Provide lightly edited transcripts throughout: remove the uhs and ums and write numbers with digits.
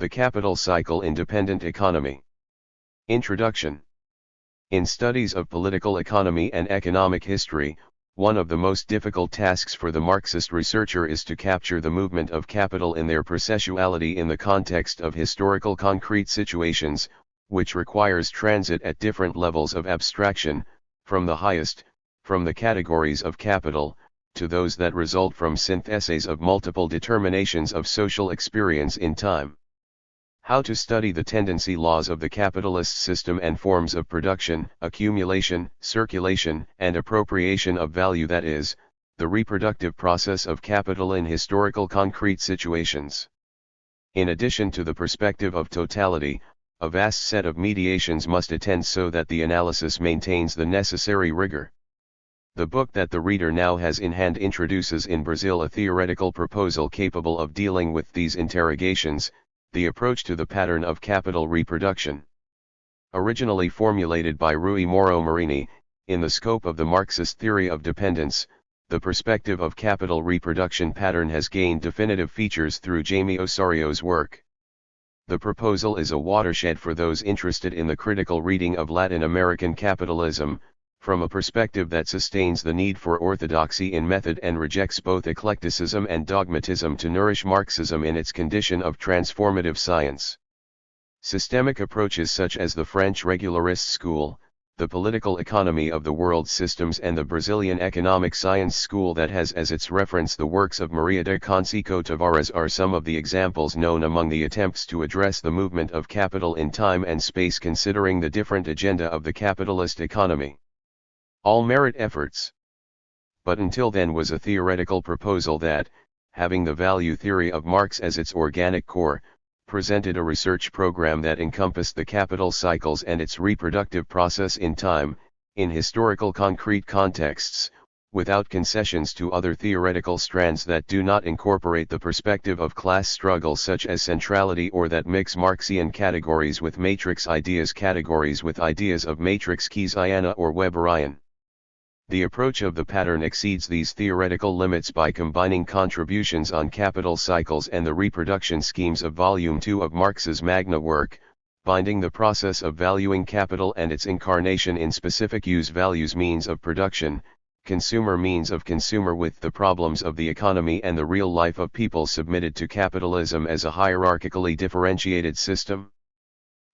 The Capital Cycle in Dependent Economy. Introduction. In studies of political economy and economic history, one of the most difficult tasks for the Marxist researcher is to capture the movement of capital in their processuality in the context of historical concrete situations, which requires transit at different levels of abstraction, from the highest, from the categories of capital, to those that result from syntheses of multiple determinations of social experience in time. How to study the tendency laws of the capitalist system and forms of production, accumulation, circulation, and appropriation of value, that is, the reproductive process of capital in historical concrete situations. In addition to the perspective of totality, a vast set of mediations must attend so that the analysis maintains the necessary rigor. The book that the reader now has in hand introduces in Brazil a theoretical proposal capable of dealing with these interrogations, the approach to the pattern of capital reproduction. Originally formulated by Rui Moro Marini, in the scope of the Marxist theory of dependence, the perspective of capital reproduction pattern has gained definitive features through Jaime Ossorio's work. The proposal is a watershed for those interested in the critical reading of Latin American capitalism, from a perspective that sustains the need for orthodoxy in method and rejects both eclecticism and dogmatism to nourish Marxism in its condition of transformative science. Systemic approaches such as the French regularist school, the political economy of the world systems, and the Brazilian economic science school that has as its reference the works of Maria de Conceição Tavares are some of the examples known among the attempts to address the movement of capital in time and space considering the different agenda of the capitalist economy. All merit efforts. But until then was a theoretical proposal that, having the value theory of Marx as its organic core, presented a research program that encompassed the capital cycles and its reproductive process in time, in historical concrete contexts, without concessions to other theoretical strands that do not incorporate the perspective of class struggle such as centrality or that mix Marxian categories with matrix ideas with ideas of matrix Keynesiana or Weberian. The approach of the pattern exceeds these theoretical limits by combining contributions on capital cycles and the reproduction schemes of Volume 2 of Marx's Magna work, binding the process of valuing capital and its incarnation in specific use values means of production, consumer means of consumer with the problems of the economy and the real life of people submitted to capitalism as a hierarchically differentiated system.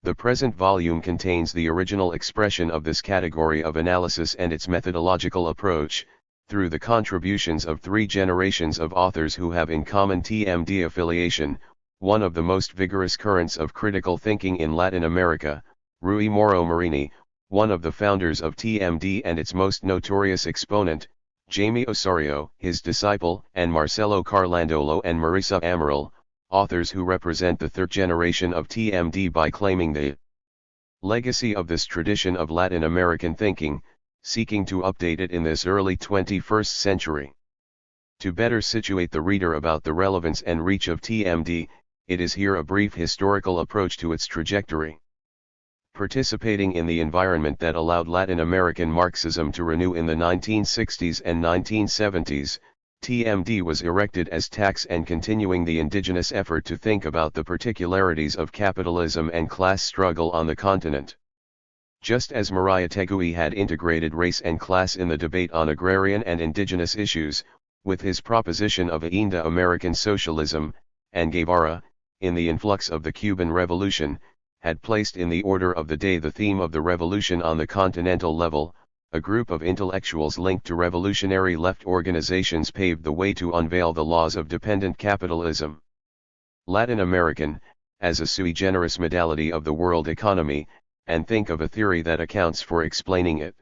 The present volume contains the original expression of this category of analysis and its methodological approach, through the contributions of 3 generations of authors who have in common TMD affiliation, one of the most vigorous currents of critical thinking in Latin America, Rui Moro Marini, one of the founders of TMD and its most notorious exponent, Jaime Ossorio, his disciple, and Marcelo Carlandolo and Marisa Amaral, authors who represent the 3rd generation of TMD by claiming the legacy of this tradition of Latin American thinking, seeking to update it in this early 21st century. To better situate the reader about the relevance and reach of TMD, it is here a brief historical approach to its trajectory. Participating in the environment that allowed Latin American Marxism to renew in the 1960s and 1970s, TMD was erected as tax and continuing the indigenous effort to think about the particularities of capitalism and class struggle on the continent. Just as Maria Tegui had integrated race and class in the debate on agrarian and indigenous issues, with his proposition of Indo-American socialism, and Guevara, in the influx of the Cuban Revolution, had placed in the order of the day the theme of the revolution on the continental level, a group of intellectuals linked to revolutionary left organizations paved the way to unveil the laws of dependent capitalism. Latin American, as a sui generis modality of the world economy, and think of a theory that accounts for explaining it.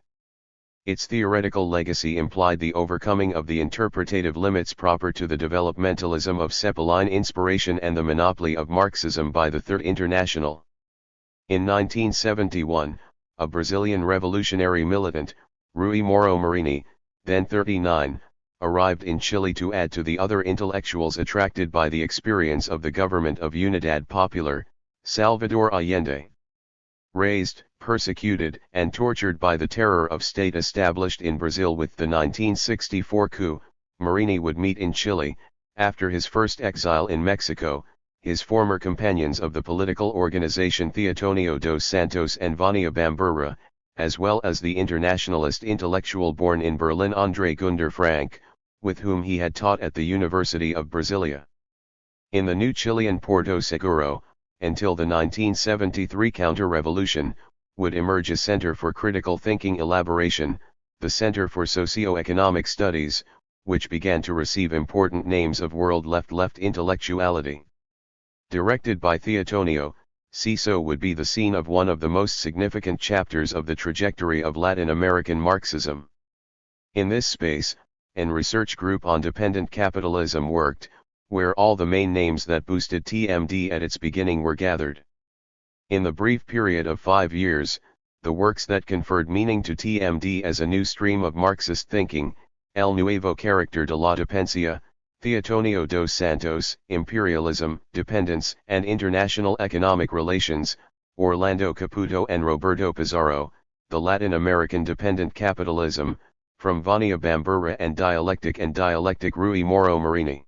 Its theoretical legacy implied the overcoming of the interpretative limits proper to the developmentalism of Cepheline inspiration and the monopoly of Marxism by the Third International. In 1971, a Brazilian revolutionary militant, Rui Moro Marini, then 39, arrived in Chile to add to the other intellectuals attracted by the experience of the government of Unidad Popular, Salvador Allende. Raised, persecuted, and tortured by the terror of state established in Brazil with the 1964 coup, Marini would meet in Chile, after his first exile in Mexico, his former companions of the political organization Theotonio dos Santos and Vânia Bambura, as well as the internationalist intellectual born in Berlin André Günther Frank, with whom he had taught at the University of Brasilia. In the new Chilean Porto Seguro, until the 1973 counter-revolution, would emerge a center for critical thinking elaboration, the Center for Socio-Economic Studies, which began to receive important names of world left intellectuality. Directed by Theotonio, CISO would be the scene of one of the most significant chapters of the trajectory of Latin American Marxism. In this space, an research group on dependent capitalism worked, where all the main names that boosted TMD at its beginning were gathered. In the brief period of 5 years, the works that conferred meaning to TMD as a new stream of Marxist thinking, El Nuevo Carácter de la Dependencia, Theotonio dos Santos, Imperialism, Dependence and International Economic Relations, Orlando Caputo and Roberto Pizarro, The Latin American Dependent Capitalism, from Vânia Bambura and Dialectic Rui Moro Marini.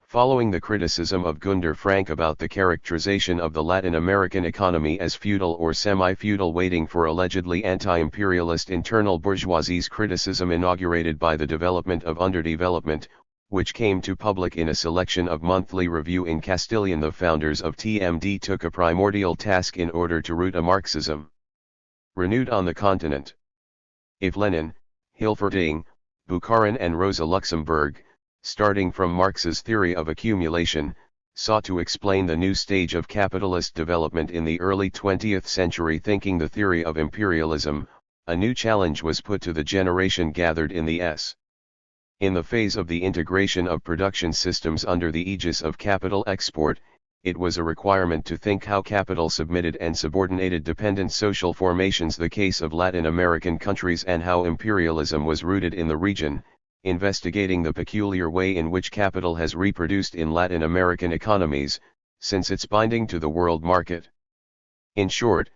Following the criticism of Günther Frank about the characterization of the Latin American economy as feudal or semi-feudal waiting for allegedly anti-imperialist internal bourgeoisie's criticism inaugurated by the development of underdevelopment, which came to public in a selection of monthly review in Castilian, the founders of TMD took a primordial task in order to root a Marxism renewed on the continent. If Lenin, Hilferding, Bukharin and Rosa Luxemburg, starting from Marx's theory of accumulation, sought to explain the new stage of capitalist development in the early 20th century thinking the theory of imperialism, a new challenge was put to the generation gathered in the S. In the phase of the integration of production systems under the aegis of capital export, it was a requirement to think how capital submitted and subordinated dependent social formations, the case of Latin American countries, and how imperialism was rooted in the region, investigating the peculiar way in which capital has reproduced in Latin American economies, since its binding to the world market. In short,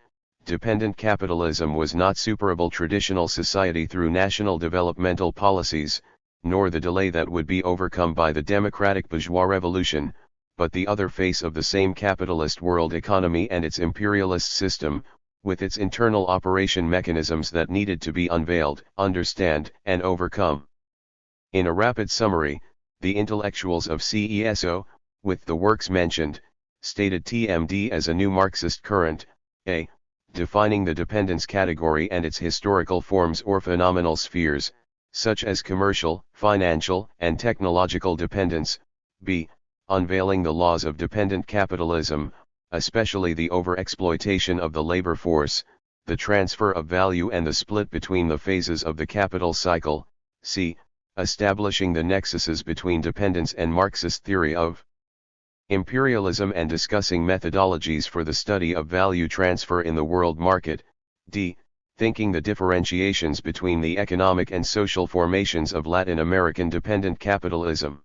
dependent capitalism was not superable traditional society through national developmental policies, nor the delay that would be overcome by the democratic bourgeois revolution, but the other face of the same capitalist world economy and its imperialist system, with its internal operation mechanisms that needed to be unveiled, understand, and overcome. In a rapid summary, the intellectuals of CESO, with the works mentioned, stated TMD as a new Marxist current, a. defining the dependence category and its historical forms or phenomenal spheres, such as commercial, financial, and technological dependence, b. unveiling the laws of dependent capitalism, especially the overexploitation of the labor force, the transfer of value and the split between the phases of the capital cycle, c. establishing the nexuses between dependence and Marxist theory of imperialism and discussing methodologies for the study of value transfer in the world market, d. thinking the differentiations between the economic and social formations of Latin American dependent capitalism.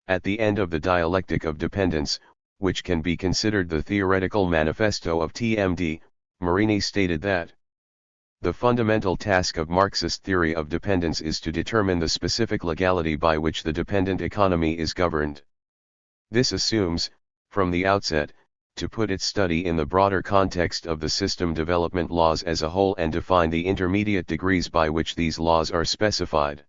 At the end of the dialectic of dependence, which can be considered the theoretical manifesto of TMD, Marini stated that the fundamental task of Marxist theory of dependence is to determine the specific legality by which the dependent economy is governed. This assumes, from the outset, to put its study in the broader context of the system development laws as a whole and define the intermediate degrees by which these laws are specified.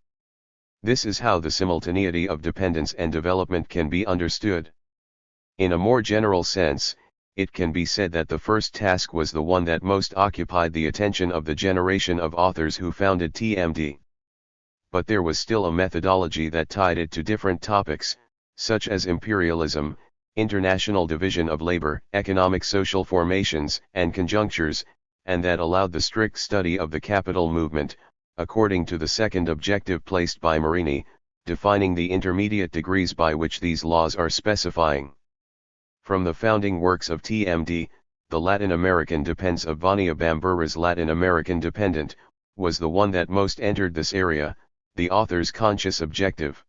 This is how the simultaneity of dependence and development can be understood. In a more general sense, it can be said that the first task was the one that most occupied the attention of the generation of authors who founded TMD. But there was still a methodology that tied it to different topics, such as imperialism, international division of labor, economic social formations and conjunctures, and that allowed the strict study of the capital movement, according to the second objective placed by Marini, defining the intermediate degrees by which these laws are specifying. From the founding works of TMD, the Latin American Dependence of Vânia Bambura's Latin American Dependent, was the one that most entered this area, the author's conscious objective.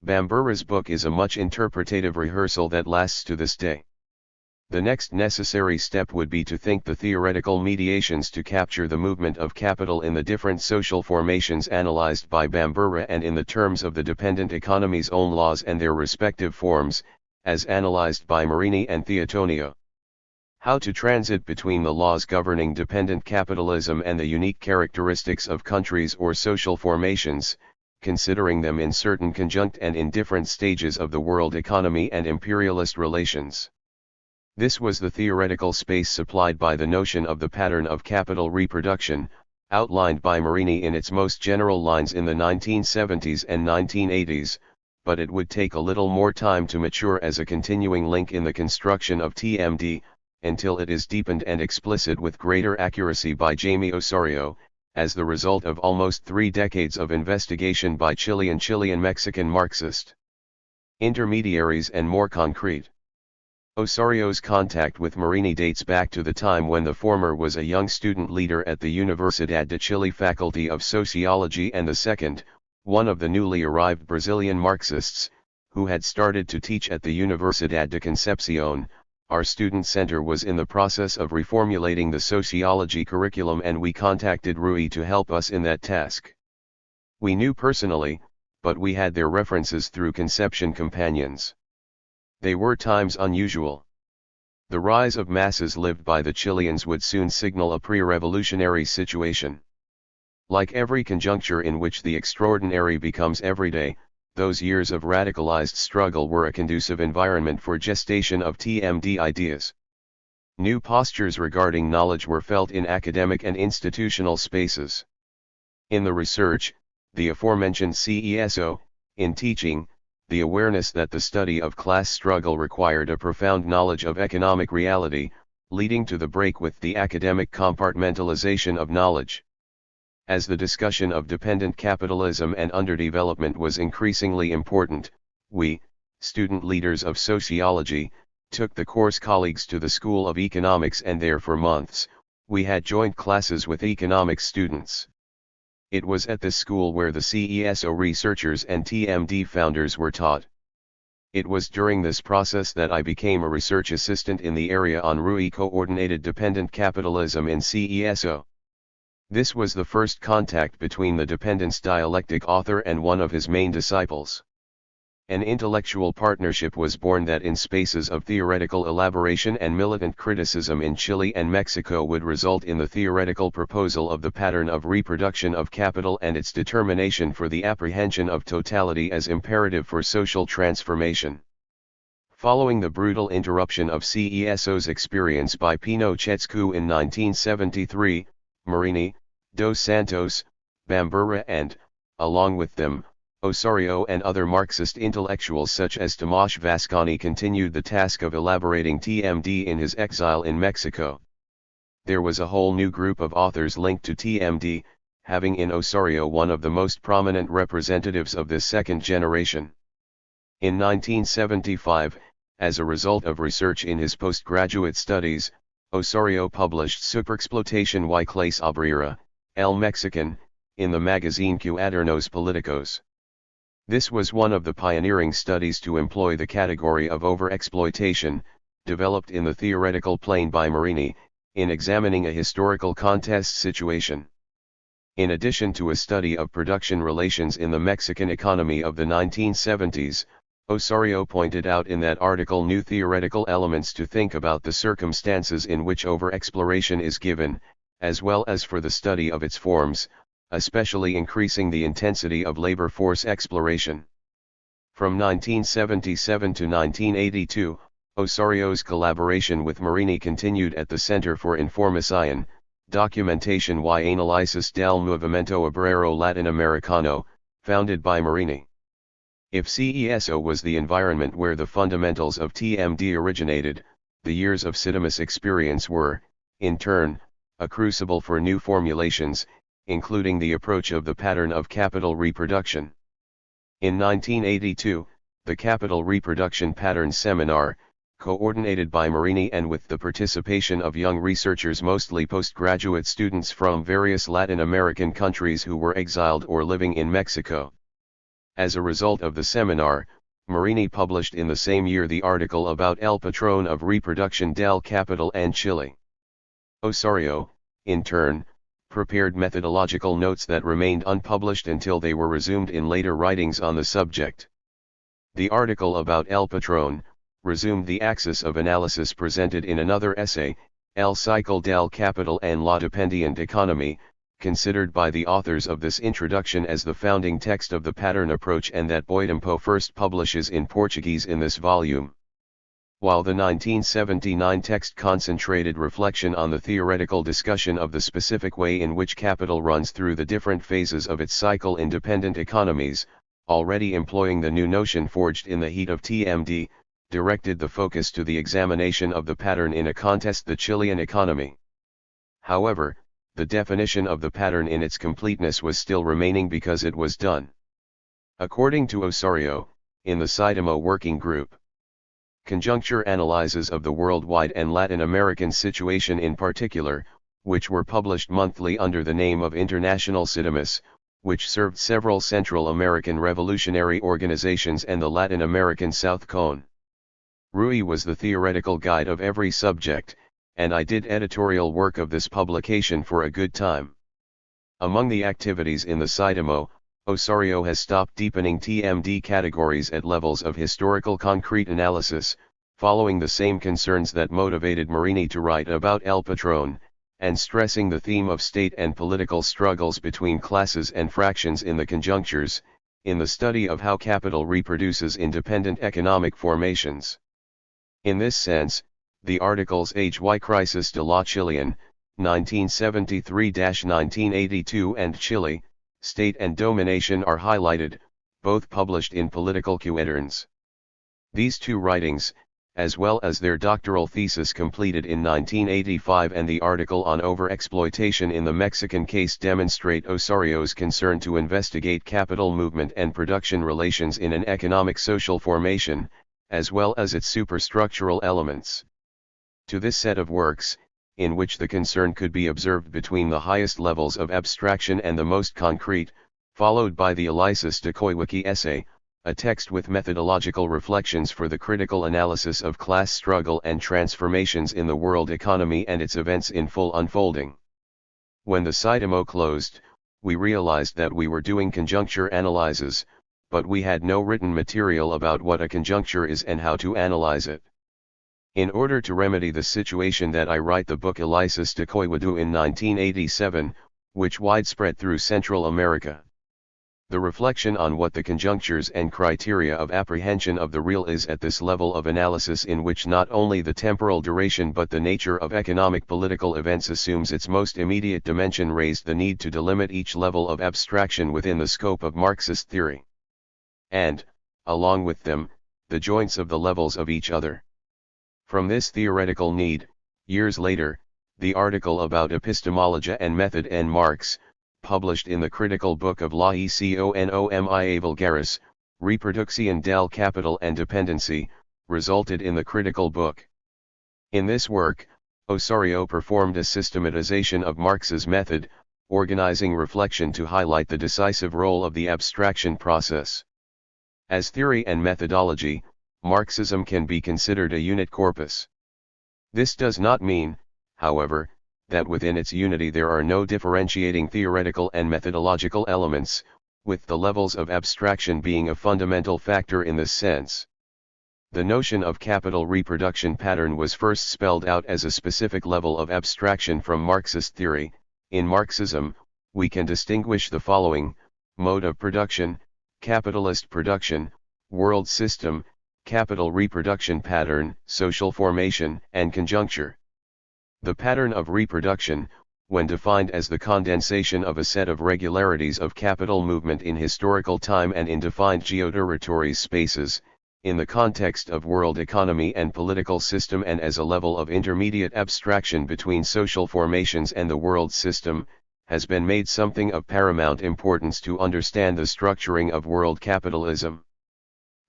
Bambura's book is a much interpretative rehearsal that lasts to this day. The next necessary step would be to think the theoretical mediations to capture the movement of capital in the different social formations analyzed by Bambura and in the terms of the dependent economy's own laws and their respective forms, as analyzed by Marini and Theotonio. How to transit between the laws governing dependent capitalism and the unique characteristics of countries or social formations, considering them in certain conjunct and in different stages of the world economy and imperialist relations. This was the theoretical space supplied by the notion of the pattern of capital reproduction, outlined by Marini in its most general lines in the 1970s and 1980s, but it would take a little more time to mature as a continuing link in the construction of TMD, until it is deepened and explicit with greater accuracy by Jaime Osorio, as the result of almost 3 decades of investigation by Chilean-Mexican Marxist intermediaries and more concrete. Osorio's contact with Marini dates back to the time when the former was a young student leader at the Universidad de Chile Faculty of Sociology and the second, one of the newly arrived Brazilian Marxists, who had started to teach at the Universidad de Concepción. Our student center was in the process of reformulating the sociology curriculum and we contacted Rui to help us in that task. We knew personally, but we had their references through Conception companions. They were times unusual. The rise of masses lived by the Chileans would soon signal a pre-revolutionary situation. Like every conjuncture in which the extraordinary becomes everyday, those years of radicalized struggle were a conducive environment for gestation of TMD ideas. New postures regarding knowledge were felt in academic and institutional spaces. In the research, the aforementioned CESO, in teaching, the awareness that the study of class struggle required a profound knowledge of economic reality, leading to the break with the academic compartmentalization of knowledge. As the discussion of dependent capitalism and underdevelopment was increasingly important, we, student leaders of sociology, took the course colleagues to the School of Economics and there for months, we had joint classes with economics students. It was at this school where the CESO researchers and TMD founders were taught. It was during this process that I became a research assistant in the area on Rui-coordinated dependent capitalism in CESO. This was the first contact between the dependence dialectic author and one of his main disciples. An intellectual partnership was born that in spaces of theoretical elaboration and militant criticism in Chile and Mexico would result in the theoretical proposal of the pattern of reproduction of capital and its determination for the apprehension of totality as imperative for social transformation. Following the brutal interruption of CESO's experience by Pinochet's coup in 1973, Marini, Dos Santos, Bambura and, along with them, Osorio and other Marxist intellectuals such as Tomasz Vasconi continued the task of elaborating TMD in his exile in Mexico. There was a whole new group of authors linked to TMD, having in Osorio one of the most prominent representatives of this second generation. In 1975, as a result of research in his postgraduate studies, Osorio published Superexplotación y Clase Obrera, El Mexican, in the magazine Cuadernos Políticos. This was one of the pioneering studies to employ the category of overexploitation, developed in the theoretical plane by Marini, in examining a historical contest situation. In addition to a study of production relations in the Mexican economy of the 1970s, Osorio pointed out in that article new theoretical elements to think about the circumstances in which overexploration is given, as well as for the study of its forms, especially increasing the intensity of labor force exploration. From 1977 to 1982, Osorio's collaboration with Marini continued at the Center for Información, Documentation y Análisis del Movimiento Obrero Latinoamericano, founded by Marini. If CESO was the environment where the fundamentals of TMD originated, the years of Sidimus experience were, in turn, a crucible for new formulations, including the approach of the pattern of capital reproduction. In 1982, the Capital Reproduction Pattern Seminar, coordinated by Marini and with the participation of young researchers mostly postgraduate students from various Latin American countries who were exiled or living in Mexico. As a result of the seminar, Marini published in the same year the article about El Patrón of Reproducción del Capital en Chile. Osorio, in turn, prepared methodological notes that remained unpublished until they were resumed in later writings on the subject. The article about El Patrón, resumed the axis of analysis presented in another essay, El Cycle del Capital en la Dependent Economy, considered by the authors of this introduction as the founding text of the pattern approach, and that Boitempo first publishes in Portuguese in this volume. While the 1979 text concentrated reflection on the theoretical discussion of the specific way in which capital runs through the different phases of its cycle in dependent economies, already employing the new notion forged in the heat of TMD, directed the focus to the examination of the pattern in a contest, the Chilean economy. However, the definition of the pattern in its completeness was still remaining because it was done. According to Osorio, in the SIDEMO working group, conjuncture analyses of the worldwide and Latin American situation in particular, which were published monthly under the name of International SIDEMUS, which served several Central American revolutionary organizations and the Latin American South Cone. Rui was the theoretical guide of every subject, and I did editorial work of this publication for a good time. Among the activities in the SIDEMO, Osorio has stopped deepening TMD categories at levels of historical concrete analysis, following the same concerns that motivated Marini to write about El Patrón, and stressing the theme of state and political struggles between classes and fractions in the conjunctures, in the study of how capital reproduces independent economic formations. In this sense, the articles HY Crisis de la Chilean, 1973-1982 and Chile, State and Domination are highlighted, both published in Political Quaderns. These two writings, as well as their doctoral thesis completed in 1985 and the article on overexploitation in the Mexican case, demonstrate Osorio's concern to investigate capital movement and production relations in an economic social formation, as well as its superstructural elements. To this set of works, in which the concern could be observed between the highest levels of abstraction and the most concrete, followed by the Elisis de Koiwiki essay, a text with methodological reflections for the critical analysis of class struggle and transformations in the world economy and its events in full unfolding. When the SIDEMO closed, we realized that we were doing conjuncture analyses, but we had no written material about what a conjuncture is and how to analyze it. In order to remedy the situation that I write the book Elisis de Koiwadu in 1987, which widespread through Central America. The reflection on what the conjunctures and criteria of apprehension of the real is at this level of analysis, in which not only the temporal duration but the nature of economic political events assumes its most immediate dimension, raised the need to delimit each level of abstraction within the scope of Marxist theory. And, along with them, the joints of the levels of each other. From this theoretical need, years later, the article about epistemology and method en Marx, published in the critical book of La Economia Vulgaris, Reproducción del Capital and Dependency, resulted in the critical book. In this work, Osorio performed a systematization of Marx's method, organizing reflection to highlight the decisive role of the abstraction process. As theory and methodology, Marxism can be considered a unit corpus. This does not mean, however, that within its unity there are no differentiating theoretical and methodological elements, with the levels of abstraction being a fundamental factor in this sense. The notion of capital reproduction pattern was first spelled out as a specific level of abstraction from Marxist theory. In Marxism, we can distinguish the following: mode of production, capitalist production, world system, capital reproduction pattern, social formation, and conjuncture. The pattern of reproduction, when defined as the condensation of a set of regularities of capital movement in historical time and in defined geoterritories spaces, in the context of world economy and political system, and as a level of intermediate abstraction between social formations and the world system, has been made something of paramount importance to understand the structuring of world capitalism.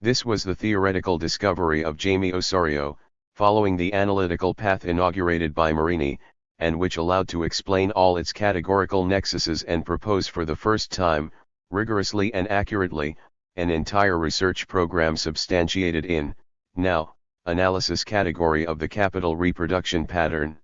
This was the theoretical discovery of Jaime Osorio, following the analytical path inaugurated by Marini, and which allowed to explain all its categorical nexuses and propose for the first time, rigorously and accurately, an entire research program substantiated in, now, analysis category of the capital reproduction pattern.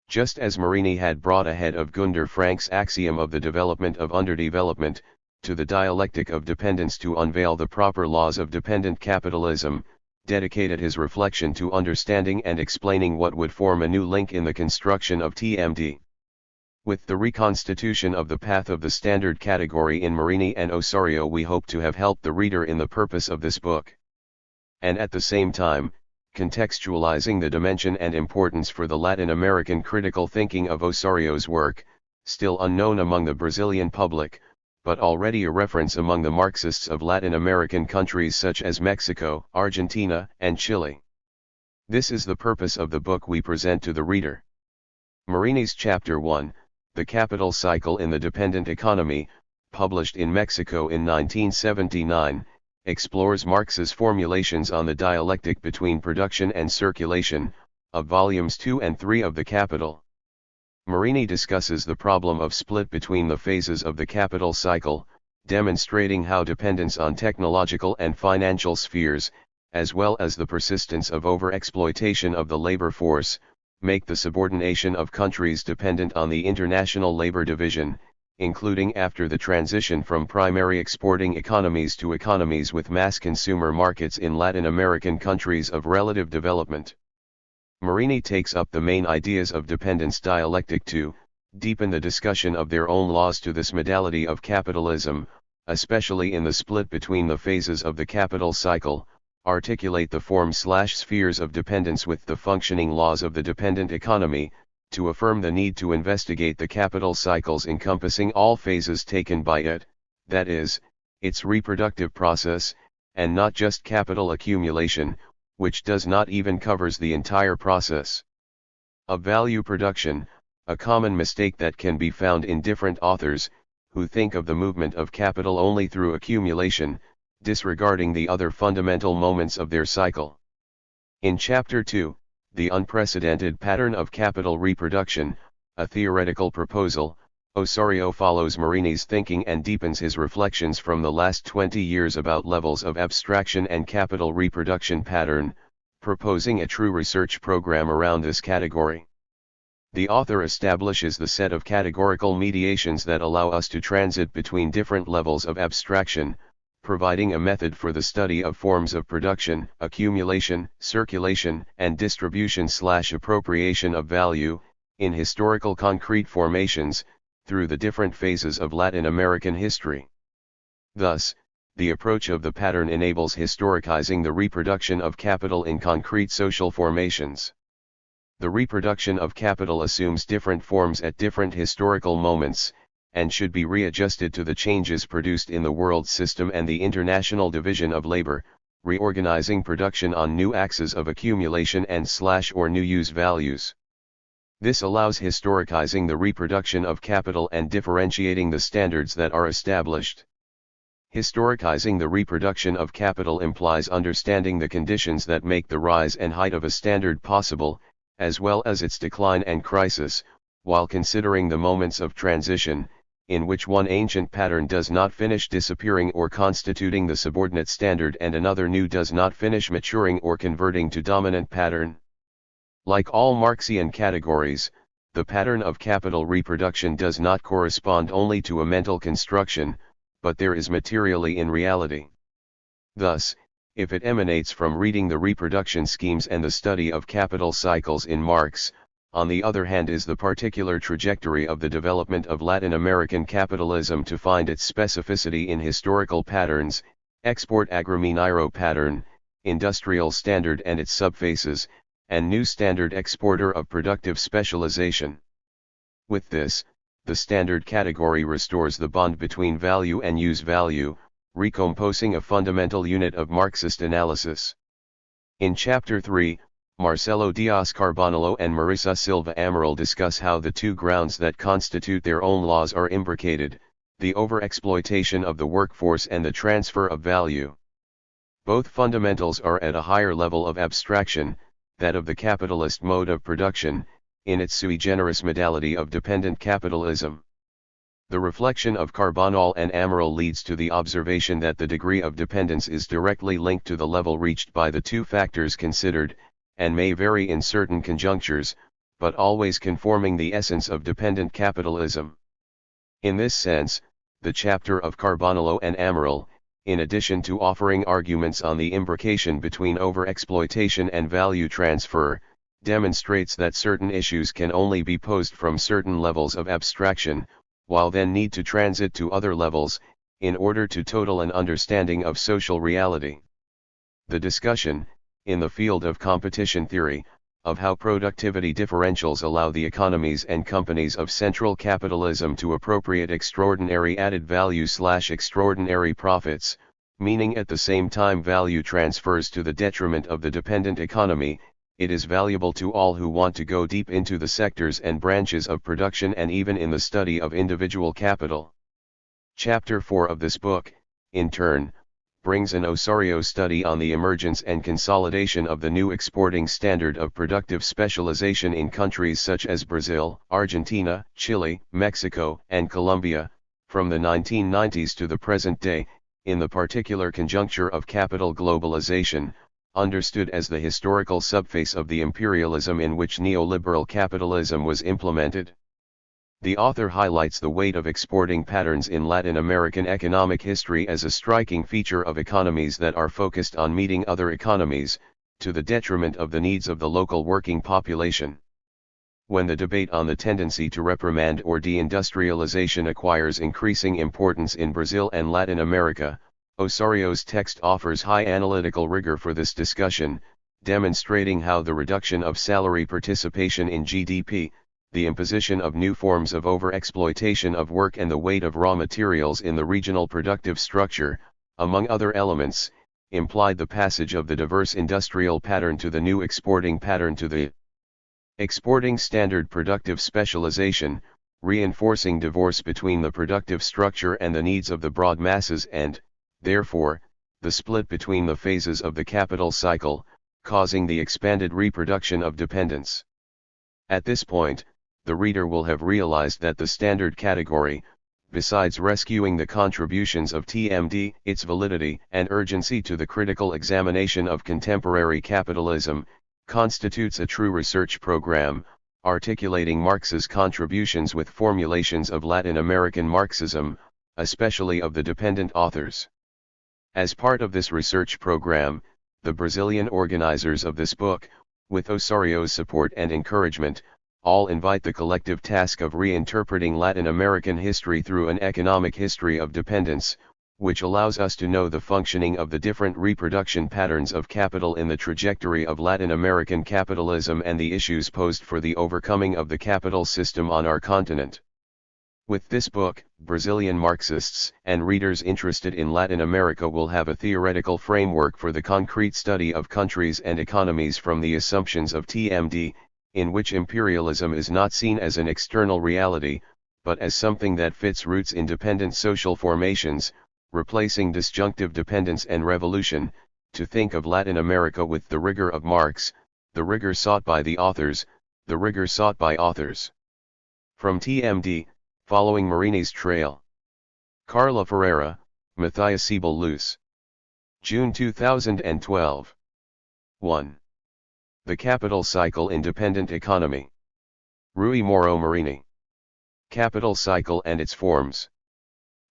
Just as Marini had brought ahead of Gunder Frank's axiom of the development of underdevelopment, to the dialectic of dependence to unveil the proper laws of dependent capitalism, dedicated his reflection to understanding and explaining what would form a new link in the construction of TMD. With the reconstitution of the path of the standard category in Marini and Osorio, we hope to have helped the reader in the purpose of this book, and at the same time, contextualizing the dimension and importance for the Latin American critical thinking of Osorio's work, still unknown among the Brazilian public, but already a reference among the Marxists of Latin American countries such as Mexico, Argentina, and Chile. This is the purpose of the book we present to the reader. Marini's Chapter 1, The Capital Cycle in the Dependent Economy, published in Mexico in 1979, explores Marx's formulations on the dialectic between production and circulation, of volumes 2 and 3 of The Capital. Marini discusses the problem of split between the phases of the capital cycle, demonstrating how dependence on technological and financial spheres, as well as the persistence of overexploitation of the labor force, make the subordination of countries dependent on the international labor division, including after the transition from primary exporting economies to economies with mass consumer markets in Latin American countries of relative development. Marini takes up the main ideas of dependence dialectic to deepen the discussion of their own laws to this modality of capitalism, especially in the split between the phases of the capital cycle, articulate the form/spheres of dependence with the functioning laws of the dependent economy, to affirm the need to investigate the capital cycles encompassing all phases taken by it, that is, its reproductive process, and not just capital accumulation, which does not even covers the entire process of value production, a common mistake that can be found in different authors, who think of the movement of capital only through accumulation, disregarding the other fundamental moments of their cycle. In Chapter 2, The Unprecedented Pattern of Capital Reproduction, a theoretical proposal, Osorio follows Marini's thinking and deepens his reflections from the last 20 years about levels of abstraction and capital reproduction pattern, proposing a true research program around this category. The author establishes the set of categorical mediations that allow us to transit between different levels of abstraction, providing a method for the study of forms of production, accumulation, circulation, and distribution/appropriation of value, in historical concrete formations, through the different phases of Latin American history. Thus, the approach of the pattern enables historicizing the reproduction of capital in concrete social formations. The reproduction of capital assumes different forms at different historical moments, and should be readjusted to the changes produced in the world system and the international division of labor, reorganizing production on new axes of accumulation and/or new use values. This allows historicizing the reproduction of capital and differentiating the standards that are established. Historicizing the reproduction of capital implies understanding the conditions that make the rise and height of a standard possible, as well as its decline and crisis, while considering the moments of transition, in which one ancient pattern does not finish disappearing or constituting the subordinate standard and another new does not finish maturing or converting to dominant pattern. Like all Marxian categories, the pattern of capital reproduction does not correspond only to a mental construction, but there is materially in reality. Thus, if it emanates from reading the reproduction schemes and the study of capital cycles in Marx, on the other hand is the particular trajectory of the development of Latin American capitalism to find its specificity in historical patterns, export agremineiro pattern, industrial standard and its subphases, and new standard exporter of productive specialization. With this, the standard category restores the bond between value and use value, recomposing a fundamental unit of Marxist analysis. In Chapter 3, Marcelo Dias Carbonello and Marissa Silva Amaral discuss how the two grounds that constitute their own laws are imbricated, the overexploitation of the workforce and the transfer of value. Both fundamentals are at a higher level of abstraction, that of the capitalist mode of production, in its sui generis modality of dependent capitalism. The reflection of Carbonell and Amaral leads to the observation that the degree of dependence is directly linked to the level reached by the two factors considered, and may vary in certain conjunctures, but always conforming the essence of dependent capitalism. In this sense, the chapter of Carbonello and Amaral, in addition to offering arguments on the imbrication between overexploitation and value transfer, demonstrates that certain issues can only be posed from certain levels of abstraction, while then need to transit to other levels, in order to total an understanding of social reality. The discussion, in the field of competition theory, of how productivity differentials allow the economies and companies of central capitalism to appropriate extraordinary added value/extraordinary profits, meaning at the same time value transfers to the detriment of the dependent economy, it is valuable to all who want to go deep into the sectors and branches of production and even in the study of individual capital. Chapter 4 of this book, in turn, brings an Osorio study on the emergence and consolidation of the new exporting standard of productive specialization in countries such as Brazil, Argentina, Chile, Mexico, and Colombia, from the 1990s to the present day, in the particular conjuncture of capital globalization, understood as the historical subface of the imperialism in which neoliberal capitalism was implemented. The author highlights the weight of exporting patterns in Latin American economic history as a striking feature of economies that are focused on meeting other economies, to the detriment of the needs of the local working population. When the debate on the tendency to reprimand or deindustrialization acquires increasing importance in Brazil and Latin America, Osorio's text offers high analytical rigor for this discussion, demonstrating how the reduction of salary participation in GDP, the imposition of new forms of overexploitation of work and the weight of raw materials in the regional productive structure, among other elements, implied the passage of the diverse industrial pattern to the new exporting pattern to the exporting standard productive specialization, reinforcing divorce between the productive structure and the needs of the broad masses and, therefore, the split between the phases of the capital cycle, causing the expanded reproduction of dependence. At this point, the reader will have realized that the standard category, besides rescuing the contributions of TMD, its validity and urgency to the critical examination of contemporary capitalism, constitutes a true research program, articulating Marx's contributions with formulations of Latin American Marxism, especially of the dependent authors. As part of this research program, the Brazilian organizers of this book, with Osorio's support and encouragement, all invite the collective task of reinterpreting Latin American history through an economic history of dependence, which allows us to know the functioning of the different reproduction patterns of capital in the trajectory of Latin American capitalism and the issues posed for the overcoming of the capital system on our continent. With this book, Brazilian Marxists and readers interested in Latin America will have a theoretical framework for the concrete study of countries and economies from the assumptions of TMD, in which imperialism is not seen as an external reality, but as something that fits roots in dependent social formations, replacing disjunctive dependence and revolution, to think of Latin America with the rigor of Marx, the rigor sought by the authors, the rigor sought by authors. From TMD, following Marini's trail. Carla Ferreira, Mathias Seibel Luce. June 2012. 1. The Capital Cycle in Dependent Economy. Rui Moro Marini. Capital Cycle and its Forms.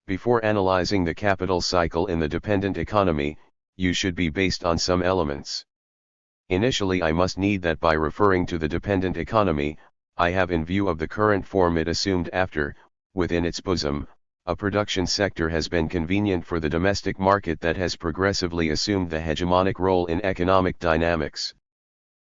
Before analyzing the capital cycle in the dependent economy, you should be based on some elements. Initially, I must need that by referring to the dependent economy, I have in view of the current form it assumed after, within its bosom, a production sector has been convenient for the domestic market that has progressively assumed the hegemonic role in economic dynamics.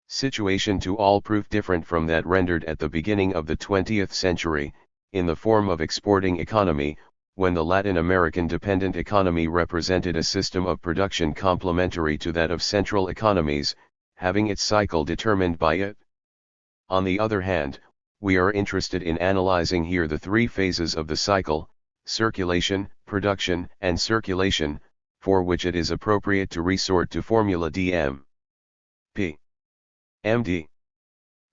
Situation to all proof different from that rendered at the beginning of the 20th century, in the form of exporting economy, when the Latin American dependent economy represented a system of production complementary to that of central economies, having its cycle determined by it. On the other hand, we are interested in analyzing here the three phases of the cycle: circulation, production, and circulation, for which it is appropriate to resort to formula dm. P. MD.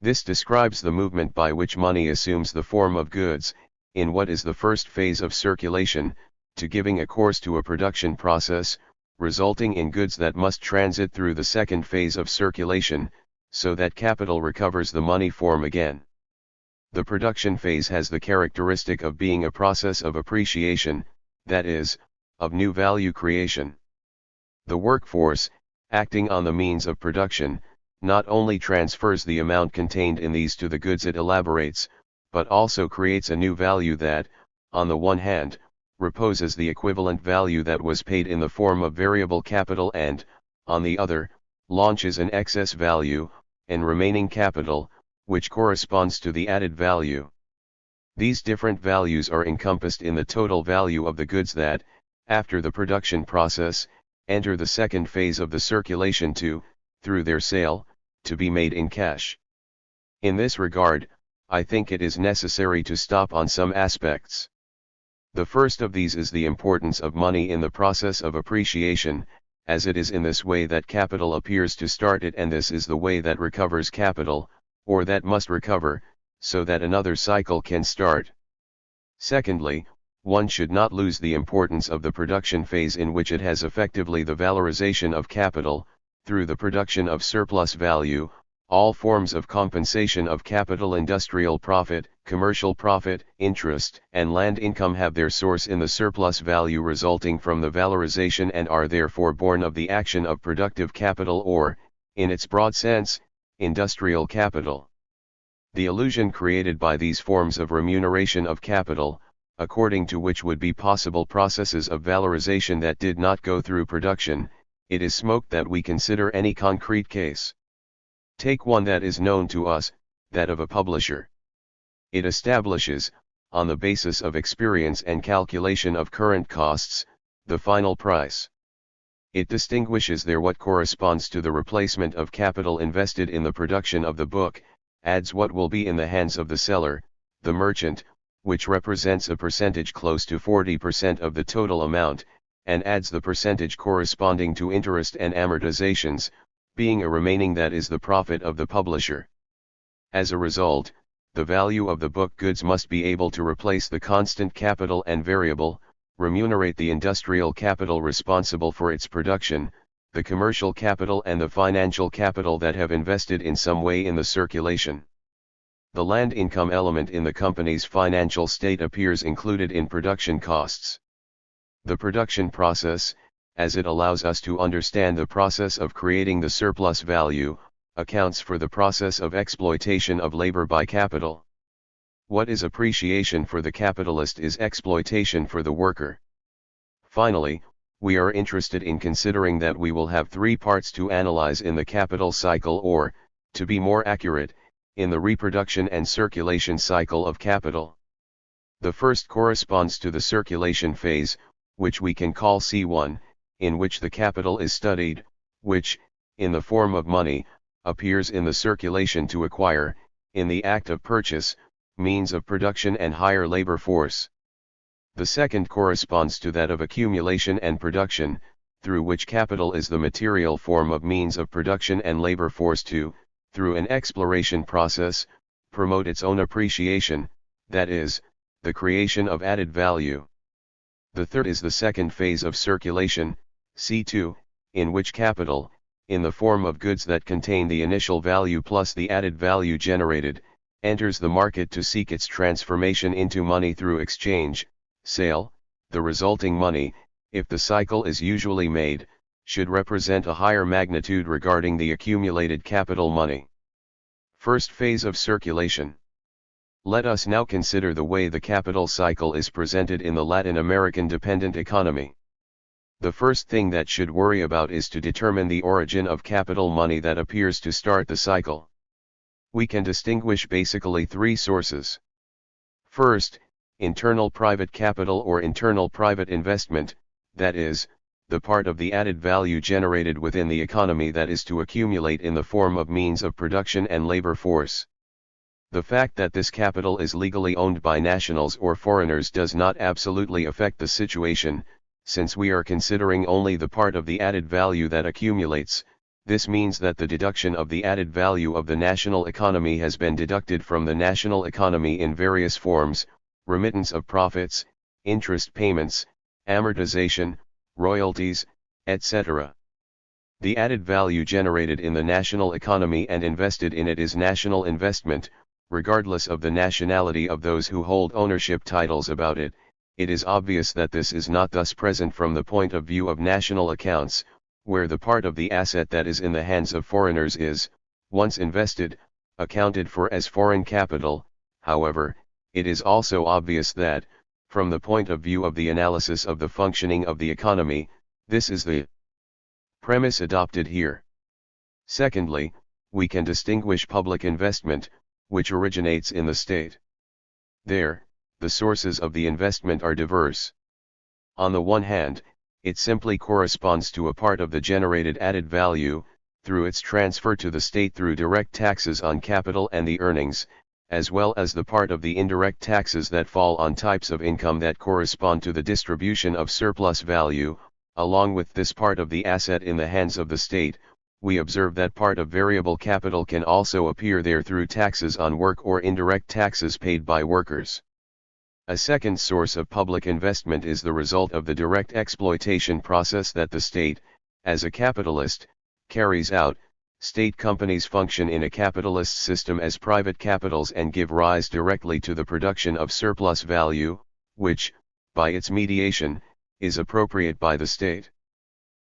This describes the movement by which money assumes the form of goods, in what is the first phase of circulation, to giving a course to a production process, resulting in goods that must transit through the second phase of circulation, so that capital recovers the money form again. The production phase has the characteristic of being a process of appreciation, that is, of new value creation. The workforce, acting on the means of production, not only transfers the amount contained in these to the goods it elaborates, but also creates a new value that, on the one hand, reposes the equivalent value that was paid in the form of variable capital and, on the other, launches an excess value, and remaining capital, which corresponds to the added value. These different values are encompassed in the total value of the goods that, after the production process, enter the second phase of the circulation through their sale, to be made in cash. In this regard, I think it is necessary to stop on some aspects. The first of these is the importance of money in the process of appreciation, as it is in this way that capital appears to start it, and this is the way that recovers capital, or that must recover, so that another cycle can start. Secondly, one should not lose the importance of the production phase, in which it has effectively the valorization of capital, through the production of surplus value. All forms of compensation of capital, industrial profit, commercial profit, interest, and land income have their source in the surplus value resulting from the valorization, and are therefore born of the action of productive capital, or, in its broad sense, industrial capital. The illusion created by these forms of remuneration of capital, according to which would be possible processes of valorization that did not go through production, it is smoked that we consider any concrete case. Take one that is known to us, that of a publisher. It establishes, on the basis of experience and calculation of current costs, the final price. It distinguishes there what corresponds to the replacement of capital invested in the production of the book, adds what will be in the hands of the seller, the merchant, which represents a percentage close to 40% of the total amount, and adds the percentage corresponding to interest and amortizations, being a remaining that is the profit of the publisher. As a result, the value of the book goods must be able to replace the constant capital and variable, remunerate the industrial capital responsible for its production, the commercial capital and the financial capital that have invested in some way in the circulation. The land income element in the company's financial state appears included in production costs. The production process, as it allows us to understand the process of creating the surplus value, accounts for the process of exploitation of labor by capital. What is appreciation for the capitalist is exploitation for the worker. Finally, we are interested in considering that we will have three parts to analyze in the capital cycle, or, to be more accurate, in the reproduction and circulation cycle of capital. The first corresponds to the circulation phase, which we can call C1, in which the capital is studied, which, in the form of money, appears in the circulation to acquire, in the act of purchase, means of production and higher labor force. The second corresponds to that of accumulation and production, through which capital is the material form of means of production and labor force to, through an exploration process, promote its own appreciation, that is, the creation of added value. The third is the second phase of circulation, C2, in which capital, in the form of goods that contain the initial value plus the added value generated, enters the market to seek its transformation into money through exchange, sale. The resulting money, if the cycle is usually made, should represent a higher magnitude regarding the accumulated capital money. First phase of circulation. Let us now consider the way the capital cycle is presented in the Latin American dependent economy. The first thing that should worry about is to determine the origin of capital money that appears to start the cycle. We can distinguish basically three sources. First, internal private capital or internal private investment, that is, the part of the added value generated within the economy that is to accumulate in the form of means of production and labor force. The fact that this capital is legally owned by nationals or foreigners does not absolutely affect the situation, since we are considering only the part of the added value that accumulates. This means that the deduction of the added value of the national economy has been deducted from the national economy in various forms: remittance of profits, interest payments, amortization, royalties, etc. The added value generated in the national economy and invested in it is national investment, regardless of the nationality of those who hold ownership titles about it. It is obvious that this is not thus present from the point of view of national accounts, where the part of the asset that is in the hands of foreigners is, once invested, accounted for as foreign capital. However, it is also obvious that, from the point of view of the analysis of the functioning of the economy, this is the premise adopted here. Secondly, we can distinguish public investment, which originates in the state. There, the sources of the investment are diverse. On the one hand, it simply corresponds to a part of the generated added value, through its transfer to the state through direct taxes on capital and the earnings, as well as the part of the indirect taxes that fall on types of income that correspond to the distribution of surplus value. Along with this part of the asset in the hands of the state, we observe that part of variable capital can also appear there through taxes on work or indirect taxes paid by workers. A second source of public investment is the result of the direct exploitation process that the state, as a capitalist, carries out. State companies function in a capitalist system as private capitals and give rise directly to the production of surplus value, which, by its mediation, is appropriate by the state.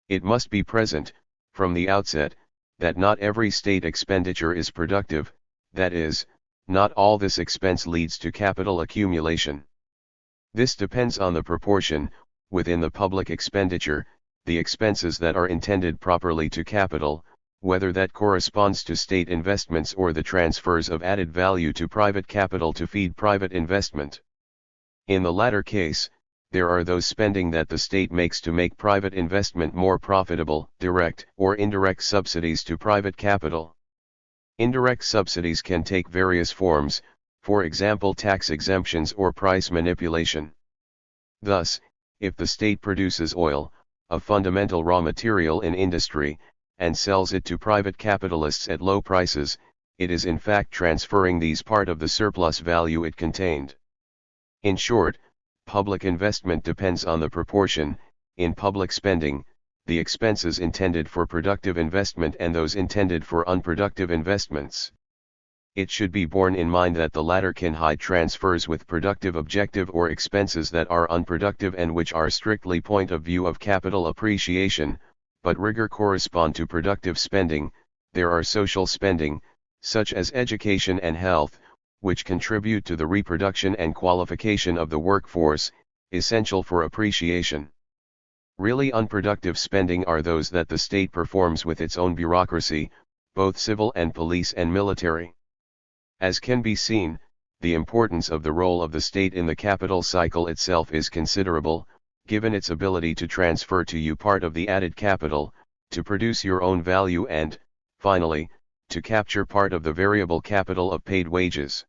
It must be present, from the outset, that not every state expenditure is productive, that is, not all this expense leads to capital accumulation. This depends on the proportion, within the public expenditure, the expenses that are intended properly to capital, whether that corresponds to state investments or the transfers of added value to private capital to feed private investment. In the latter case, there are those spending that the state makes to make private investment more profitable, direct or indirect subsidies to private capital. Indirect subsidies can take various forms, for example tax exemptions or price manipulation. Thus, if the state produces oil, a fundamental raw material in industry, and sells it to private capitalists at low prices, it is in fact transferring these part of the surplus value it contained. In short, public investment depends on the proportion, in public spending, the expenses intended for productive investment and those intended for unproductive investments. It should be borne in mind that the latter can hide transfers with productive objective or expenses that are unproductive and which are strictly point of view of capital appreciation, but rigor correspond to productive spending. There are social spending, such as education and health, which contribute to the reproduction and qualification of the workforce, essential for appreciation. Really unproductive spending are those that the state performs with its own bureaucracy, both civil and police and military. As can be seen, the importance of the role of the state in the capital cycle itself is considerable, given its ability to transfer to you part of the added capital, to produce your own value and, finally, to capture part of the variable capital of paid wages.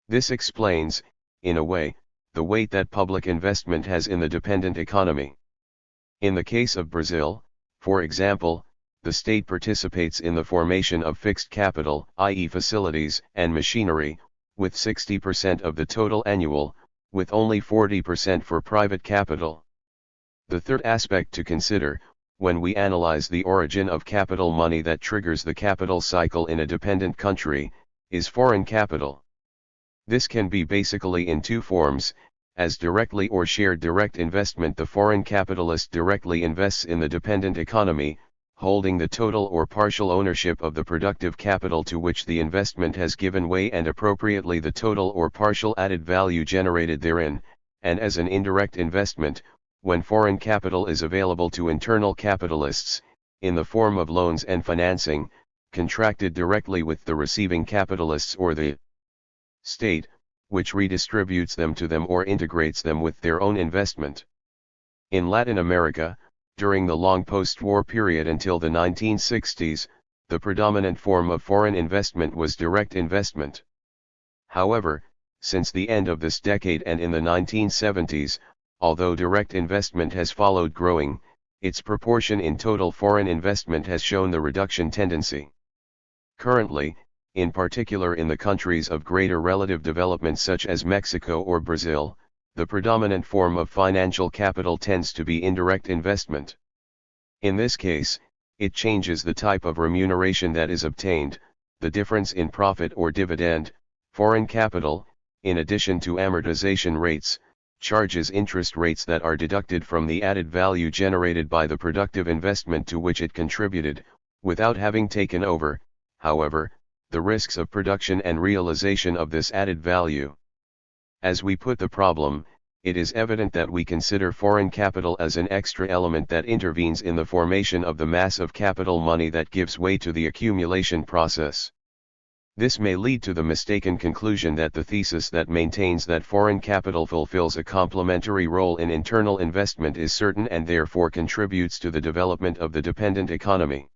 This explains, in a way, the weight that public investment has in the dependent economy. In the case of Brazil, for example, the state participates in the formation of fixed capital, i.e. facilities and machinery, with 60% of the total annual, with only 40% for private capital. The third aspect to consider, when we analyze the origin of capital money that triggers the capital cycle in a dependent country, is foreign capital. This can be basically in two forms, as directly or shared direct investment. The foreign capitalist directly invests in the dependent economy, holding the total or partial ownership of the productive capital to which the investment has given way and appropriately the total or partial added value generated therein, and as an indirect investment, when foreign capital is available to internal capitalists, in the form of loans and financing, contracted directly with the receiving capitalists or the state, which redistributes them to them or integrates them with their own investment. In Latin America, during the long post-war period until the 1960s, the predominant form of foreign investment was direct investment. However, since the end of this decade and in the 1970s, although direct investment has followed growing, its proportion in total foreign investment has shown the reduction tendency. Currently, in particular in the countries of greater relative development such as Mexico or Brazil, the predominant form of financial capital tends to be indirect investment. In this case, it changes the type of remuneration that is obtained, the difference in profit or dividend. Foreign capital, in addition to amortization rates, charges interest rates that are deducted from the added value generated by the productive investment to which it contributed, without having taken over, however, the risks of production and realization of this added value. As we put the problem, it is evident that we consider foreign capital as an extra element that intervenes in the formation of the mass of capital money that gives way to the accumulation process. This may lead to the mistaken conclusion that the thesis that maintains that foreign capital fulfills a complementary role in internal investment is certain and therefore contributes to the development of the dependent economy.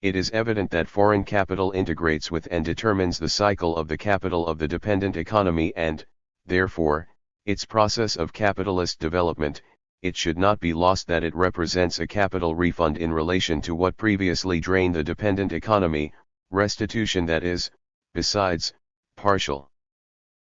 It is evident that foreign capital integrates with and determines the cycle of the capital of the dependent economy and, therefore, its process of capitalist development. It should not be lost that it represents a capital refund in relation to what previously drained the dependent economy, restitution that is, besides, partial.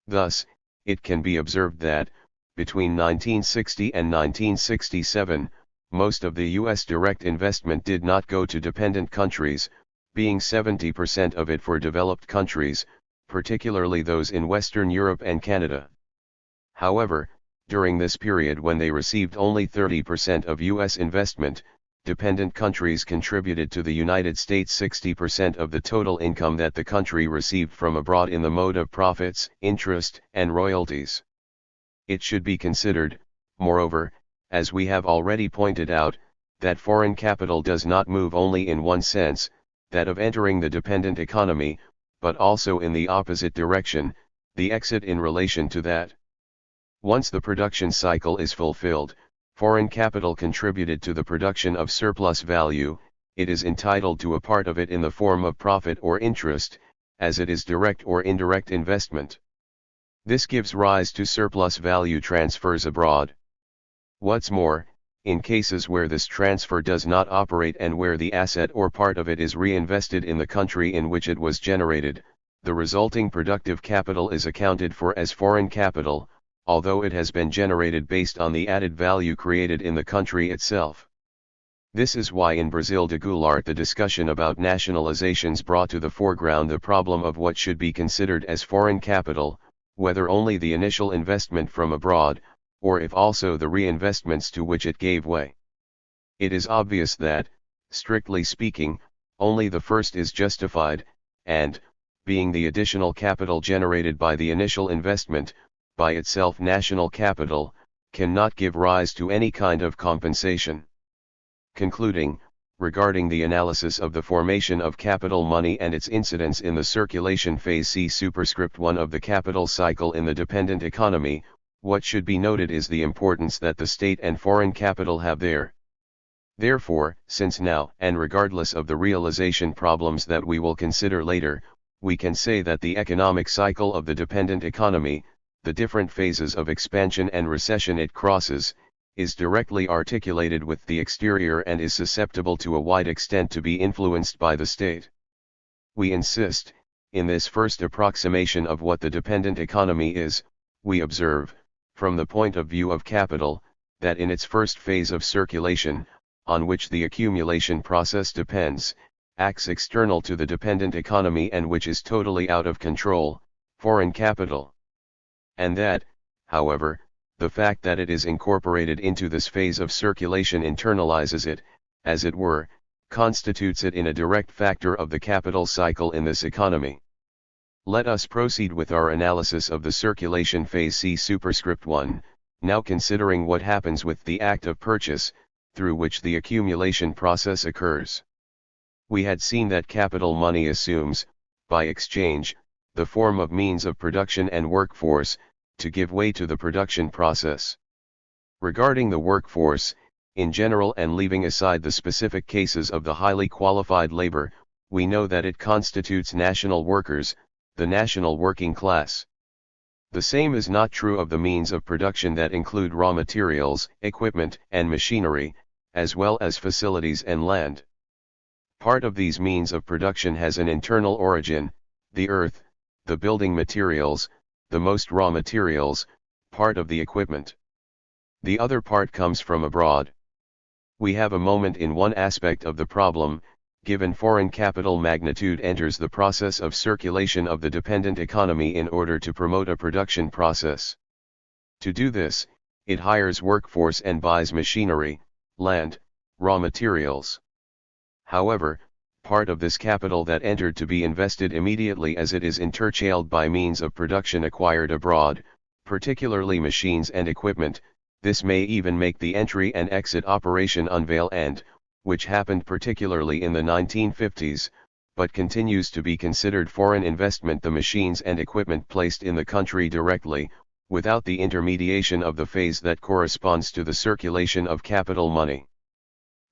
Thus, it can be observed that, between 1960 and 1967, most of the U.S. direct investment did not go to dependent countries, being 70% of it for developed countries, particularly those in Western Europe and Canada. However, during this period when they received only 30% of U.S. investment, dependent countries contributed to the United States 60% of the total income that the country received from abroad in the mode of profits, interest, and royalties. It should be considered, moreover, as we have already pointed out, that foreign capital does not move only in one sense, that of entering the dependent economy, but also in the opposite direction, the exit in relation to that. Once the production cycle is fulfilled, foreign capital contributed to the production of surplus value, it is entitled to a part of it in the form of profit or interest, as it is direct or indirect investment. This gives rise to surplus value transfers abroad. What's more, in cases where this transfer does not operate and where the asset or part of it is reinvested in the country in which it was generated, the resulting productive capital is accounted for as foreign capital, although it has been generated based on the added value created in the country itself. This is why in Brazil de Goulart the discussion about nationalizations brought to the foreground the problem of what should be considered as foreign capital, whether only the initial investment from abroad, or if also the reinvestments to which it gave way. It is obvious that, strictly speaking, only the first is justified, and, being the additional capital generated by the initial investment, by itself national capital, cannot give rise to any kind of compensation. Concluding, regarding the analysis of the formation of capital money and its incidence in the circulation phase C superscript 1 of the capital cycle in the dependent economy, what should be noted is the importance that the state and foreign capital have there. Therefore, since now, and regardless of the realization problems that we will consider later, we can say that the economic cycle of the dependent economy, the different phases of expansion and recession it crosses, is directly articulated with the exterior and is susceptible to a wide extent to be influenced by the state. We insist, in this first approximation of what the dependent economy is, we observe, from the point of view of capital, that in its first phase of circulation, on which the accumulation process depends, acts external to the dependent economy and which is totally out of control, foreign capital. And that, however, the fact that it is incorporated into this phase of circulation internalizes it, as it were, constitutes it in a direct factor of the capital cycle in this economy. Let us proceed with our analysis of the circulation phase C superscript 1, now considering what happens with the act of purchase, through which the accumulation process occurs. We had seen that capital money assumes, by exchange, the form of means of production and workforce, to give way to the production process. Regarding the workforce, in general and leaving aside the specific cases of the highly qualified labor, we know that it constitutes national workers, the national working class. The same is not true of the means of production that include raw materials, equipment, and machinery, as well as facilities and land. Part of these means of production has an internal origin, the earth, the building materials, the most raw materials, part of the equipment. The other part comes from abroad. We have a moment in one aspect of the problem, given foreign capital magnitude enters the process of circulation of the dependent economy in order to promote a production process. To do this, it hires workforce and buys machinery, land, raw materials. However, part of this capital that entered to be invested immediately as it is interchangeable by means of production acquired abroad, particularly machines and equipment. This may even make the entry and exit operation unveil and, which happened particularly in the 1950s, but continues to be considered foreign investment, the machines and equipment placed in the country directly, without the intermediation of the phase that corresponds to the circulation of capital money.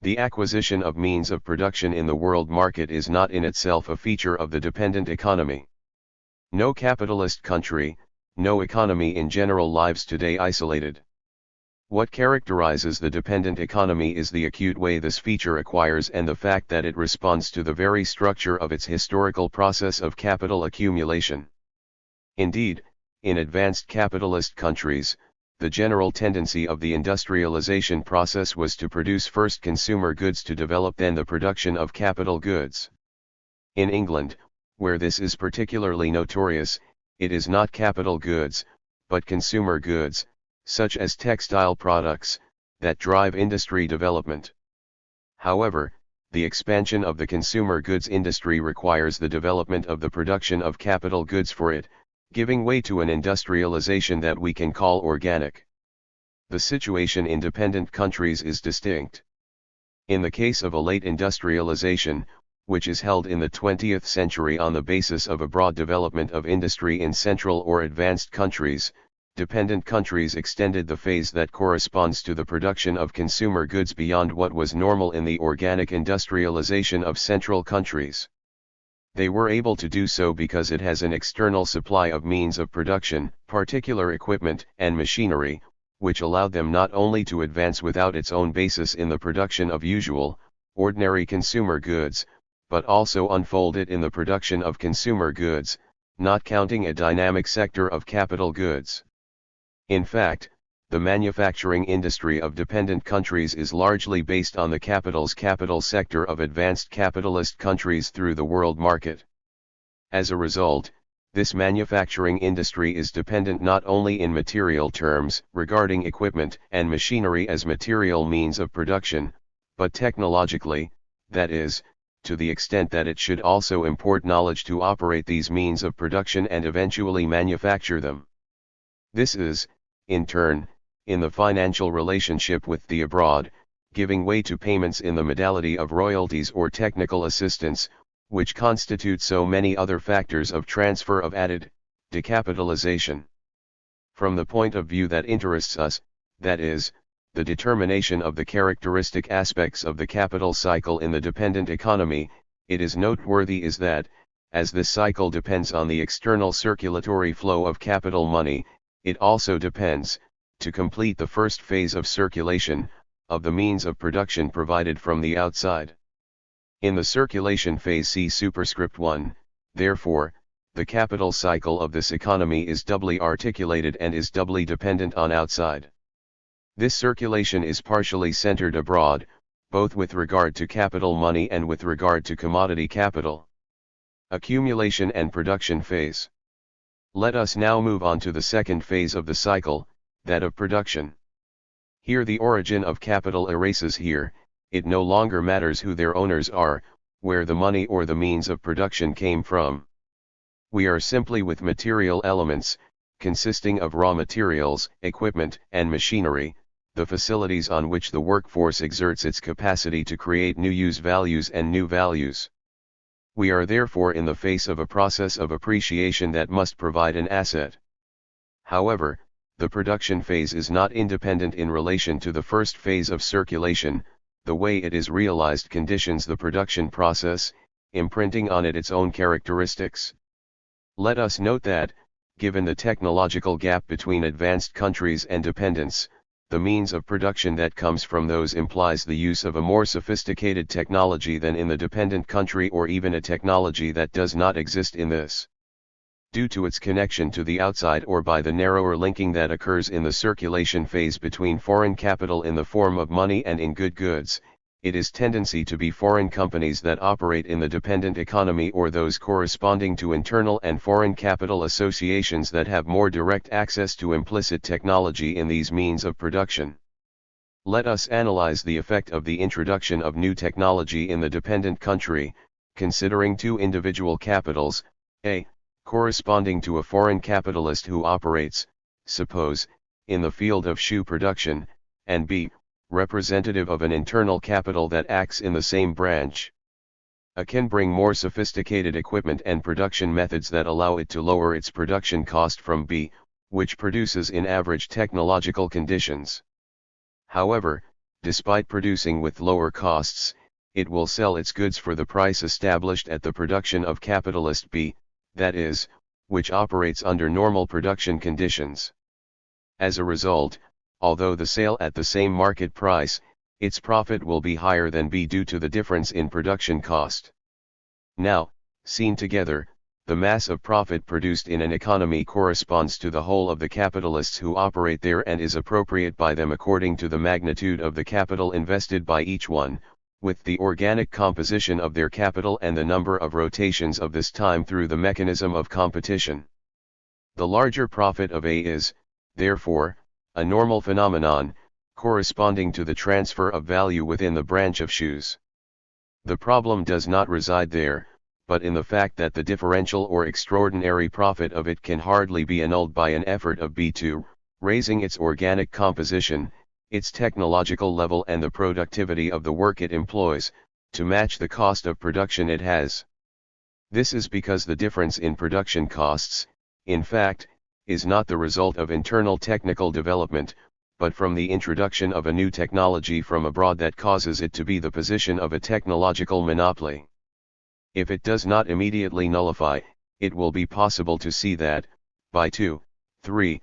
The acquisition of means of production in the world market is not in itself a feature of the dependent economy. No capitalist country, no economy in general lives today isolated. What characterizes the dependent economy is the acute way this feature acquires and the fact that it responds to the very structure of its historical process of capital accumulation. Indeed, in advanced capitalist countries, the general tendency of the industrialization process was to produce first consumer goods to develop then the production of capital goods. In England, where this is particularly notorious, it is not capital goods, but consumer goods, such as textile products, that drive industry development. However, the expansion of the consumer goods industry requires the development of the production of capital goods for it, giving way to an industrialization that we can call organic. The situation in dependent countries is distinct. In the case of a late industrialization, which is held in the 20th century on the basis of a broad development of industry in central or advanced countries, dependent countries extended the phase that corresponds to the production of consumer goods beyond what was normal in the organic industrialization of central countries. They were able to do so because it has an external supply of means of production, particular equipment and machinery, which allowed them not only to advance without its own basis in the production of usual, ordinary consumer goods, but also unfold it in the production of consumer goods, not counting a dynamic sector of capital goods. In fact, the manufacturing industry of dependent countries is largely based on the capital sector of advanced capitalist countries through the world market. As a result, this manufacturing industry is dependent not only in material terms regarding equipment and machinery as material means of production, but technologically, that is, to the extent that it should also import knowledge to operate these means of production and eventually manufacture them. This is, in turn, in the financial relationship with the abroad, giving way to payments in the modality of royalties or technical assistance, which constitute so many other factors of transfer of added decapitalization. From the point of view that interests us, that is, the determination of the characteristic aspects of the capital cycle in the dependent economy, it is noteworthy is that, as this cycle depends on the external circulatory flow of capital money, it also depends, to complete the first phase of circulation, of the means of production provided from the outside. In the circulation phase see superscript 1, therefore, the capital cycle of this economy is doubly articulated and is doubly dependent on outside. This circulation is partially centered abroad, both with regard to capital money and with regard to commodity capital. Accumulation and production phase. Let us now move on to the second phase of the cycle, that of production. Here the origin of capital erases here, it no longer matters who their owners are, where the money or the means of production came from. We are simply with material elements, consisting of raw materials, equipment, and machinery, the facilities on which the workforce exerts its capacity to create new use values and new values. We are therefore in the face of a process of appreciation that must provide an asset. However, the production phase is not independent in relation to the first phase of circulation. The way it is realized conditions the production process, imprinting on it its own characteristics. Let us note that, given the technological gap between advanced countries and dependents, the means of production that comes from those implies the use of a more sophisticated technology than in the dependent country or even a technology that does not exist in this. Due to its connection to the outside or by the narrower linking that occurs in the circulation phase between foreign capital in the form of money and in good goods, it is tendency to be foreign companies that operate in the dependent economy or those corresponding to internal and foreign capital associations that have more direct access to implicit technology in these means of production. Let us analyze the effect of the introduction of new technology in the dependent country, considering two individual capitals, A, corresponding to a foreign capitalist who operates, suppose, in the field of shoe production, and B, representative of an internal capital that acts in the same branch. A can bring more sophisticated equipment and production methods that allow it to lower its production cost from B, which produces in average technological conditions. However, despite producing with lower costs, it will sell its goods for the price established at the production of capitalist B, that is, which operates under normal production conditions. As a result, although the sale at the same market price, its profit will be higher than B due to the difference in production cost. Now, seen together, the mass of profit produced in an economy corresponds to the whole of the capitalists who operate there and is appropriate by them according to the magnitude of the capital invested by each one, with the organic composition of their capital and the number of rotations of this time through the mechanism of competition. The larger profit of A is, therefore, a normal phenomenon, corresponding to the transfer of value within the branch of shoes. The problem does not reside there, but in the fact that the differential or extraordinary profit of it can hardly be annulled by an effort of B to, raising its organic composition, its technological level and the productivity of the work it employs, to match the cost of production it has. This is because the difference in production costs, in fact, is not the result of internal technical development, but from the introduction of a new technology from abroad that causes it to be the position of a technological monopoly. If it does not immediately nullify, it will be possible to see that, by 2, 3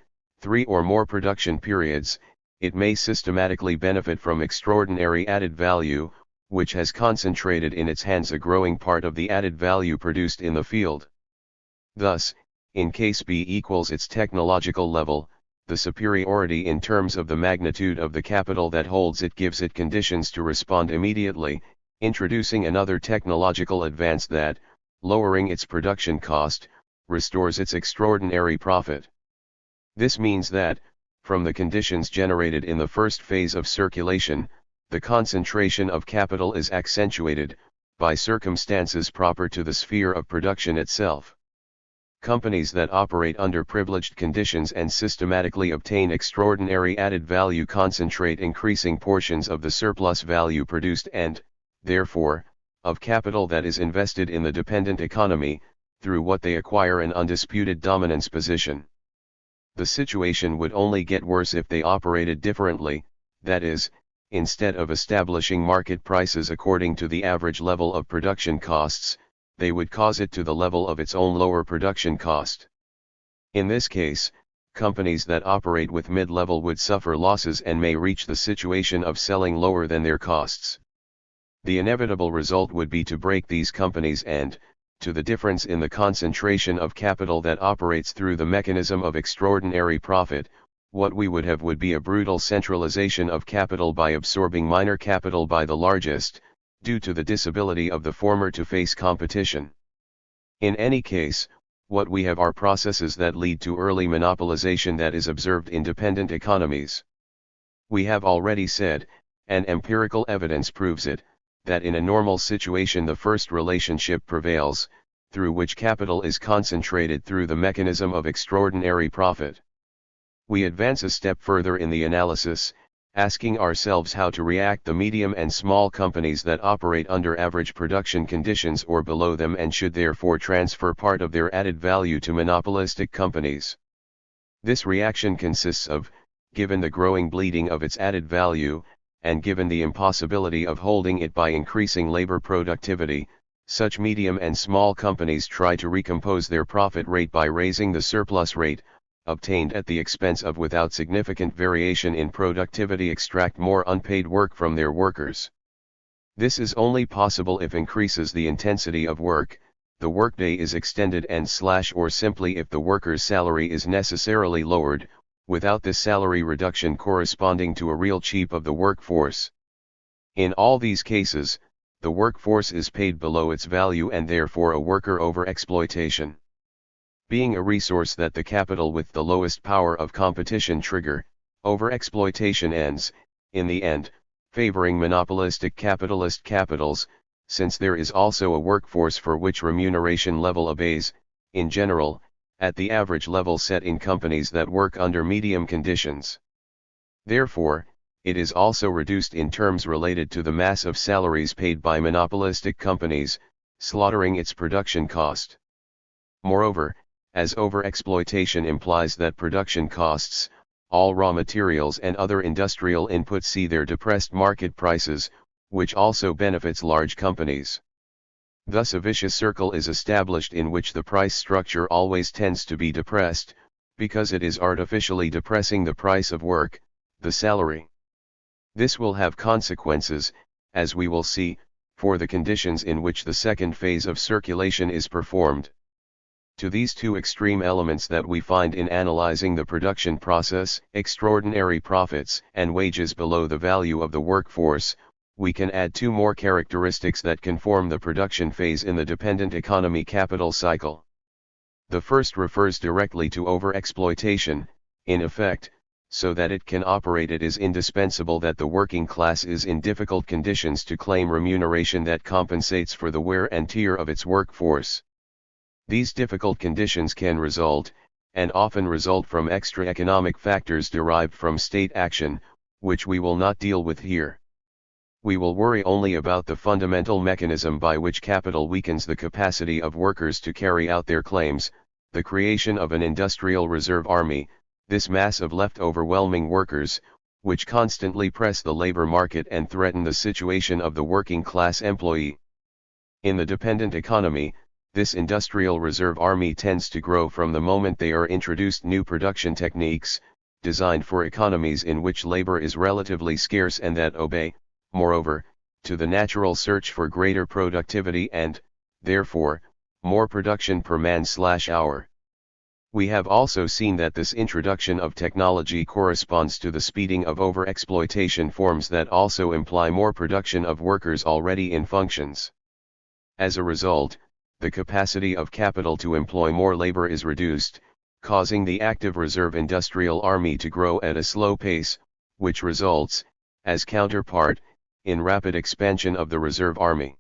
or more production periods, it may systematically benefit from extraordinary added value, which has concentrated in its hands a growing part of the added value produced in the field. Thus, in case B equals its technological level, the superiority in terms of the magnitude of the capital that holds it gives it conditions to respond immediately, introducing another technological advance that, lowering its production cost, restores its extraordinary profit. This means that, from the conditions generated in the first phase of circulation, the concentration of capital is accentuated, by circumstances proper to the sphere of production itself. Companies that operate under privileged conditions and systematically obtain extraordinary added value concentrate increasing portions of the surplus value produced and, therefore, of capital that is invested in the dependent economy, through what they acquire an undisputed dominance position. The situation would only get worse if they operated differently, that is, instead of establishing market prices according to the average level of production costs, they would cause it to the level of its own lower production cost. In this case, companies that operate with mid-level would suffer losses and may reach the situation of selling lower than their costs. The inevitable result would be to break these companies and, to the difference in the concentration of capital that operates through the mechanism of extraordinary profit, what we would have would be a brutal centralization of capital by absorbing minor capital by the largest, due to the disability of the former to face competition. In any case, what we have are processes that lead to early monopolization that is observed in dependent economies. We have already said, and empirical evidence proves it, that in a normal situation the first relationship prevails, through which capital is concentrated through the mechanism of extraordinary profit. We advance a step further in the analysis, asking ourselves how to react the medium and small companies that operate under average production conditions or below them and should therefore transfer part of their added value to monopolistic companies. This reaction consists of, given the growing bleeding of its added value, and given the impossibility of holding it by increasing labor productivity, such medium and small companies try to recompose their profit rate by raising the surplus rate, obtained at the expense of without significant variation in productivity extract more unpaid work from their workers. This is only possible if increases the intensity of work, the workday is extended and or simply if the worker's salary is necessarily lowered, without this salary reduction corresponding to a real cheap of the workforce. In all these cases, the workforce is paid below its value and therefore a worker overexploitation. Being a resource that the capital with the lowest power of competition trigger, overexploitation ends, in the end, favoring monopolistic capitalist capitals, since there is also a workforce for which remuneration level obeys, in general, at the average level set in companies that work under medium conditions. Therefore, it is also reduced in terms related to the mass of salaries paid by monopolistic companies, slaughtering its production cost. Moreover, as overexploitation implies that production costs, all raw materials and other industrial inputs see their depressed market prices, which also benefits large companies. Thus a vicious circle is established in which the price structure always tends to be depressed, because it is artificially depressing the price of work, the salary. This will have consequences, as we will see, for the conditions in which the second phase of circulation is performed. To these two extreme elements that we find in analyzing the production process, extraordinary profits and wages below the value of the workforce, we can add two more characteristics that conform the production phase in the dependent economy capital cycle. The first refers directly to overexploitation. In effect, so that it can operate, it is indispensable that the working class is in difficult conditions to claim remuneration that compensates for the wear and tear of its workforce. These difficult conditions can result, and often result from extra economic factors derived from state action, which we will not deal with here. We will worry only about the fundamental mechanism by which capital weakens the capacity of workers to carry out their claims, the creation of an industrial reserve army, this mass of left overwhelming workers, which constantly press the labor market and threaten the situation of the working class employee. In the dependent economy, this industrial reserve army tends to grow from the moment they are introduced new production techniques, designed for economies in which labor is relatively scarce and that obey, moreover, to the natural search for greater productivity and, therefore, more production per man/hour. We have also seen that this introduction of technology corresponds to the speeding of overexploitation forms that also imply more production of workers already in functions. As a result, the capacity of capital to employ more labor is reduced, causing the active reserve industrial army to grow at a slow pace, which results, as counterpart, in rapid expansion of the reserve army.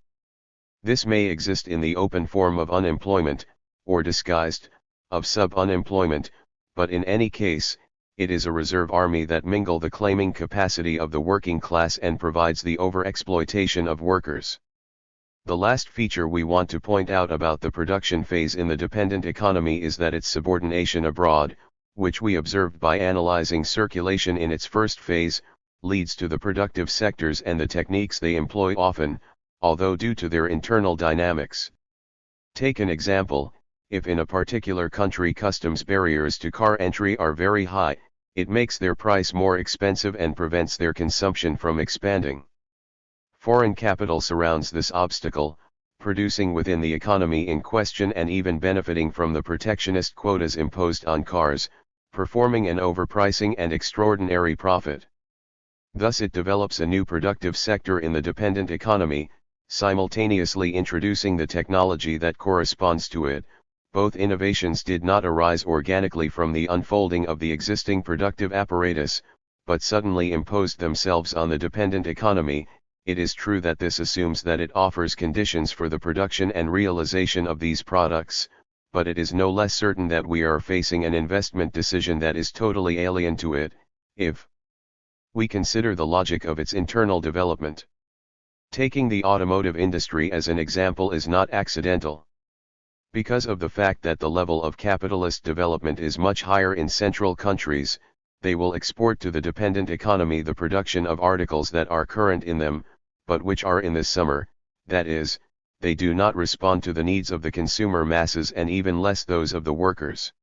This may exist in the open form of unemployment, or disguised, of sub-unemployment, but in any case, it is a reserve army that mingle the claiming capacity of the working class and provides the overexploitation of workers. The last feature we want to point out about the production phase in the dependent economy is that its subordination abroad, which we observed by analyzing circulation in its first phase, leads to the productive sectors and the techniques they employ often, although due to their internal dynamics. Take an example, if in a particular country customs barriers to car entry are very high, it makes their price more expensive and prevents their consumption from expanding. Foreign capital surrounds this obstacle, producing within the economy in question and even benefiting from the protectionist quotas imposed on cars, performing an overpricing and extraordinary profit. Thus it develops a new productive sector in the dependent economy, simultaneously introducing the technology that corresponds to it. Both innovations did not arise organically from the unfolding of the existing productive apparatus, but suddenly imposed themselves on the dependent economy. It is true that this assumes that it offers conditions for the production and realization of these products, but it is no less certain that we are facing an investment decision that is totally alien to it, if we consider the logic of its internal development. Taking the automotive industry as an example is not accidental. Because of the fact that the level of capitalist development is much higher in central countries, they will export to the dependent economy the production of articles that are current in them, but which are in the summer, that is, they do not respond to the needs of the consumer masses and even less those of the workers.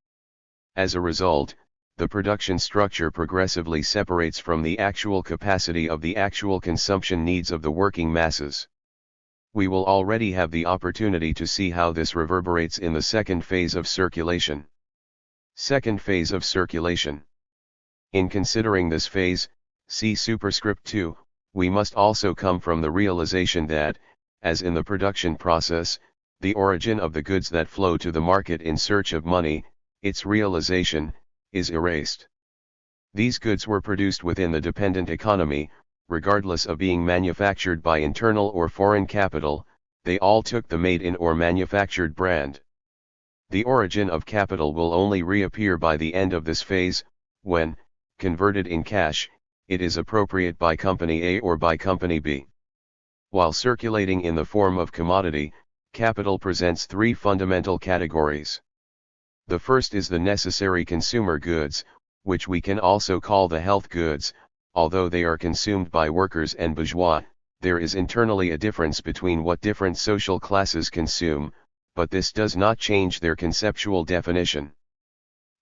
As a result, the production structure progressively separates from the actual capacity of the actual consumption needs of the working masses. We will already have the opportunity to see how this reverberates in the second phase of circulation. Second phase of circulation. In considering this phase, see superscript 2, we must also come from the realization that, as in the production process, the origin of the goods that flow to the market in search of money, its realization, is erased. These goods were produced within the dependent economy, regardless of being manufactured by internal or foreign capital, they all took the made-in or manufactured brand. The origin of capital will only reappear by the end of this phase, when, converted in cash, it is appropriate by Company A or by Company B. While circulating in the form of commodity, capital presents three fundamental categories. The first is the necessary consumer goods, which we can also call the health goods. Although they are consumed by workers and bourgeois, there is internally a difference between what different social classes consume, but this does not change their conceptual definition.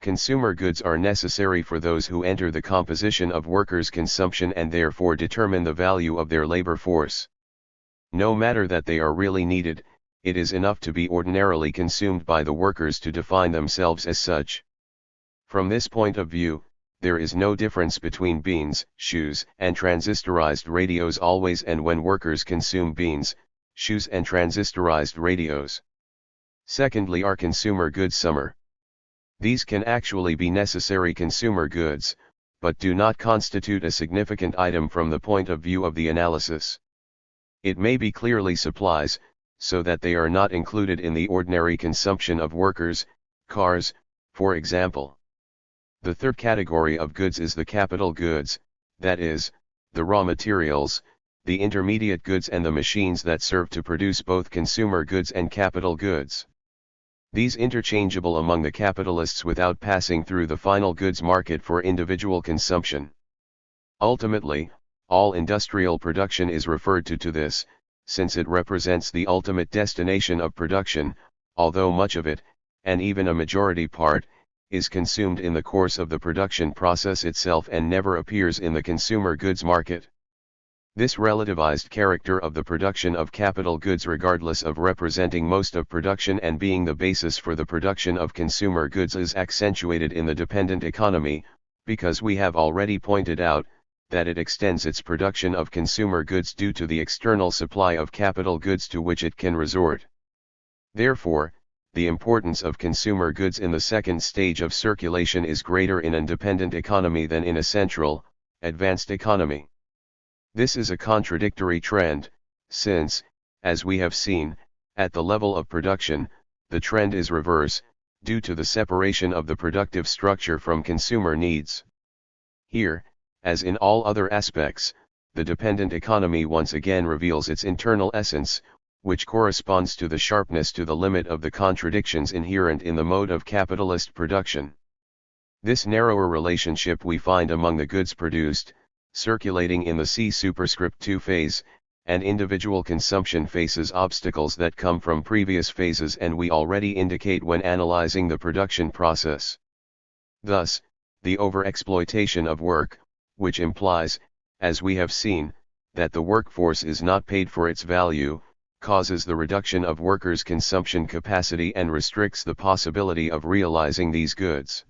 Consumer goods are necessary for those who enter the composition of workers' consumption and therefore determine the value of their labor force. No matter that they are really needed, it is enough to be ordinarily consumed by the workers to define themselves as such. From this point of view, there is no difference between beans, shoes, and transistorized radios always and when workers consume beans, shoes and transistorized radios. Secondly are consumer goods summer. These can actually be necessary consumer goods, but do not constitute a significant item from the point of view of the analysis. It may be clearly supplies, so that they are not included in the ordinary consumption of workers, cars, for example. The third category of goods is the capital goods, that is, the raw materials, the intermediate goods and the machines that serve to produce both consumer goods and capital goods. These interchangeable among the capitalists without passing through the final goods market for individual consumption. Ultimately, all industrial production is referred to this, since it represents the ultimate destination of production, although much of it, and even a majority part, is consumed in the course of the production process itself and never appears in the consumer goods market. This relativized character of the production of capital goods, regardless of representing most of production and being the basis for the production of consumer goods, is accentuated in the dependent economy, because we have already pointed out that it extends its production of consumer goods due to the external supply of capital goods to which it can resort. Therefore, the importance of consumer goods in the second stage of circulation is greater in an dependent economy than in a central, advanced economy. This is a contradictory trend, since, as we have seen, at the level of production, the trend is reverse, due to the separation of the productive structure from consumer needs. Here, as in all other aspects, the dependent economy once again reveals its internal essence, which corresponds to the sharpness to the limit of the contradictions inherent in the mode of capitalist production. This narrower relationship we find among the goods produced, circulating in the C2 phase, and individual consumption faces obstacles that come from previous phases and we already indicate when analyzing the production process. Thus, the overexploitation of work, which implies, as we have seen, that the workforce is not paid for its value, causes the reduction of workers' consumption capacity and restricts the possibility of realizing these goods.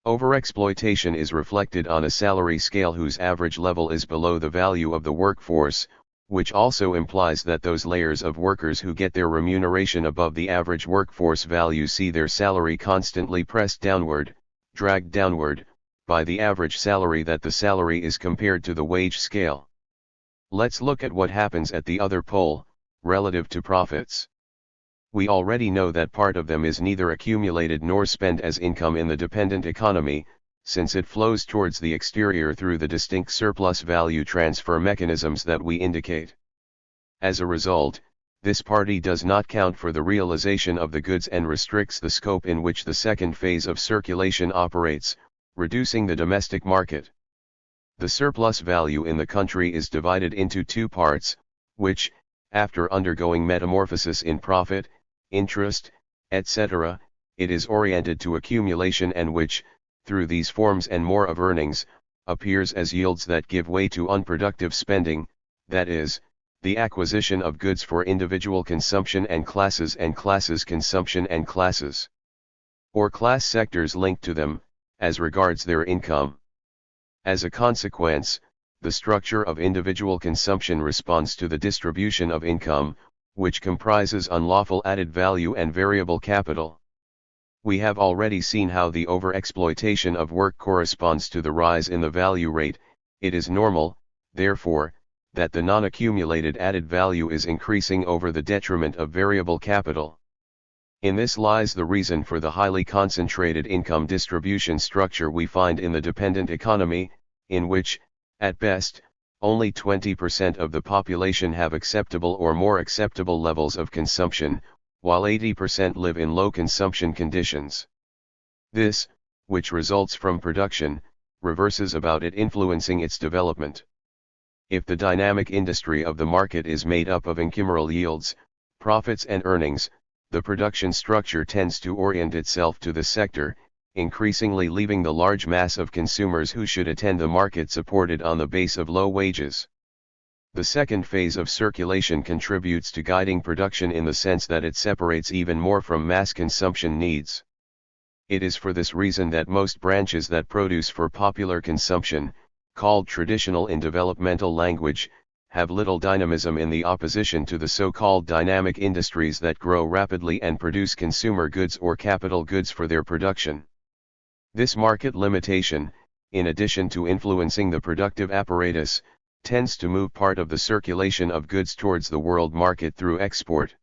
Overexploitation is reflected on a salary scale whose average level is below the value of the workforce, which also implies that those layers of workers who get their remuneration above the average workforce value see their salary constantly pressed downward, dragged downward, by the average salary that the salary is compared to the wage scale. Let's look at what happens at the other pole, relative to profits. We already know that part of them is neither accumulated nor spent as income in the dependent economy, since it flows towards the exterior through the distinct surplus value transfer mechanisms that we indicate. As a result, this party does not count for the realization of the goods and restricts the scope in which the second phase of circulation operates, reducing the domestic market. The surplus value in the country is divided into two parts, which, after undergoing metamorphosis in profit, interest, etc., it is oriented to accumulation and which, through these forms and more of earnings, appears as yields that give way to unproductive spending, that is, the acquisition of goods for individual consumption and classes consumption and classes, or class sectors linked to them, as regards their income. As a consequence, the structure of individual consumption responds to the distribution of income, which comprises unlawful added value and variable capital. We have already seen how the overexploitation of work corresponds to the rise in the value rate. It is normal, therefore, that the non-accumulated added value is increasing over the detriment of variable capital. In this lies the reason for the highly concentrated income distribution structure we find in the dependent economy, in which, at best, only 20% of the population have acceptable or more acceptable levels of consumption, while 80% live in low consumption conditions. This, which results from production, reverses about it influencing its development. If the dynamic industry of the market is made up of incumeral yields, profits and earnings, the production structure tends to orient itself to the sector, increasingly leaving the large mass of consumers who should attend the market supported on the base of low wages. The second phase of circulation contributes to guiding production in the sense that it separates even more from mass consumption needs. It is for this reason that most branches that produce for popular consumption, called traditional in developmental language, have little dynamism in the opposition to the so-called dynamic industries that grow rapidly and produce consumer goods or capital goods for their production. This market limitation, in addition to influencing the productive apparatus, tends to move part of the circulation of goods towards the world market through export.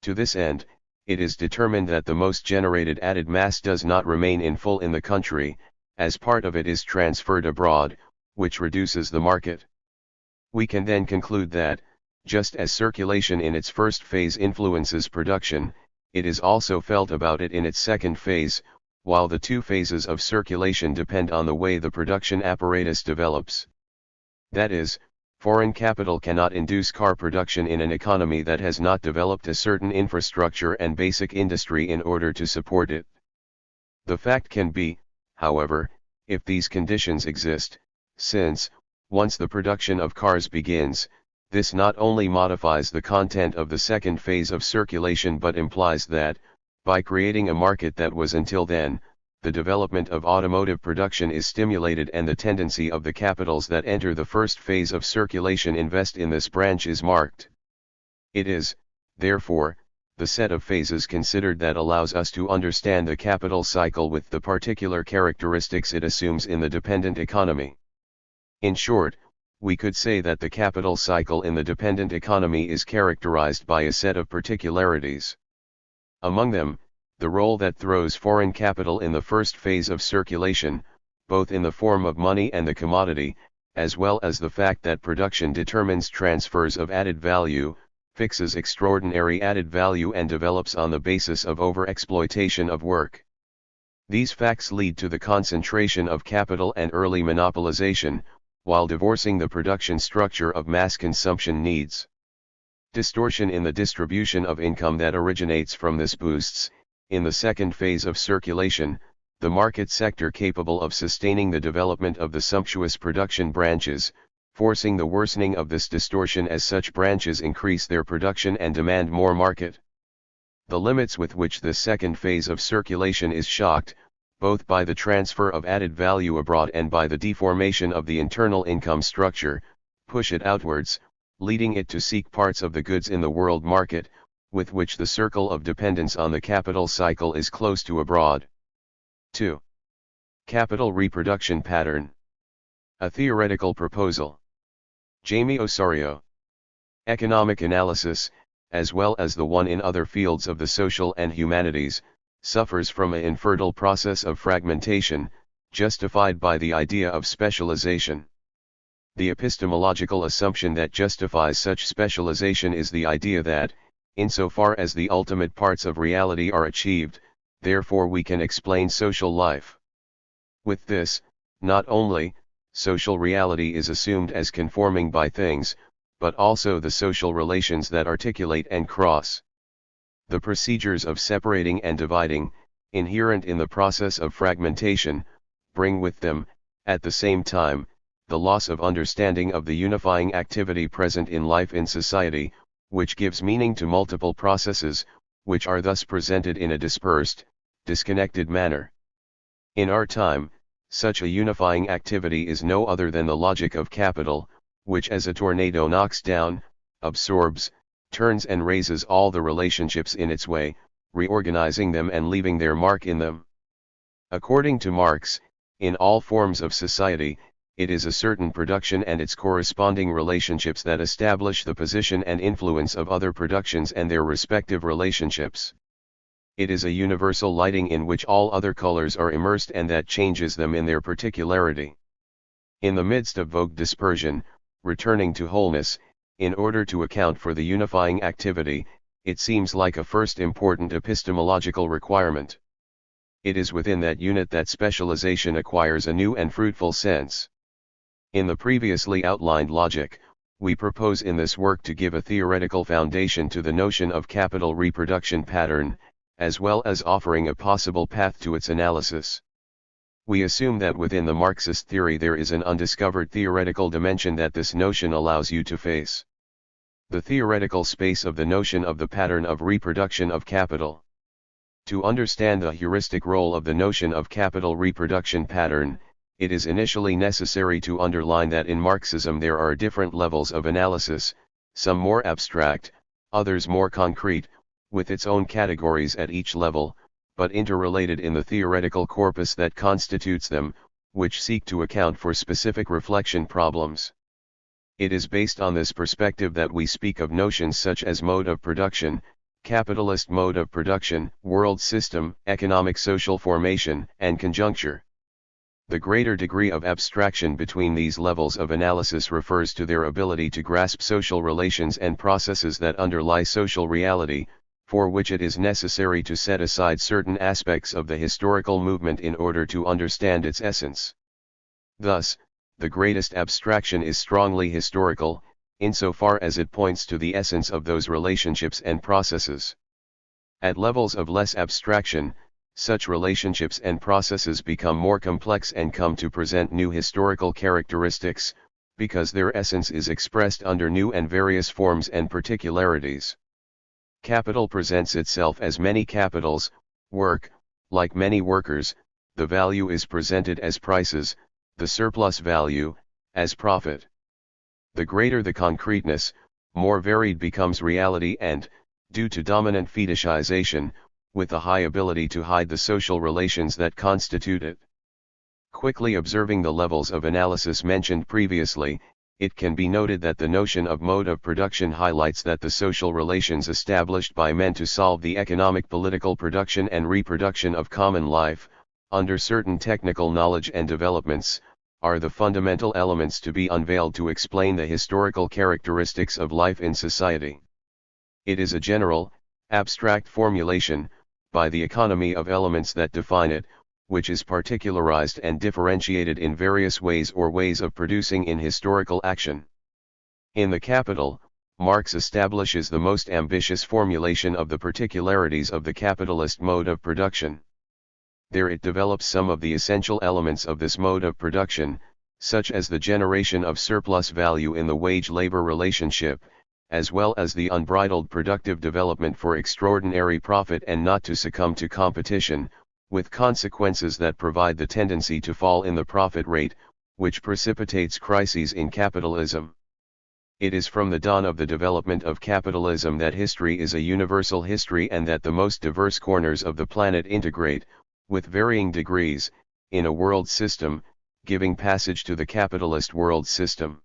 To this end, it is determined that the most generated added mass does not remain in full in the country, as part of it is transferred abroad, which reduces the market. We can then conclude that, just as circulation in its first phase influences production, it is also felt about it in its second phase, while the two phases of circulation depend on the way the production apparatus develops. That is, foreign capital cannot induce car production in an economy that has not developed a certain infrastructure and basic industry in order to support it. The fact can be, however, if these conditions exist, since, once the production of cars begins, this not only modifies the content of the second phase of circulation but implies that, by creating a market that was until then, the development of automotive production is stimulated and the tendency of the capitals that enter the first phase of circulation invest in this branch is marked. It is, therefore, the set of phases considered that allows us to understand the capital cycle with the particular characteristics it assumes in the dependent economy. In short, we could say that the capital cycle in the dependent economy is characterized by a set of particularities. Among them, the role that throws foreign capital in the first phase of circulation, both in the form of money and the commodity, as well as the fact that production determines transfers of added value, fixes extraordinary added value and develops on the basis of overexploitation of work. These facts lead to the concentration of capital and early monopolization, while divorcing the production structure of mass consumption needs. Distortion in the distribution of income that originates from this boosts, in the second phase of circulation, the market sector capable of sustaining the development of the sumptuous production branches, forcing the worsening of this distortion as such branches increase their production and demand more market. The limits with which this second phase of circulation is shocked, both by the transfer of added value abroad and by the deformation of the internal income structure, push it outwards, leading it to seek parts of the goods in the world market, with which the circle of dependence on the capital cycle is close to abroad. 2. Capital reproduction pattern. A theoretical proposal. Jamie Osorio. Economic analysis, as well as the one in other fields of the social and humanities, suffers from an infertile process of fragmentation, justified by the idea of specialization. The epistemological assumption that justifies such specialization is the idea that, insofar as the ultimate parts of reality are achieved, therefore we can explain social life. With this, not only, social reality is assumed as conforming by things, but also the social relations that articulate and cross. The procedures of separating and dividing, inherent in the process of fragmentation, bring with them, at the same time, the loss of understanding of the unifying activity present in life in society, which gives meaning to multiple processes, which are thus presented in a dispersed, disconnected manner. In our time, Such a unifying activity is no other than the logic of capital, which as a tornado knocks down, absorbs, turns and raises all the relationships in its way, reorganizing them and leaving their mark in them. According to Marx, in all forms of society, it is a certain production and its corresponding relationships that establish the position and influence of other productions and their respective relationships. It is a universal lighting in which all other colors are immersed and that changes them in their particularity. In the midst of vogue dispersion, returning to wholeness, in order to account for the unifying activity, it seems like a first important epistemological requirement. It is within that unit that specialization acquires a new and fruitful sense. In the previously outlined logic, we propose in this work to give a theoretical foundation to the notion of capital reproduction pattern, as well as offering a possible path to its analysis. We assume that within the Marxist theory there is an undiscovered theoretical dimension that this notion allows you to face. The theoretical space of the notion of the pattern of reproduction of capital. To understand the heuristic role of the notion of capital reproduction pattern, it is initially necessary to underline that in Marxism there are different levels of analysis, some more abstract, others more concrete, with its own categories at each level, but interrelated in the theoretical corpus that constitutes them, which seek to account for specific reflection problems. It is based on this perspective that we speak of notions such as mode of production, capitalist mode of production, world system, economic social formation, and conjuncture. The greater degree of abstraction between these levels of analysis refers to their ability to grasp social relations and processes that underlie social reality, for which it is necessary to set aside certain aspects of the historical movement in order to understand its essence. Thus, the greatest abstraction is strongly historical, insofar as it points to the essence of those relationships and processes. At levels of less abstraction, such relationships and processes become more complex and come to present new historical characteristics, because their essence is expressed under new and various forms and particularities. Capital presents itself as many capitals, work, like many workers, the value is presented as prices, the surplus value, as profit. The greater the concreteness, more varied becomes reality and, due to dominant fetishization, with a high ability to hide the social relations that constitute it. Quickly observing the levels of analysis mentioned previously, it can be noted that the notion of mode of production highlights that the social relations established by men to solve the economic political production and reproduction of common life, under certain technical knowledge and developments, are the fundamental elements to be unveiled to explain the historical characteristics of life in society. It is a general, abstract formulation, by the economy of elements that define it, which is particularized and differentiated in various ways or ways of producing in historical action. In The Capital, Marx establishes the most ambitious formulation of the particularities of the capitalist mode of production. There it develops some of the essential elements of this mode of production, such as the generation of surplus value in the wage-labor relationship, as well as the unbridled productive development for extraordinary profit and not to succumb to competition, with consequences that provide the tendency to fall in the profit rate, which precipitates crises in capitalism. It is from the dawn of the development of capitalism that history is a universal history and that the most diverse corners of the planet integrate, with varying degrees, in a world system, giving passage to the capitalist world system.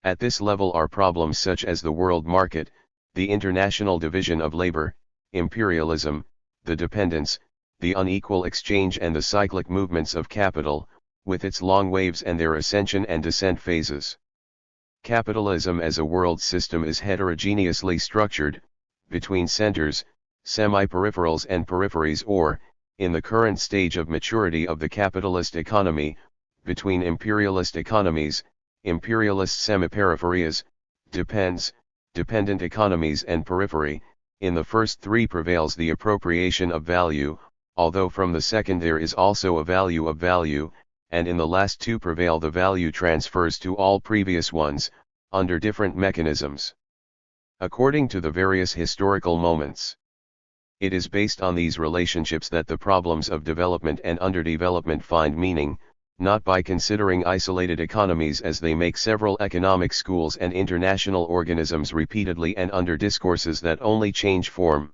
At this level are problems such as the world market, the international division of labor, imperialism, the dependence, the unequal exchange and the cyclic movements of capital, with its long waves and their ascension and descent phases. Capitalism as a world system is heterogeneously structured, between centers, semi-peripherals and peripheries or, in the current stage of maturity of the capitalist economy, between imperialist economies, imperialist semi-peripheries, dependent economies and periphery. In the first three prevails the appropriation of value, although from the second there is also a value of value, and in the last two prevail the value transfers to all previous ones, under different mechanisms. According to the various historical moments. It is based on these relationships that the problems of development and underdevelopment find meaning, not by considering isolated economies as they make several economic schools and international organisms repeatedly and under discourses that only change form.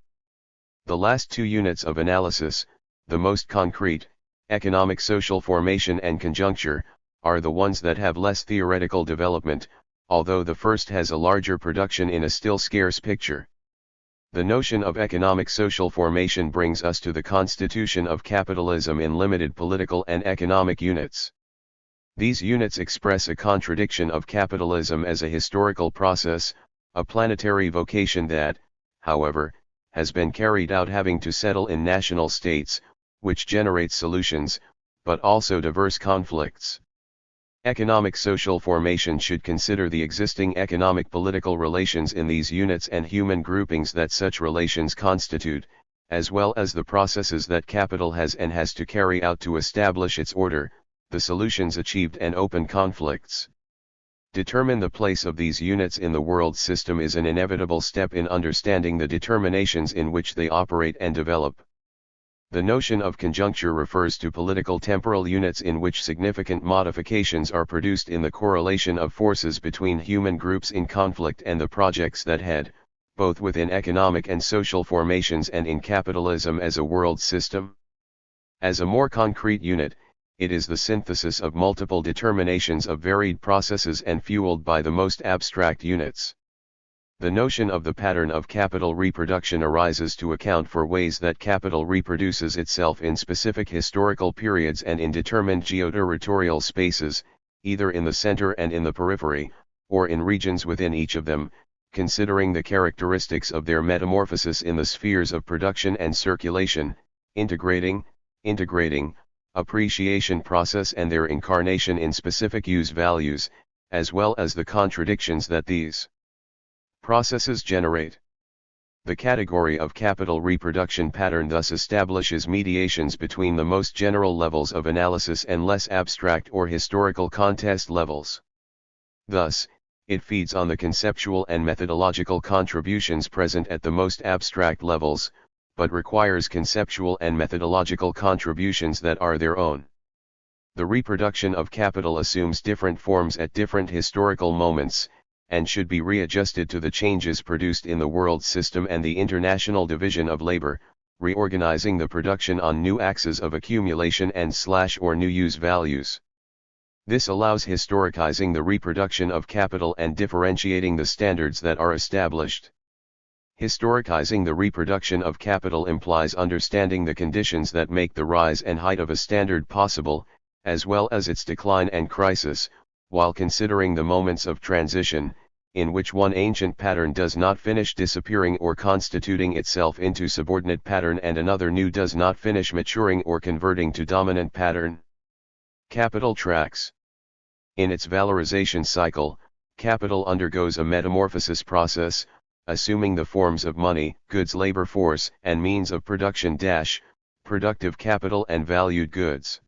The last two units of analysis, the most concrete, economic social formation and conjuncture, are the ones that have less theoretical development, although the first has a larger production in a still scarce picture. The notion of economic social formation brings us to the constitution of capitalism in limited political and economic units. These units express a contradiction of capitalism as a historical process, a planetary vocation that, however, has been carried out having to settle in national states, which generates solutions, but also diverse conflicts. Economic social formation should consider the existing economic-political relations in these units and human groupings that such relations constitute, as well as the processes that capital has and has to carry out to establish its order, the solutions achieved and open conflicts. Determine the place of these units in the world system is an inevitable step in understanding the determinations in which they operate and develop. The notion of conjuncture refers to political temporal units in which significant modifications are produced in the correlation of forces between human groups in conflict and the projects that head, both within economic and social formations and in capitalism as a world system. As a more concrete unit, it is the synthesis of multiple determinations of varied processes and fueled by the most abstract units. The notion of the pattern of capital reproduction arises to account for ways that capital reproduces itself in specific historical periods and in determined geoterritorial spaces, either in the center and in the periphery, or in regions within each of them, considering the characteristics of their metamorphosis in the spheres of production and circulation, integrating, appreciation process and their incarnation in specific use values, as well as the contradictions that these processes generate. The category of capital reproduction pattern thus establishes mediations between the most general levels of analysis and less abstract or historical contest levels. Thus, it feeds on the conceptual and methodological contributions present at the most abstract levels, but requires conceptual and methodological contributions that are their own. The reproduction of capital assumes different forms at different historical moments, and should be readjusted to the changes produced in the world system and the international division of labor, reorganizing the production on new axes of accumulation and/or new use values. This allows historicizing the reproduction of capital and differentiating the standards that are established. Historicizing the reproduction of capital implies understanding the conditions that make the rise and height of a standard possible, as well as its decline and crisis, while considering the moments of transition, in which one ancient pattern does not finish disappearing or constituting itself into subordinate pattern and another new does not finish maturing or converting to dominant pattern. Capital tracks. In its valorization cycle, capital undergoes a metamorphosis process, assuming the forms of money, goods, labor force, and means of production - productive capital and valued goods.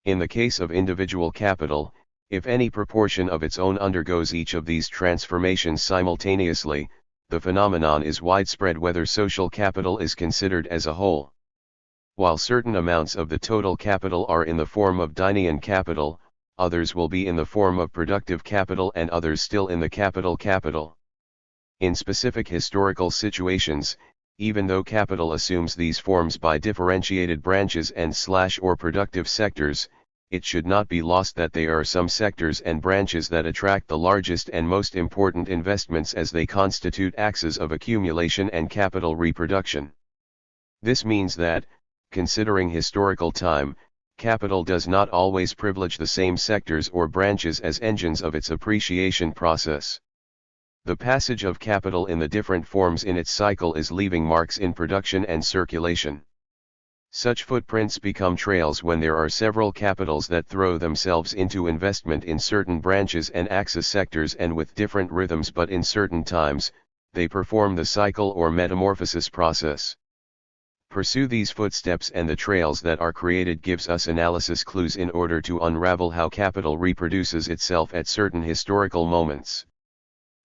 In the case of individual capital, if any proportion of its own undergoes each of these transformations simultaneously, the phenomenon is widespread whether social capital is considered as a whole. While certain amounts of the total capital are in the form of Dinean capital, others will be in the form of productive capital and others still in the capital. In specific historical situations, even though capital assumes these forms by differentiated branches and/or productive sectors, it should not be lost that they are some sectors and branches that attract the largest and most important investments as they constitute axes of accumulation and capital reproduction. This means that, considering historical time, capital does not always privilege the same sectors or branches as engines of its appreciation process. The passage of capital in the different forms in its cycle is leaving marks in production and circulation. Such footprints become trails when there are several capitals that throw themselves into investment in certain branches and axis sectors and with different rhythms, but in certain times, they perform the cycle or metamorphosis process. Pursue these footsteps and the trails that are created gives us analysis clues in order to unravel how capital reproduces itself at certain historical moments.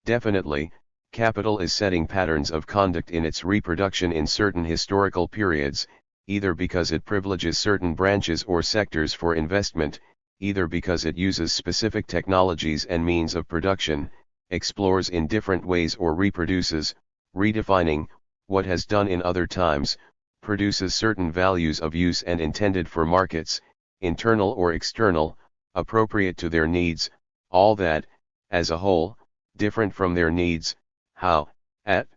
Definitely, capital is setting patterns of conduct in its reproduction in certain historical periods, either because it privileges certain branches or sectors for investment, either because it uses specific technologies and means of production, explores in different ways or reproduces, redefining, what has done in other times, produces certain values of use and intended for markets, internal or external, appropriate to their needs, all that, as a whole, different from their needs, how, at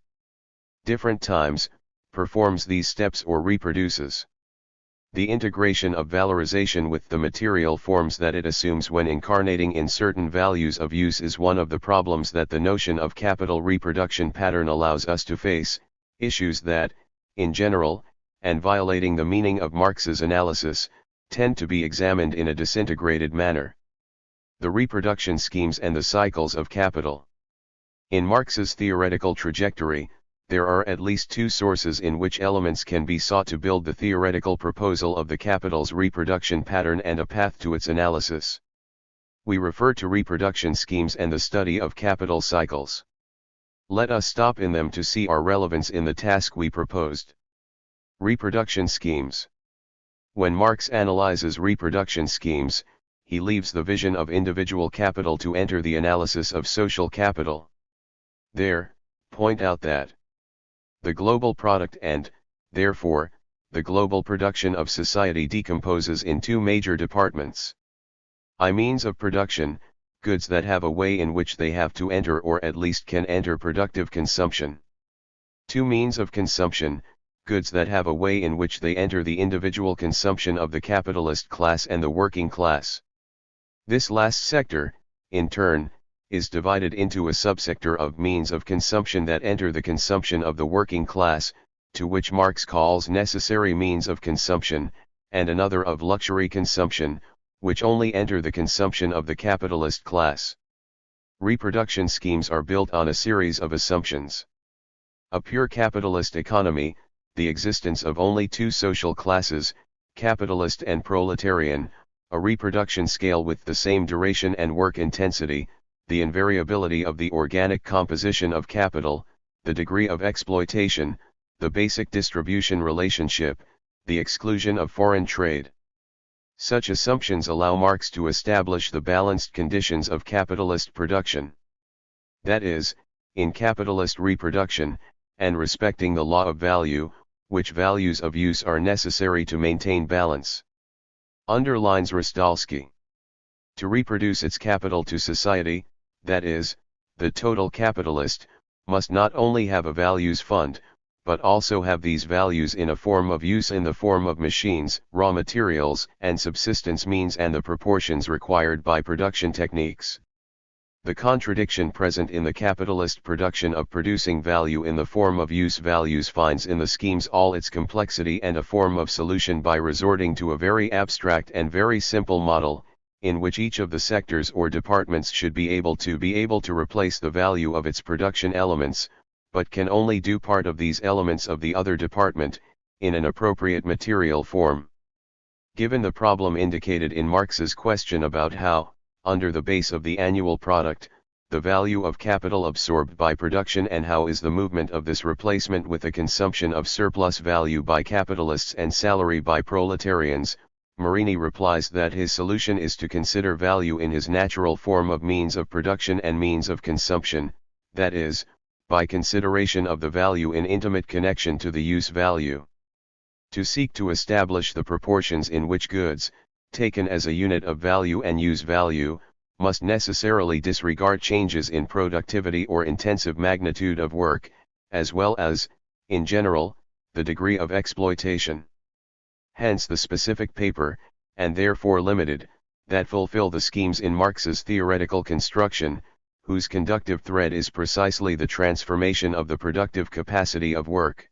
different times, performs these steps or reproduces. The integration of valorization with the material forms that it assumes when incarnating in certain values of use is one of the problems that the notion of capital reproduction pattern allows us to face, issues that, in general, and violating the meaning of Marx's analysis, tend to be examined in a disintegrated manner. The reproduction schemes and the cycles of capital. In Marx's theoretical trajectory, there are at least two sources in which elements can be sought to build the theoretical proposal of the capital's reproduction pattern and a path to its analysis. We refer to reproduction schemes and the study of capital cycles. Let us stop in them to see our relevance in the task we proposed. Reproduction schemes. When Marx analyzes reproduction schemes, he leaves the vision of individual capital to enter the analysis of social capital. There, point out that the global product and, therefore, the global production of society decomposes in two major departments. I means of production, goods that have a way in which they have to enter or at least can enter productive consumption. Two means of consumption, goods that have a way in which they enter the individual consumption of the capitalist class and the working class. This last sector, in turn, is divided into a subsector of means of consumption that enter the consumption of the working class, to which Marx calls necessary means of consumption, and another of luxury consumption, which only enter the consumption of the capitalist class. Reproduction schemes are built on a series of assumptions. A pure capitalist economy, the existence of only two social classes, capitalist and proletarian, a reproduction scale with the same duration and work intensity, the invariability of the organic composition of capital, the degree of exploitation, the basic distribution relationship, the exclusion of foreign trade. Such assumptions allow Marx to establish the balanced conditions of capitalist production. That is, in capitalist reproduction, and respecting the law of value, which values of use are necessary to maintain balance. Underlines Rostalski. To reproduce its capital to society, that is, the total capitalist, must not only have a values fund, but also have these values in a form of use in the form of machines, raw materials, and subsistence means and the proportions required by production techniques. The contradiction present in the capitalist production of producing value in the form of use values finds in the schemes all its complexity and a form of solution by resorting to a very abstract and very simple model, in which each of the sectors or departments should be able to replace the value of its production elements, but can only do part of these elements of the other department, in an appropriate material form. Given the problem indicated in Marx's question about how, under the base of the annual product, the value of capital absorbed by production and how is the movement of this replacement with the consumption of surplus value by capitalists and salary by proletarians, Marini replies that his solution is to consider value in his natural form of means of production and means of consumption, that is, by consideration of the value in intimate connection to the use value. To seek to establish the proportions in which goods, taken as a unit of value and use value, must necessarily disregard changes in productivity or intensive magnitude of work, as well as, in general, the degree of exploitation. Hence the specific paper, and therefore limited, that fulfill the schemes in Marx's theoretical construction, whose conductive thread is precisely the transformation of the productive capacity of work.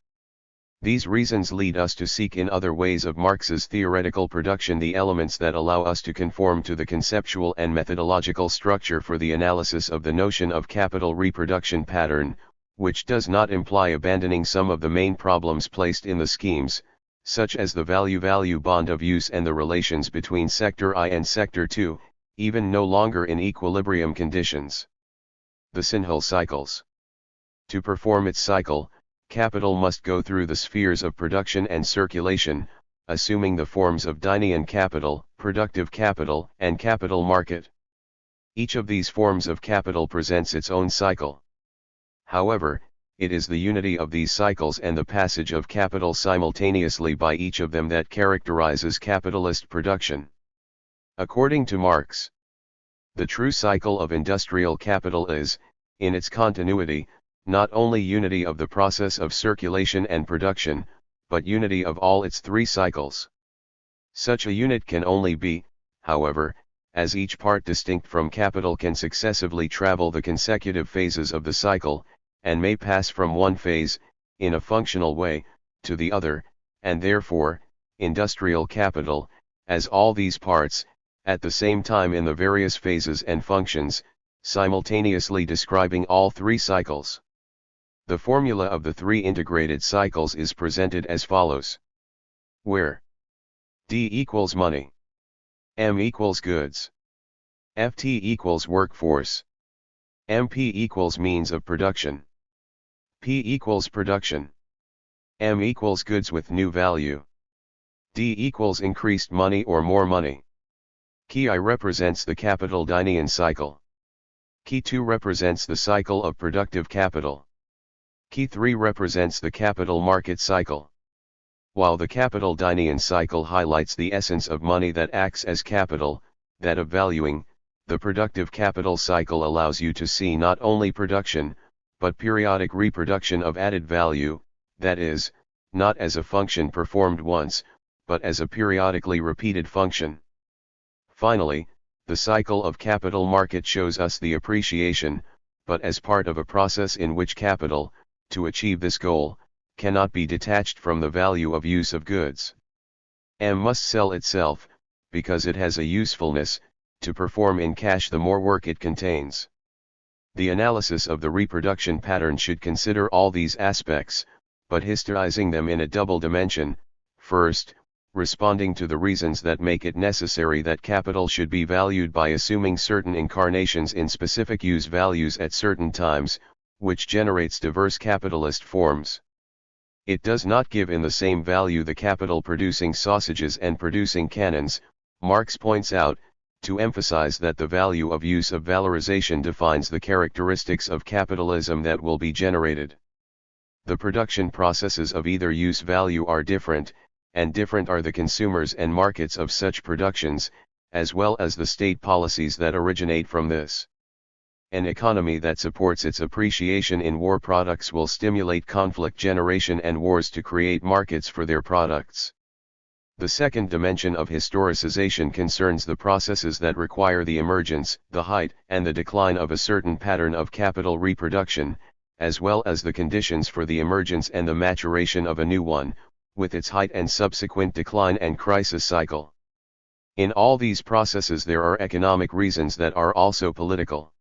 These reasons lead us to seek in other ways of Marx's theoretical production the elements that allow us to conform to the conceptual and methodological structure for the analysis of the notion of capital reproduction pattern, which does not imply abandoning some of the main problems placed in the schemes, such as the value-value bond of use and the relations between Sector I and Sector II, even no longer in equilibrium conditions. The Sinhal cycles. To perform its cycle, capital must go through the spheres of production and circulation, assuming the forms of Dinean capital, productive capital, and capital market. Each of these forms of capital presents its own cycle. However, it is the unity of these cycles and the passage of capital simultaneously by each of them that characterizes capitalist production. According to Marx, the true cycle of industrial capital is, in its continuity, not only unity of the process of circulation and production, but unity of all its three cycles. Such a unit can only be, however, as each part distinct from capital can successively travel the consecutive phases of the cycle, and may pass from one phase, in a functional way, to the other, and therefore, industrial capital, as all these parts, at the same time in the various phases and functions, simultaneously describing all three cycles. The formula of the three integrated cycles is presented as follows. Where D equals money, M equals goods, FT equals workforce, MP equals means of production, P equals production, M equals goods with new value, D equals increased money or more money. Key I represents the capital Dinean cycle. Key 2 represents the cycle of productive capital. Key 3 represents the capital market cycle. While the capital Dinean cycle highlights the essence of money that acts as capital, that of valuing, the productive capital cycle allows you to see not only production, but periodic reproduction of added value, that is, not as a function performed once, but as a periodically repeated function. Finally, the cycle of capital market shows us the appreciation, but as part of a process in which capital, to achieve this goal, cannot be detached from the value of use of goods. M must sell itself, because it has a usefulness, to perform in cash the more work it contains. The analysis of the reproduction pattern should consider all these aspects, but historizing them in a double dimension. First, responding to the reasons that make it necessary that capital should be valued by assuming certain incarnations in specific use values at certain times, which generates diverse capitalist forms. It does not give in the same value the capital producing sausages and producing cannons, Marx points out, to emphasize that the value of use of valorization defines the characteristics of capitalism that will be generated. The production processes of either use value are different, and different are the consumers and markets of such productions, as well as the state policies that originate from this. An economy that supports its appreciation in war products will stimulate conflict generation and wars to create markets for their products. The second dimension of historicization concerns the processes that require the emergence, the height, and the decline of a certain pattern of capital reproduction, as well as the conditions for the emergence and the maturation of a new one, with its height and subsequent decline and crisis cycle. In all these processes there are economic reasons that are also political.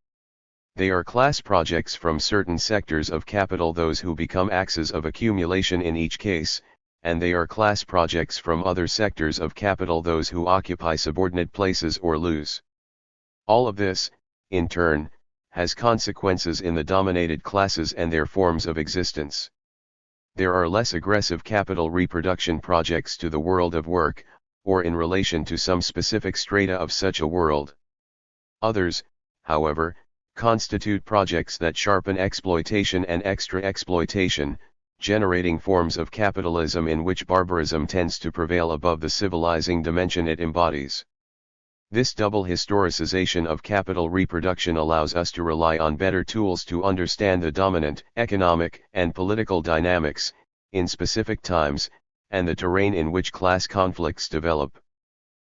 They are class projects from certain sectors of capital, those who become axes of accumulation in each case, and they are class projects from other sectors of capital, those who occupy subordinate places or lose. All of this, in turn, has consequences in the dominated classes and their forms of existence. There are less aggressive capital reproduction projects to the world of work, or in relation to some specific strata of such a world. Others, however, constitute projects that sharpen exploitation and extra-exploitation, generating forms of capitalism in which barbarism tends to prevail above the civilizing dimension it embodies. This double historicization of capital reproduction allows us to rely on better tools to understand the dominant economic and political dynamics in specific times, and the terrain in which class conflicts develop.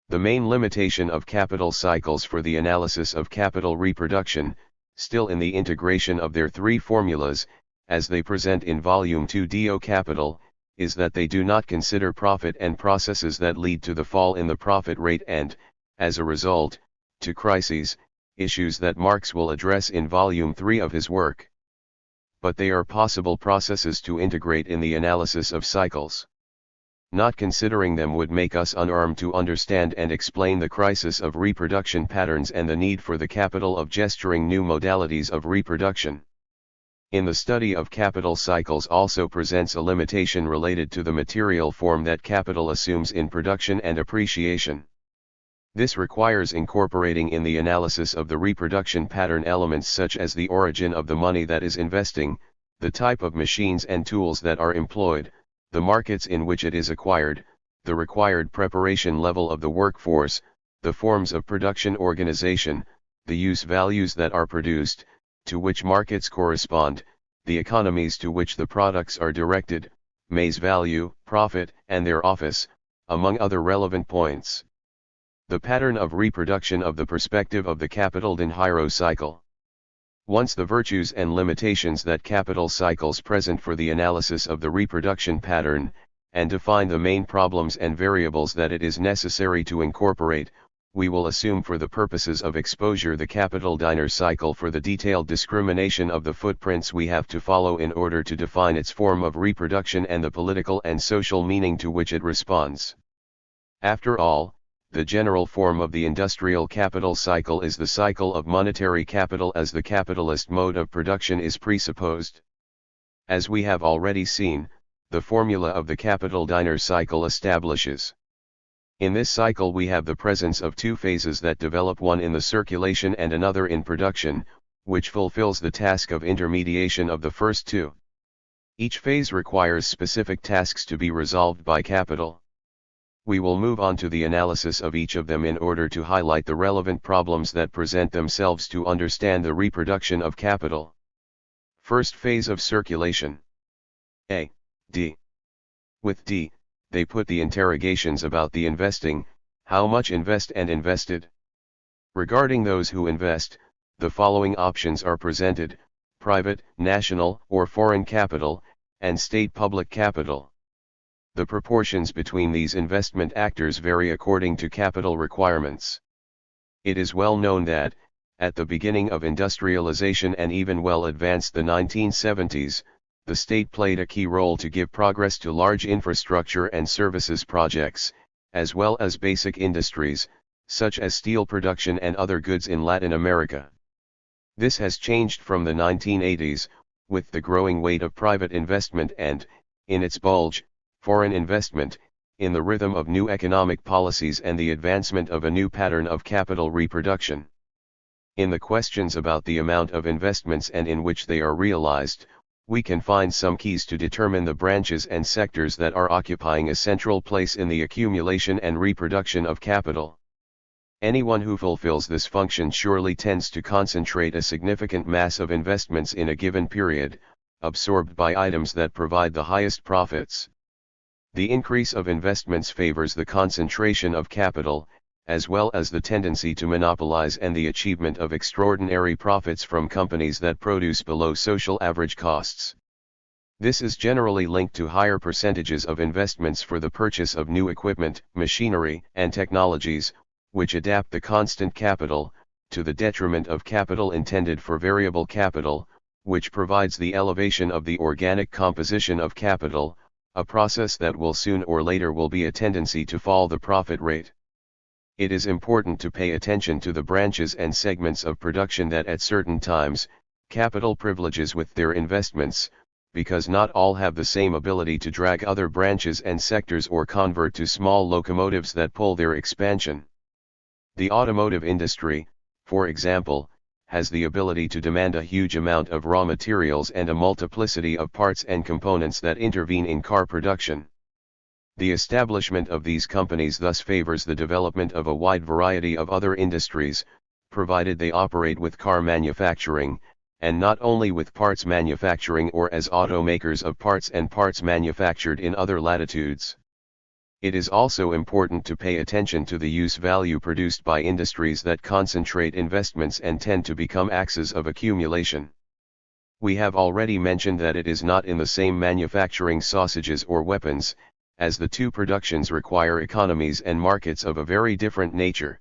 The main limitation of capital cycles for the analysis of capital reproduction, still in the integration of their three formulas, as they present in Volume 2 Do Capital, is that they do not consider profit and processes that lead to the fall in the profit rate and, as a result, to crises, issues that Marx will address in Volume 3 of his work. But they are possible processes to integrate in the analysis of cycles. Not considering them would make us unarmed to understand and explain the crisis of reproduction patterns and the need for the capital of gesturing new modalities of reproduction. in the study of capital cycles also presents a limitation related to the material form that capital assumes in production and appreciation. This requires incorporating in the analysis of the reproduction pattern elements such as the origin of the money that is investing, the type of machines and tools that are employed, the markets in which it is acquired, the required preparation level of the workforce, the forms of production organization, the use values that are produced, to which markets correspond, the economies to which the products are directed, May's value, profit, and their office, among other relevant points. The pattern of reproduction of the perspective of the capital-dinheiro cycle. Once the virtues and limitations that capital cycles present for the analysis of the reproduction pattern, and define the main problems and variables that it is necessary to incorporate, we will assume for the purposes of exposure the capital-dinner cycle for the detailed discrimination of the footprints we have to follow in order to define its form of reproduction and the political and social meaning to which it responds. After all, the general form of the industrial capital cycle is the cycle of monetary capital as the capitalist mode of production is presupposed. As we have already seen, the formula of the capital-dinner cycle establishes. In this cycle we have the presence of two phases that develop, one in the circulation and another in production, which fulfills the task of intermediation of the first two. Each phase requires specific tasks to be resolved by capital. We will move on to the analysis of each of them in order to highlight the relevant problems that present themselves to understand the reproduction of capital. First phase of circulation. A. D. With D, they put the interrogations about the investing, how much invest and invested. Regarding those who invest, the following options are presented: private, national, or foreign capital, and state public capital. The proportions between these investment actors vary according to capital requirements. It is well known that, at the beginning of industrialization and even well advanced the 1970s, the state played a key role to give progress to large infrastructure and services projects, as well as basic industries, such as steel production and other goods in Latin America. This has changed from the 1980s, with the growing weight of private investment and, in its bulge, foreign investment, in the rhythm of new economic policies and the advancement of a new pattern of capital reproduction. In the questions about the amount of investments and in which they are realized, we can find some keys to determine the branches and sectors that are occupying a central place in the accumulation and reproduction of capital. Anyone who fulfills this function surely tends to concentrate a significant mass of investments in a given period, absorbed by items that provide the highest profits. The increase of investments favors the concentration of capital, as well as the tendency to monopolize and the achievement of extraordinary profits from companies that produce below social average costs. This is generally linked to higher percentages of investments for the purchase of new equipment, machinery, and technologies, which adapt the constant capital, to the detriment of capital intended for variable capital, which provides the elevation of the organic composition of capital, a process that will soon or later will be a tendency to fall the profit rate. It is important to pay attention to the branches and segments of production that at certain times, capital privileges with their investments, because not all have the same ability to drag other branches and sectors or convert to small locomotives that pull their expansion. The automotive industry, for example, has the ability to demand a huge amount of raw materials and a multiplicity of parts and components that intervene in car production. The establishment of these companies thus favors the development of a wide variety of other industries, provided they operate with car manufacturing, and not only with parts manufacturing or as automakers of parts and parts manufactured in other latitudes. It is also important to pay attention to the use value produced by industries that concentrate investments and tend to become axes of accumulation. We have already mentioned that it is not in the same manufacturing sausages or weapons, as the two productions require economies and markets of a very different nature.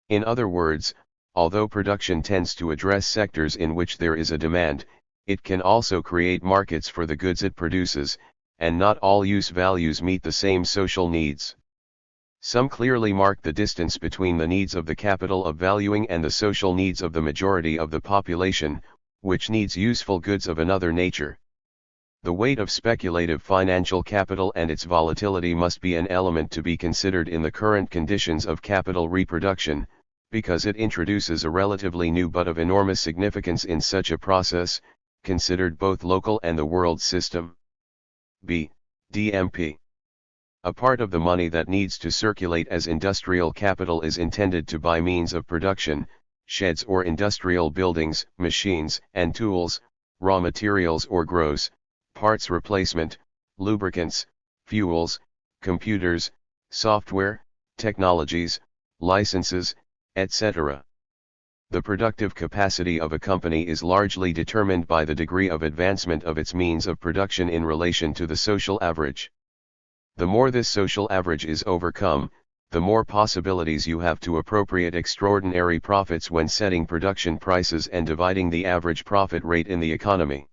In other words, although production tends to address sectors in which there is a demand, it can also create markets for the goods it produces, and not all use values meet the same social needs. Some clearly mark the distance between the needs of the capital of valuing and the social needs of the majority of the population, which needs useful goods of another nature. The weight of speculative financial capital and its volatility must be an element to be considered in the current conditions of capital reproduction, because it introduces a relatively new but of enormous significance in such a process, considered both local and the world system. B. DMP. A part of the money that needs to circulate as industrial capital is intended to buy means of production, sheds or industrial buildings, machines and tools, raw materials or gross parts replacement, lubricants, fuels, computers, software, technologies, licenses, etc. The productive capacity of a company is largely determined by the degree of advancement of its means of production in relation to the social average. The more this social average is overcome, the more possibilities you have to appropriate extraordinary profits when setting production prices and dividing the average profit rate in the economy.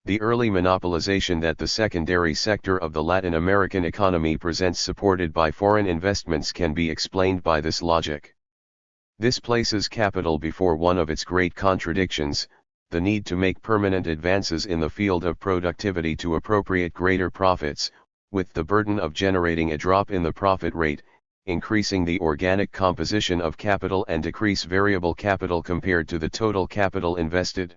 The early monopolization that the secondary sector of the Latin American economy presents, supported by foreign investments, can be explained by this logic. This places capital before one of its great contradictions, the need to make permanent advances in the field of productivity to appropriate greater profits, with the burden of generating a drop in the profit rate, increasing the organic composition of capital and decrease variable capital compared to the total capital invested.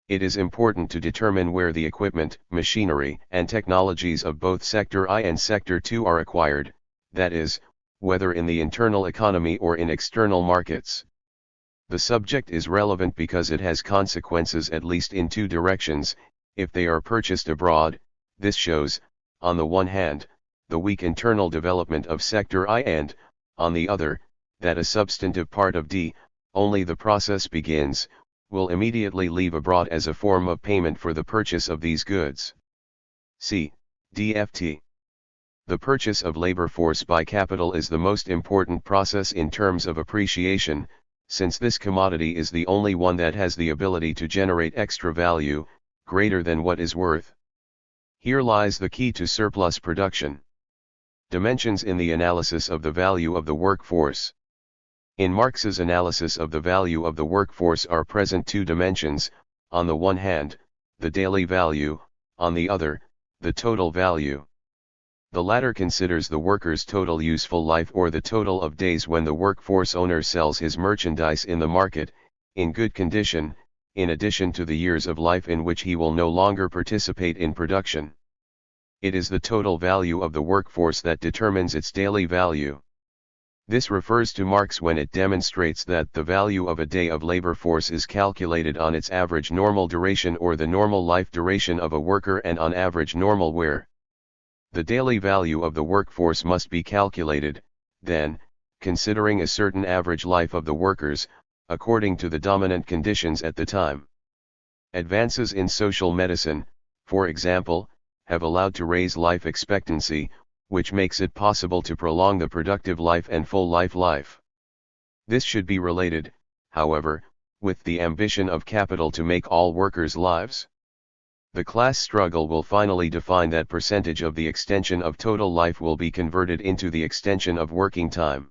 It is important to determine where the equipment, machinery, and technologies of both Sector I and Sector II are acquired, that is, whether in the internal economy or in external markets. The subject is relevant because it has consequences at least in two directions. If they are purchased abroad, this shows, on the one hand, the weak internal development of Sector I and, on the other, that a substantive part of D, only the process begins, will immediately leave abroad as a form of payment for the purchase of these goods. C. DFT. The purchase of labor force by capital is the most important process in terms of appreciation, since this commodity is the only one that has the ability to generate extra value, greater than what is worth. Here lies the key to surplus production. Dimensions in the analysis of the value of the workforce. In Marx's analysis of the value of the workforce are present two dimensions, on the one hand, the daily value, on the other, the total value. The latter considers the worker's total useful life, or the total of days when the workforce owner sells his merchandise in the market, in good condition, in addition to the years of life in which he will no longer participate in production. It is the total value of the workforce that determines its daily value. This refers to Marx when it demonstrates that the value of a day of labor force is calculated on its average normal duration, or the normal life duration of a worker, and on average normal wear. The daily value of the workforce must be calculated, then, considering a certain average life of the workers, according to the dominant conditions at the time. Advances in social medicine, for example, have allowed to raise life expectancy, which makes it possible to prolong the productive life and full life. This should be related, however, with the ambition of capital to make all workers' lives. The class struggle will finally define that percentage of the extension of total life will be converted into the extension of working time.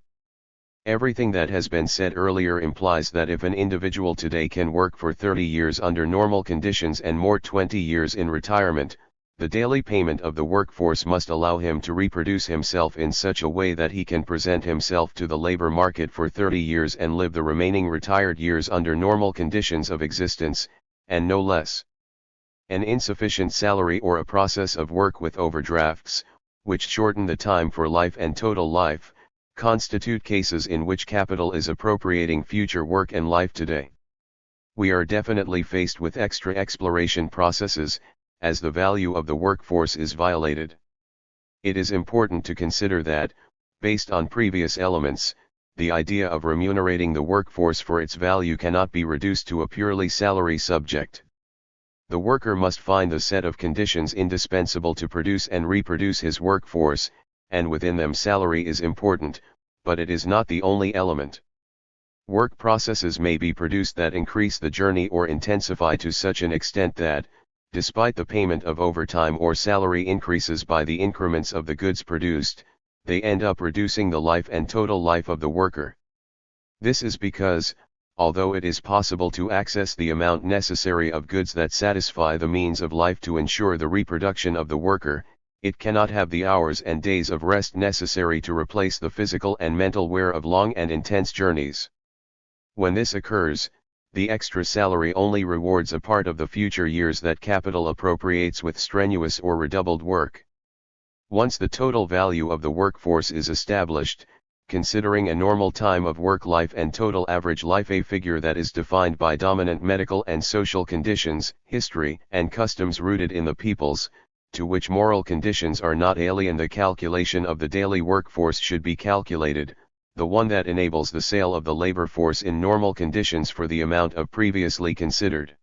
Everything that has been said earlier implies that if an individual today can work for 30 years under normal conditions and more 20 years in retirement, the daily payment of the workforce must allow him to reproduce himself in such a way that he can present himself to the labor market for 30 years and live the remaining retired years under normal conditions of existence, and no less. An insufficient salary or a process of work with overdrafts, which shorten the time for life and total life, constitute cases in which capital is appropriating future work and life today. We are definitely faced with extra exploration processes, as the value of the workforce is violated. It is important to consider that, based on previous elements, the idea of remunerating the workforce for its value cannot be reduced to a purely salary subject. The worker must find the set of conditions indispensable to produce and reproduce his workforce, and within them salary is important, but it is not the only element. Work processes may be produced that increase the journey or intensify to such an extent that, despite the payment of overtime or salary increases by the increments of the goods produced, they end up reducing the life and total life of the worker. This is because, although it is possible to access the amount necessary of goods that satisfy the means of life to ensure the reproduction of the worker, it cannot have the hours and days of rest necessary to replace the physical and mental wear of long and intense journeys. When this occurs, the extra salary only rewards a part of the future years that capital appropriates with strenuous or redoubled work. Once the total value of the workforce is established, considering a normal time of work life and total average life, a figure that is defined by dominant medical and social conditions, history, and customs rooted in the peoples, to which moral conditions are not alien, the calculation of the daily workforce should be calculated, the one that enables the sale of the labor force in normal conditions for the amount of previously considered.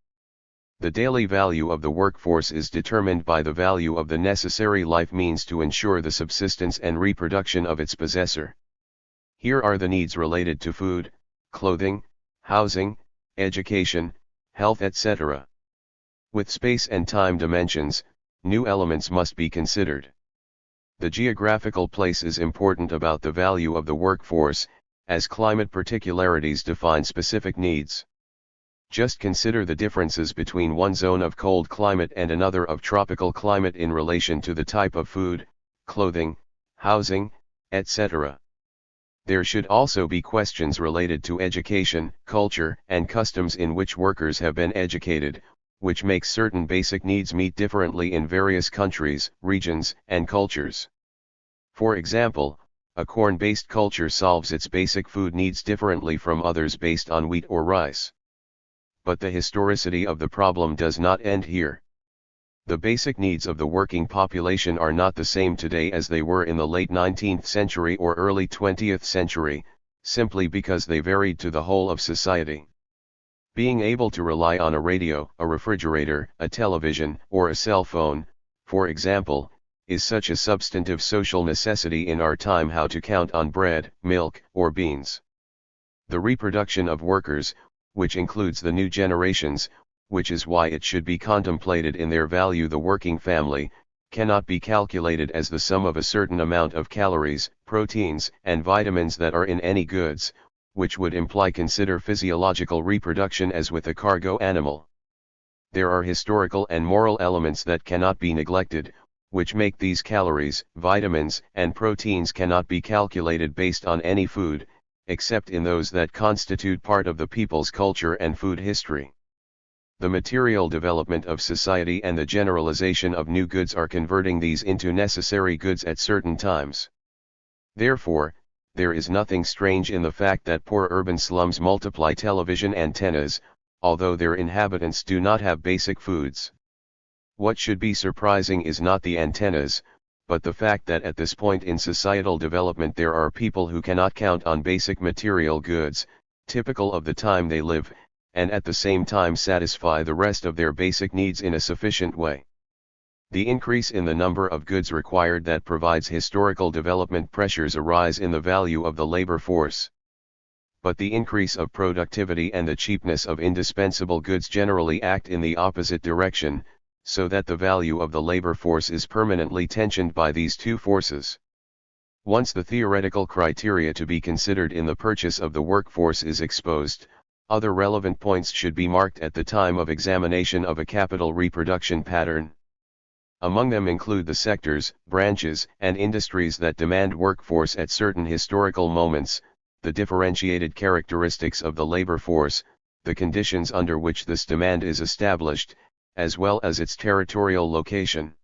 The daily value of the workforce is determined by the value of the necessary life means to ensure the subsistence and reproduction of its possessor. Here are the needs related to food, clothing, housing, education, health, etc. With space and time dimensions, new elements must be considered. The geographical place is important about the value of the workforce, as climate particularities define specific needs. Just consider the differences between one zone of cold climate and another of tropical climate in relation to the type of food, clothing, housing, etc. There should also be questions related to education, culture, and customs in which workers have been educated, which makes certain basic needs meet differently in various countries, regions, and cultures. For example, a corn-based culture solves its basic food needs differently from others based on wheat or rice. But the historicity of the problem does not end here. The basic needs of the working population are not the same today as they were in the late 19th century or early 20th century, simply because they varied to the whole of society. Being able to rely on a radio, a refrigerator, a television, or a cell phone, for example, is such a substantive social necessity in our time. How to count on bread, milk, or beans? The reproduction of workers, which includes the new generations, which is why it should be contemplated in their value. The working family cannot be calculated as the sum of a certain amount of calories, proteins, and vitamins that are in any goods, which would imply consider physiological reproduction as with a cargo animal. There are historical and moral elements that cannot be neglected, which make these calories, vitamins, and proteins cannot be calculated based on any food, except in those that constitute part of the people's culture and food history. The material development of society and the generalization of new goods are converting these into necessary goods at certain times. Therefore, there is nothing strange in the fact that poor urban slums multiply television antennas, although their inhabitants do not have basic foods. What should be surprising is not the antennas, but the fact that at this point in societal development there are people who cannot count on basic material goods, typical of the time they live, and at the same time satisfy the rest of their basic needs in a sufficient way. The increase in the number of goods required that provides historical development pressures arise in the value of the labor force. But the increase of productivity and the cheapness of indispensable goods generally act in the opposite direction, so that the value of the labor force is permanently tensioned by these two forces. Once the theoretical criteria to be considered in the purchase of the workforce is exposed, other relevant points should be marked at the time of examination of a capital reproduction pattern. Among them include the sectors, branches, and industries that demand workforce at certain historical moments, the differentiated characteristics of the labor force, the conditions under which this demand is established, as well as its territorial location.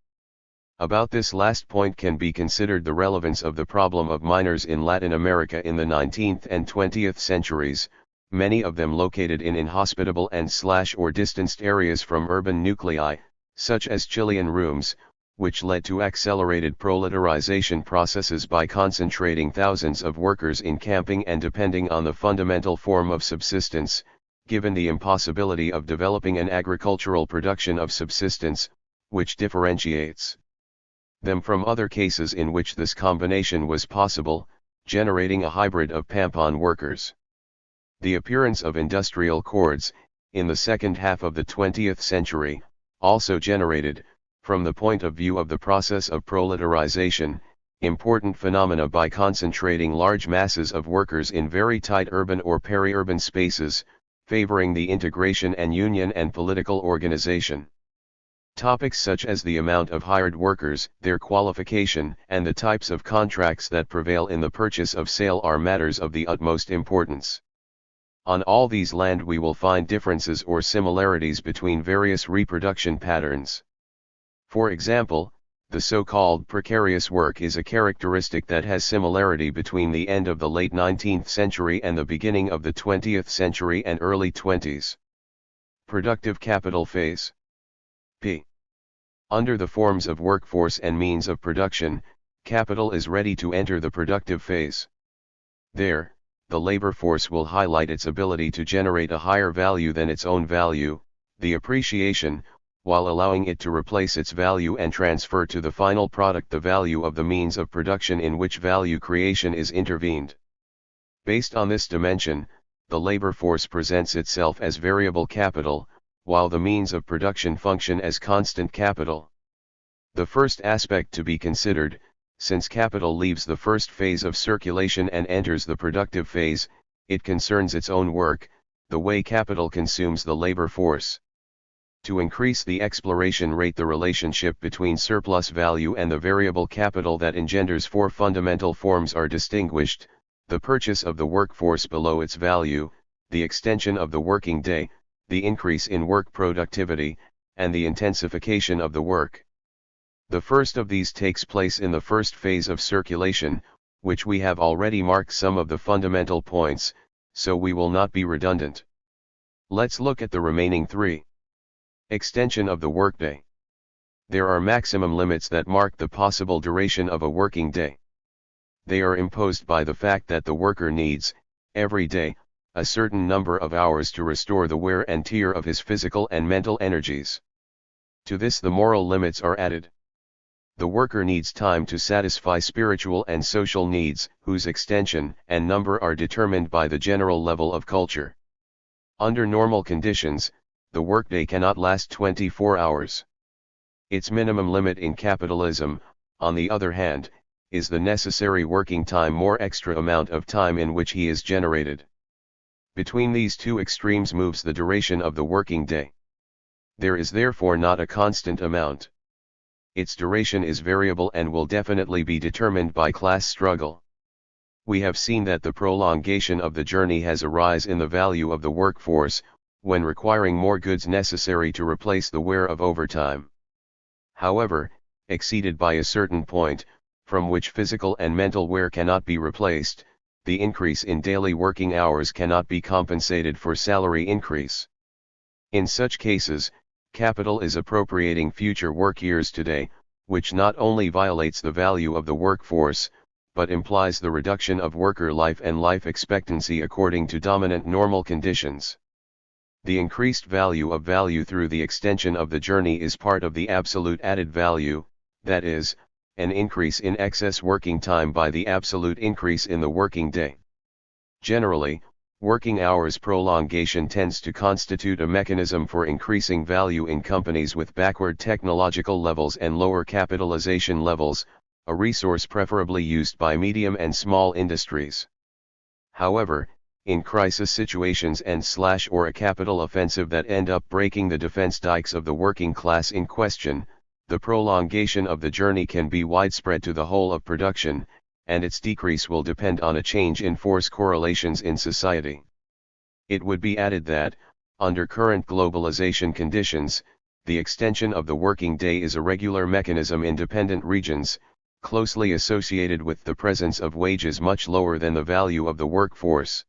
About this last point can be considered the relevance of the problem of miners in Latin America in the 19th and 20th centuries, many of them located in inhospitable and/or distanced areas from urban nuclei, such as Chilean rooms, which led to accelerated proletarization processes by concentrating thousands of workers in camping and depending on the fundamental form of subsistence, given the impossibility of developing an agricultural production of subsistence, which differentiates them from other cases in which this combination was possible, generating a hybrid of Pampan workers. The appearance of industrial cords, in the second half of the 20th century, also generated, from the point of view of the process of proletarization, important phenomena by concentrating large masses of workers in very tight urban or peri-urban spaces, favoring the integration and union and political organization. Topics such as the amount of hired workers, their qualification, and the types of contracts that prevail in the purchase of sale are matters of the utmost importance. On all these land we will find differences or similarities between various reproduction patterns. For example, the so-called precarious work is a characteristic that has similarity between the end of the late 19th century and the beginning of the 20th century and early 20s. Productive capital phase. P. Under the forms of workforce and means of production, capital is ready to enter the productive phase. There, the labor force will highlight its ability to generate a higher value than its own value, the appreciation, while allowing it to replace its value and transfer to the final product the value of the means of production in which value creation is intervened. Based on this dimension, the labor force presents itself as variable capital, while the means of production function as constant capital. The first aspect to be considered, since capital leaves the first phase of circulation and enters the productive phase, it concerns its own work, the way capital consumes the labor force. To increase the exploration rate, the relationship between surplus value and the variable capital that engenders four fundamental forms are distinguished: the purchase of the workforce below its value, the extension of the working day, the increase in work productivity, and the intensification of the work. The first of these takes place in the first phase of circulation, which we have already marked some of the fundamental points, so we will not be redundant. Let's look at the remaining three. Extension of the workday. There are maximum limits that mark the possible duration of a working day. They are imposed by the fact that the worker needs, every day, a certain number of hours to restore the wear and tear of his physical and mental energies. To this the moral limits are added. The worker needs time to satisfy spiritual and social needs, whose extension and number are determined by the general level of culture. Under normal conditions, the workday cannot last 24 hours. Its minimum limit in capitalism, on the other hand, is the necessary working time, more extra amount of time in which he is generated. Between these two extremes moves the duration of the working day. There is therefore not a constant amount. Its duration is variable and will definitely be determined by class struggle. We have seen that the prolongation of the journey has a rise in the value of the workforce, when requiring more goods necessary to replace the wear of overtime. However, exceeded by a certain point, from which physical and mental wear cannot be replaced, the increase in daily working hours cannot be compensated for salary increase. In such cases, capital is appropriating future work years today, which not only violates the value of the workforce, but implies the reduction of worker life and life expectancy according to dominant normal conditions. The increased value of value through the extension of the journey is part of the absolute added value, that is, an increase in excess working time by the absolute increase in the working day. Generally, working hours prolongation tends to constitute a mechanism for increasing value in companies with backward technological levels and lower capitalization levels, a resource preferably used by medium and small industries. However, in crisis situations or a capital offensive that end up breaking the defense dikes of the working class in question, the prolongation of the journey can be widespread to the whole of production, and its decrease will depend on a change in force correlations in society. It would be added that, under current globalization conditions, the extension of the working day is a regular mechanism in dependent regions, closely associated with the presence of wages much lower than the value of the workforce.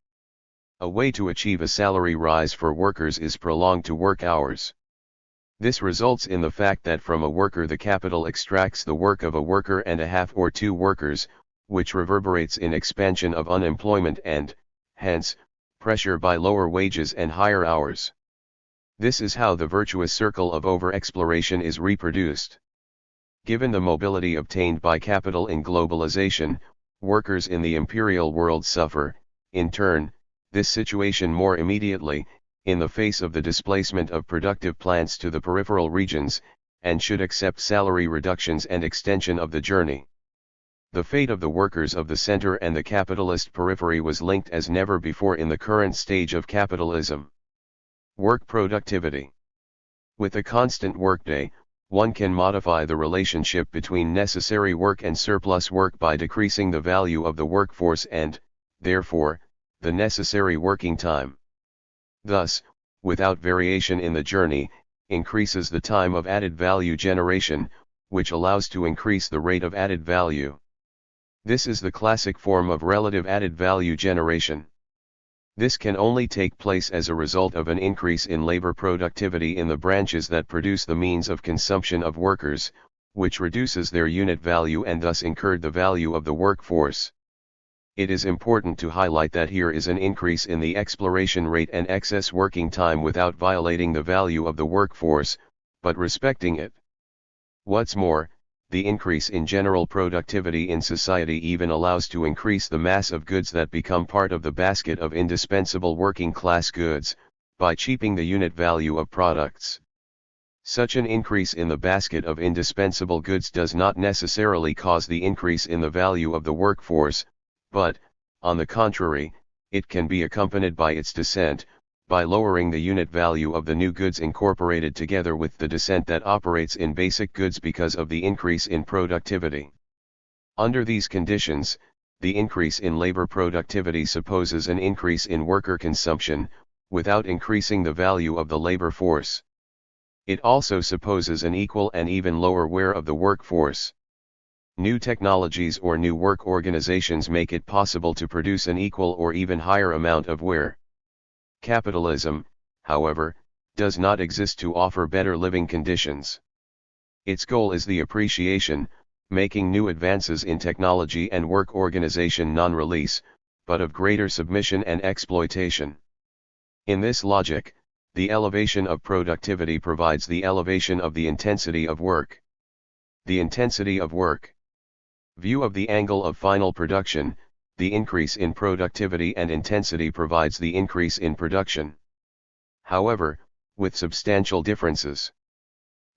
A way to achieve a salary rise for workers is prolonged to work hours. This results in the fact that from a worker the capital extracts the work of a worker and a half or two workers, which reverberates in expansion of unemployment and, hence, pressure by lower wages and higher hours. This is how the virtuous circle of over-exploration is reproduced. Given the mobility obtained by capital in globalization, workers in the imperial world suffer, in turn, this situation more immediately, in the face of the displacement of productive plants to the peripheral regions, and should accept salary reductions and extension of the journey. The fate of the workers of the center and the capitalist periphery was linked as never before in the current stage of capitalism. Work productivity. With a constant workday, one can modify the relationship between necessary work and surplus work by decreasing the value of the workforce and, therefore, the necessary working time. Thus, without variation in the journey, increases the time of added value generation, which allows to increase the rate of added value. This is the classic form of relative added value generation. This can only take place as a result of an increase in labor productivity in the branches that produce the means of consumption of workers, which reduces their unit value and thus incurred the value of the workforce. It is important to highlight that here is an increase in the exploration rate and excess working time without violating the value of the workforce, but respecting it. What's more, the increase in general productivity in society even allows to increase the mass of goods that become part of the basket of indispensable working class goods, by cheaping the unit value of products. Such an increase in the basket of indispensable goods does not necessarily cause the increase in the value of the workforce, but, on the contrary, it can be accompanied by its descent, by lowering the unit value of the new goods incorporated together with the descent that operates in basic goods because of the increase in productivity. Under these conditions, the increase in labor productivity supposes an increase in worker consumption, without increasing the value of the labor force. It also supposes an equal and even lower wear of the workforce. New technologies or new work organizations make it possible to produce an equal or even higher amount of wear. Capitalism, however, does not exist to offer better living conditions. Its goal is the appreciation, making new advances in technology and work organization non-release, but of greater submission and exploitation. In this logic, the elevation of productivity provides the elevation of the intensity of work. The intensity of work. View of the angle of final production, the increase in productivity and intensity provides the increase in production. However, with substantial differences.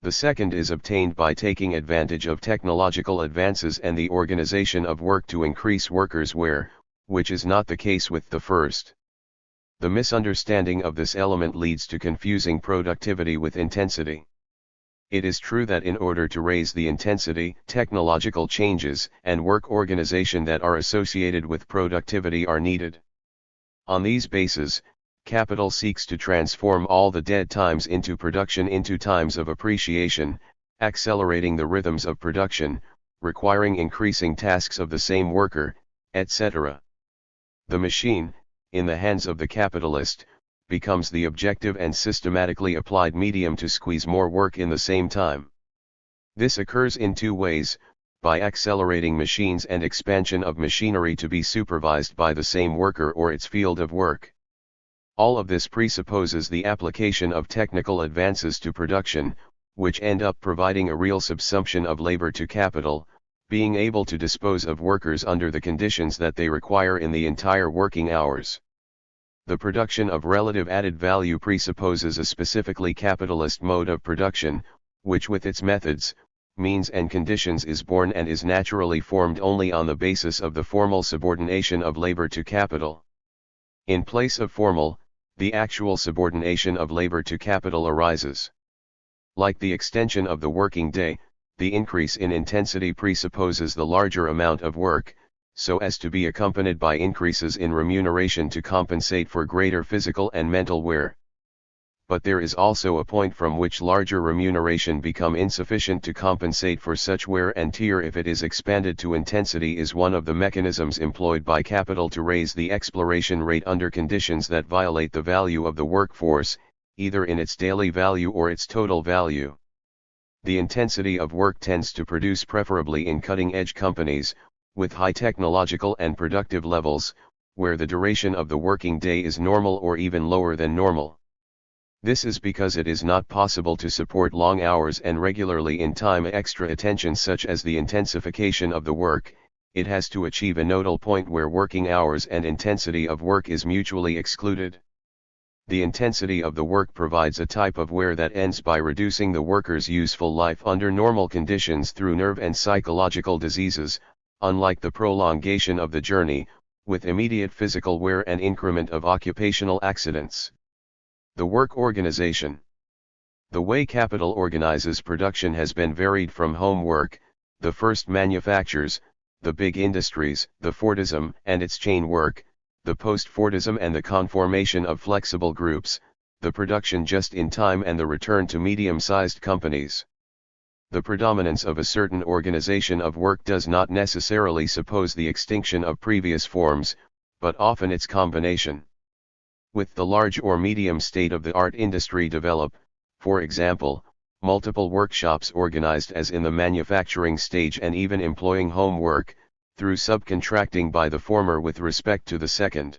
The second is obtained by taking advantage of technological advances and the organization of work to increase workers' wear, which is not the case with the first. The misunderstanding of this element leads to confusing productivity with intensity. It is true that in order to raise the intensity, technological changes and work organization that are associated with productivity are needed. On these bases, capital seeks to transform all the dead times into production into times of appreciation, accelerating the rhythms of production, requiring increasing tasks of the same worker, etc. The machine, in the hands of the capitalist, becomes the objective and systematically applied medium to squeeze more work in the same time. This occurs in two ways, by accelerating machines and expansion of machinery to be supervised by the same worker or its field of work. All of this presupposes the application of technical advances to production, which end up providing a real subsumption of labor to capital, being able to dispose of workers under the conditions that they require in the entire working hours. The production of relative added value presupposes a specifically capitalist mode of production, which with its methods, means and conditions is born and is naturally formed only on the basis of the formal subordination of labor to capital. In place of formal, the actual subordination of labor to capital arises. Like the extension of the working day, the increase in intensity presupposes the larger amount of work, so as to be accompanied by increases in remuneration to compensate for greater physical and mental wear. But there is also a point from which larger remuneration become insufficient to compensate for such wear and tear if it is expanded to intensity is one of the mechanisms employed by capital to raise the exploration rate under conditions that violate the value of the workforce, either in its daily value or its total value. The intensity of work tends to produce preferably in cutting-edge companies, with high technological and productive levels, where the duration of the working day is normal or even lower than normal. This is because it is not possible to support long hours and regularly in time extra attention such as the intensification of the work. It has to achieve a nodal point where working hours and intensity of work is mutually excluded. The intensity of the work provides a type of wear that ends by reducing the worker's useful life under normal conditions through nerve and psychological diseases, unlike the prolongation of the journey, with immediate physical wear and increment of occupational accidents. The work organization. The way capital organizes production has been varied from home work, the first manufactures, the big industries, the Fordism and its chain work, the post-Fordism and the conformation of flexible groups, the production just in time and the return to medium-sized companies. The predominance of a certain organization of work does not necessarily suppose the extinction of previous forms, but often its combination. With the large or medium state-of-the-art industry develop, for example, multiple workshops organized as in the manufacturing stage and even employing home work, through subcontracting by the former with respect to the second.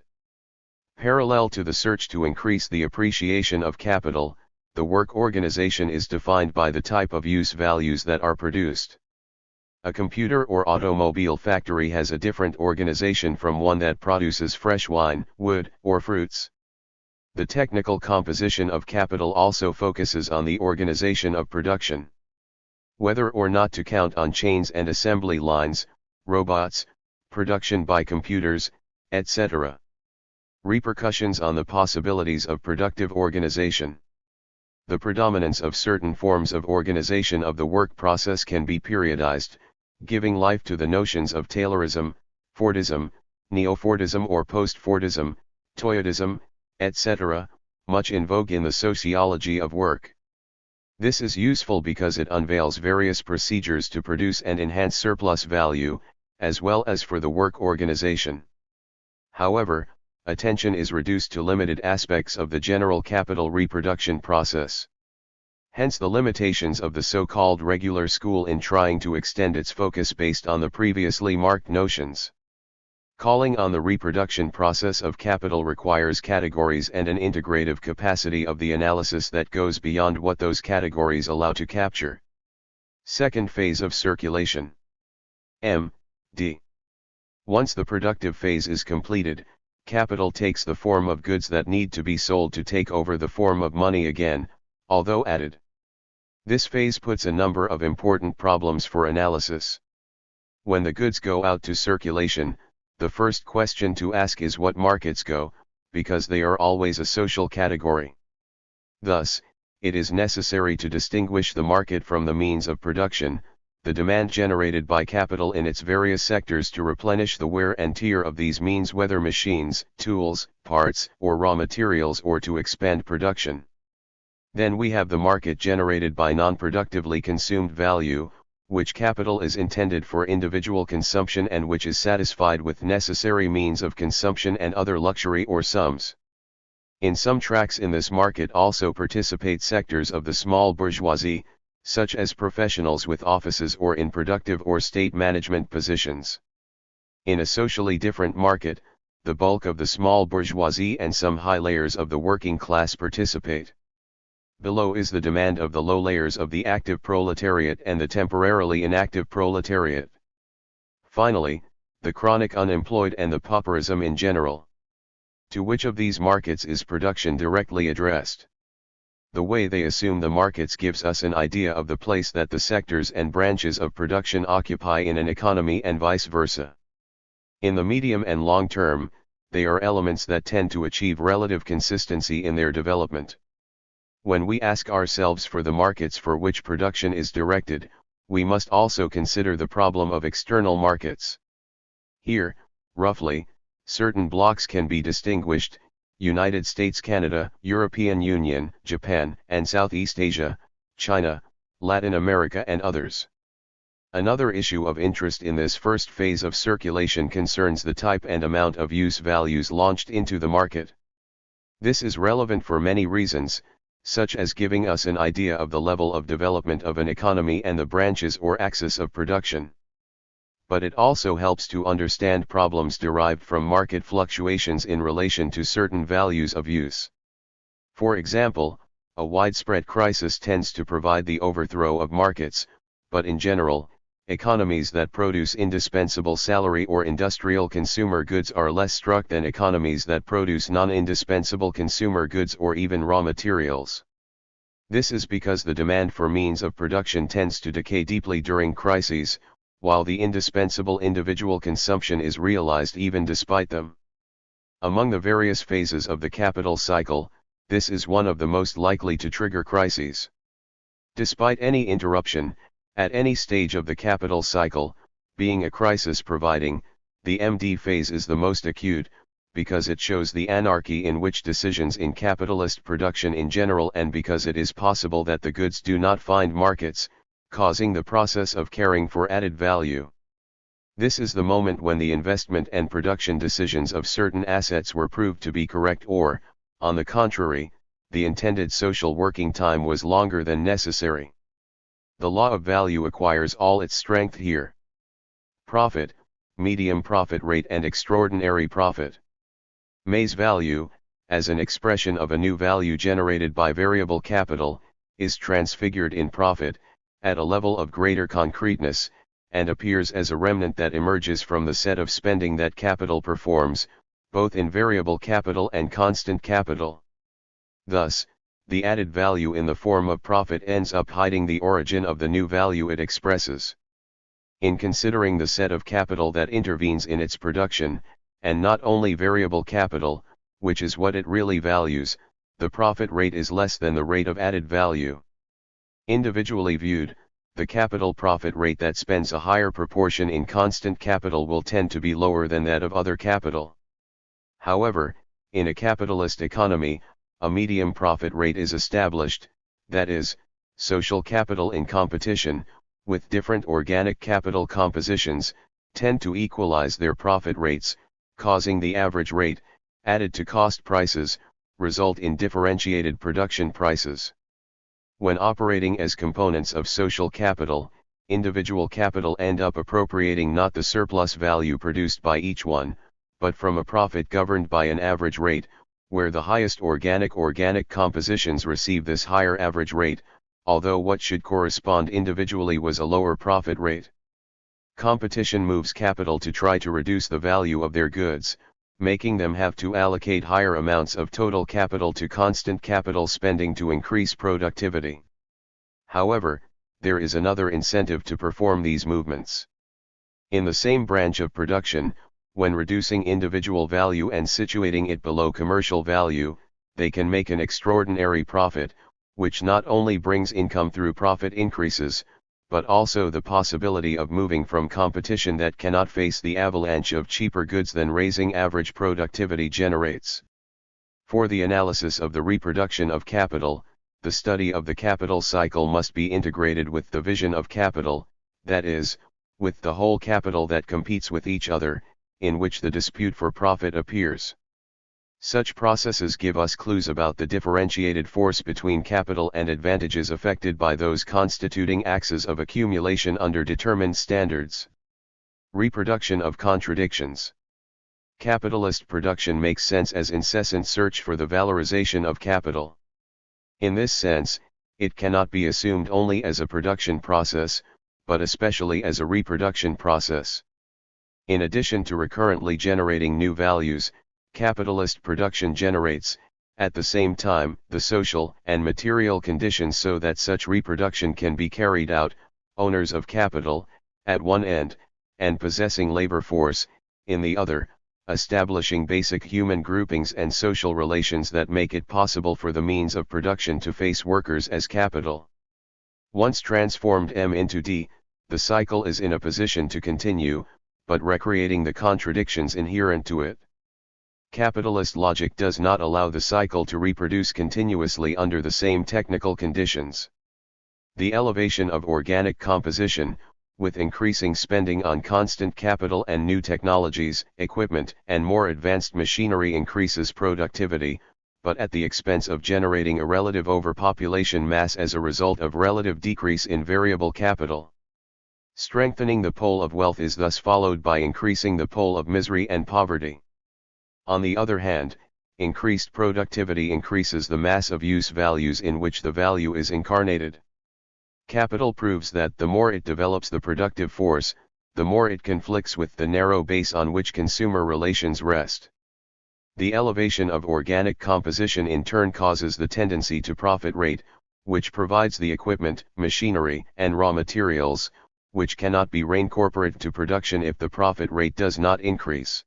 Parallel to the search to increase the appreciation of capital, the work organization is defined by the type of use values that are produced. A computer or automobile factory has a different organization from one that produces fresh wine, wood, or fruits. The technical composition of capital also focuses on the organization of production. Whether or not to count on chains and assembly lines, robots, production by computers, etc. Repercussions on the possibilities of productive organization. The predominance of certain forms of organization of the work process can be periodized, giving life to the notions of Taylorism, Fordism, Neo-Fordism or Post-Fordism, Toyotism, etc., much in vogue in the sociology of work. This is useful because it unveils various procedures to produce and enhance surplus value, as well as for the work organization. However, attention is reduced to limited aspects of the general capital reproduction process. Hence the limitations of the so-called regular school in trying to extend its focus based on the previously marked notions. Calling on the reproduction process of capital requires categories and an integrative capacity of the analysis that goes beyond what those categories allow to capture. Second phase of circulation. M.D. Once the productive phase is completed, capital takes the form of goods that need to be sold to take over the form of money again, although added. This phase puts a number of important problems for analysis. When the goods go out to circulation, the first question to ask is what markets go, because they are always a social category. Thus, it is necessary to distinguish the market from the means of production, the demand generated by capital in its various sectors to replenish the wear and tear of these means, whether machines, tools, parts, or raw materials, or to expand production. Then we have the market generated by non-productively consumed value, which capital is intended for individual consumption and which is satisfied with necessary means of consumption and other luxury or sums. In some tracks in this market also participate sectors of the small bourgeoisie, such as professionals with offices or in productive or state management positions. In a socially different market, the bulk of the small bourgeoisie and some high layers of the working class participate. Below is the demand of the low layers of the active proletariat and the temporarily inactive proletariat. Finally, the chronic unemployed and the pauperism in general. To which of these markets is production directly addressed? The way they assume the markets gives us an idea of the place that the sectors and branches of production occupy in an economy and vice versa. In the medium and long term, they are elements that tend to achieve relative consistency in their development. When we ask ourselves for the markets for which production is directed, we must also consider the problem of external markets. Here, roughly, certain blocks can be distinguished: United States, Canada, European Union, Japan, and Southeast Asia, China, Latin America and others. Another issue of interest in this first phase of circulation concerns the type and amount of use values launched into the market. This is relevant for many reasons, such as giving us an idea of the level of development of an economy and the branches or axis of production. But it also helps to understand problems derived from market fluctuations in relation to certain values of use. For example, a widespread crisis tends to provide the overthrow of markets, but in general, economies that produce indispensable salary or industrial consumer goods are less struck than economies that produce non-indispensable consumer goods or even raw materials. This is because the demand for means of production tends to decay deeply during crises, while the indispensable individual consumption is realized even despite them. Among the various phases of the capital cycle, this is one of the most likely to trigger crises. Despite any interruption, at any stage of the capital cycle, being a crisis providing, the MD phase is the most acute, because it shows the anarchy in which decisions in capitalist production in general, and because it is possible that the goods do not find markets, causing the process of caring for added value. This is the moment when the investment and production decisions of certain assets were proved to be correct, or, on the contrary, the intended social working time was longer than necessary. The law of value acquires all its strength here. Profit, medium profit rate and extraordinary profit. May's value, as an expression of a new value generated by variable capital, is transfigured in profit, at a level of greater concreteness, and appears as a remnant that emerges from the set of spending that capital performs, both in variable capital and constant capital. Thus, the added value in the form of profit ends up hiding the origin of the new value it expresses. In considering the set of capital that intervenes in its production, and not only variable capital, which is what it really values, the profit rate is less than the rate of added value. Individually viewed, the capital profit rate that spends a higher proportion in constant capital will tend to be lower than that of other capital. However, in a capitalist economy, a medium profit rate is established, that is, social capital in competition, with different organic capital compositions, tend to equalize their profit rates, causing the average rate, added to cost prices, result in differentiated production prices. When operating as components of social capital, individual capital end up appropriating not the surplus value produced by each one, but from a profit governed by an average rate, where the highest organic compositions receive this higher average rate, although what should correspond individually was a lower profit rate. Competition moves capital to try to reduce the value of their goods, making them have to allocate higher amounts of total capital to constant capital spending to increase productivity. However, there is another incentive to perform these movements. In the same branch of production, when reducing individual value and situating it below commercial value, they can make an extraordinary profit, which not only brings income through profit increases, but also the possibility of moving from competition that cannot face the avalanche of cheaper goods than raising average productivity generates. For the analysis of the reproduction of capital, the study of the capital cycle must be integrated with the vision of capital, that is, with the whole capital that competes with each other, in which the dispute for profit appears. Such processes give us clues about the differentiated force between capital and advantages affected by those constituting axes of accumulation under determined standards. Reproduction of contradictions. Capitalist production makes sense as incessant search for the valorization of capital. In this sense, it cannot be assumed only as a production process, but especially as a reproduction process. In addition to recurrently generating new values, capitalist production generates, at the same time, the social and material conditions so that such reproduction can be carried out. Owners of capital, at one end, and possessing labor force, in the other, establishing basic human groupings and social relations that make it possible for the means of production to face workers as capital. Once transformed M into D, the cycle is in a position to continue, but recreating the contradictions inherent to it. Capitalist logic does not allow the cycle to reproduce continuously under the same technical conditions. The elevation of organic composition, with increasing spending on constant capital and new technologies, equipment, and more advanced machinery increases productivity, but at the expense of generating a relative overpopulation mass as a result of relative decrease in variable capital. Strengthening the pole of wealth is thus followed by increasing the pole of misery and poverty. On the other hand, increased productivity increases the mass of use values in which the value is incarnated. Capital proves that the more it develops the productive force, the more it conflicts with the narrow base on which consumer relations rest. The elevation of organic composition in turn causes the tendency to profit rate, which provides the equipment, machinery, and raw materials, which cannot be reincorporated to production if the profit rate does not increase.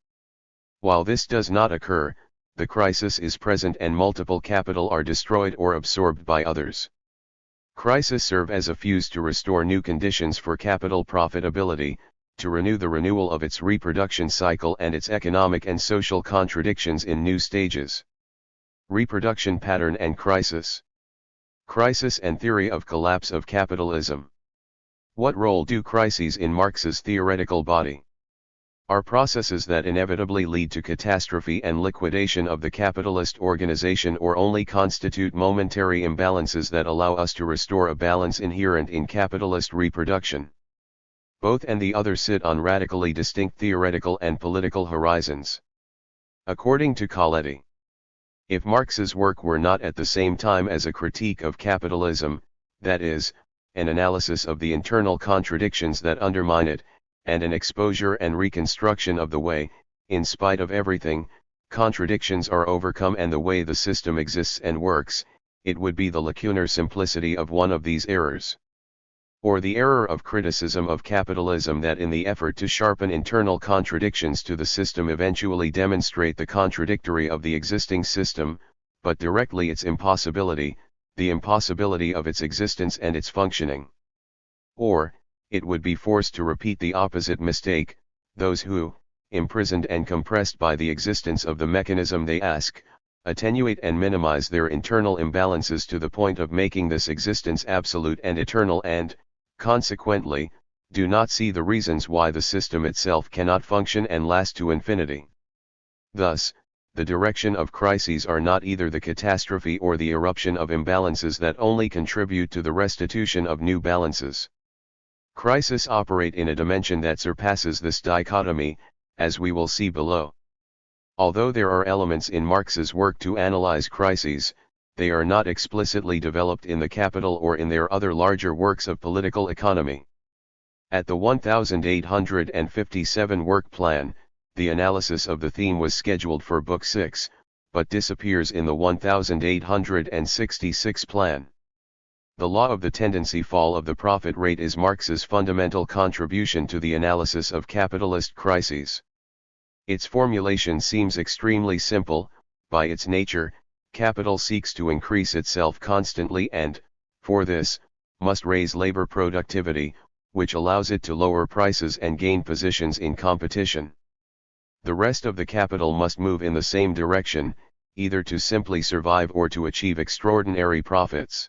While this does not occur, the crisis is present and multiple capital are destroyed or absorbed by others. Crises serve as a fuse to restore new conditions for capital profitability, to renew the renewal of its reproduction cycle and its economic and social contradictions in new stages. Reproduction pattern and crisis. Crisis and theory of collapse of capitalism. What role do crises in Marx's theoretical body? Are processes that inevitably lead to catastrophe and liquidation of the capitalist organization, or only constitute momentary imbalances that allow us to restore a balance inherent in capitalist reproduction? Both and the other sit on radically distinct theoretical and political horizons. According to Coletti, if Marx's work were not at the same time as a critique of capitalism, that is, an analysis of the internal contradictions that undermine it, and an exposure and reconstruction of the way, in spite of everything, contradictions are overcome and the way the system exists and works, it would be the lacunar simplicity of one of these errors. Or the error of criticism of capitalism that in the effort to sharpen internal contradictions to the system eventually demonstrate the contradictory of the existing system, but directly its impossibility, the impossibility of its existence and its functioning. Or, it would be forced to repeat the opposite mistake, those who, imprisoned and compressed by the existence of the mechanism they ask, attenuate and minimize their internal imbalances to the point of making this existence absolute and eternal and, consequently, do not see the reasons why the system itself cannot function and last to infinity. Thus, the direction of crises are not either the catastrophe or the eruption of imbalances that only contribute to the restitution of new balances. Crises operate in a dimension that surpasses this dichotomy, as we will see below. Although there are elements in Marx's work to analyze crises, they are not explicitly developed in the Capital or in their other larger works of political economy. At the 1857 work plan, the analysis of the theme was scheduled for Book 6, but disappears in the 1866 plan. The law of the tendency fall of the profit rate is Marx's fundamental contribution to the analysis of capitalist crises. Its formulation seems extremely simple. By its nature, capital seeks to increase itself constantly and, for this, must raise labor productivity, which allows it to lower prices and gain positions in competition. The rest of the capital must move in the same direction, either to simply survive or to achieve extraordinary profits.